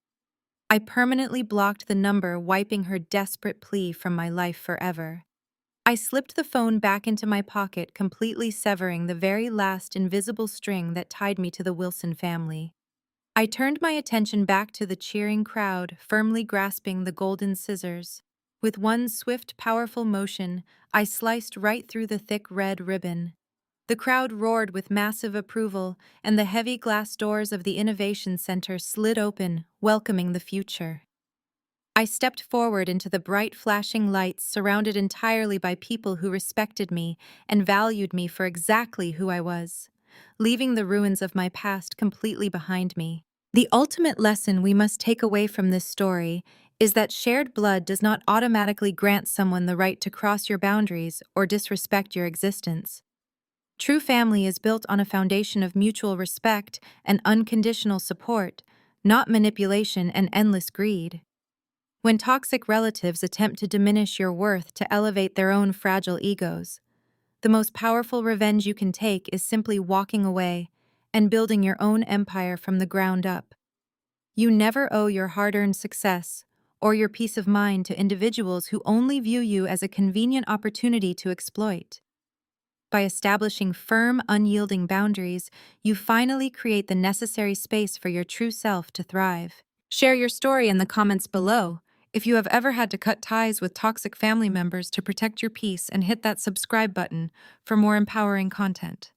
I permanently blocked the number, wiping her desperate plea from my life forever. I slipped the phone back into my pocket, completely severing the very last invisible string that tied me to the Wilson family. I turned my attention back to the cheering crowd, firmly grasping the golden scissors. With one swift, powerful motion, I sliced right through the thick red ribbon. The crowd roared with massive approval, and the heavy glass doors of the Innovation Center slid open, welcoming the future. I stepped forward into the bright flashing lights, surrounded entirely by people who respected me and valued me for exactly who I was, leaving the ruins of my past completely behind me. The ultimate lesson we must take away from this story is that shared blood does not automatically grant someone the right to cross your boundaries or disrespect your existence. True family is built on a foundation of mutual respect and unconditional support, not manipulation and endless greed. When toxic relatives attempt to diminish your worth to elevate their own fragile egos, the most powerful revenge you can take is simply walking away and building your own empire from the ground up. You never owe your hard-earned success or your peace of mind to individuals who only view you as a convenient opportunity to exploit. By establishing firm, unyielding boundaries, you finally create the necessary space for your true self to thrive. Share your story in the comments below if you have ever had to cut ties with toxic family members to protect your peace, and hit that subscribe button for more empowering content.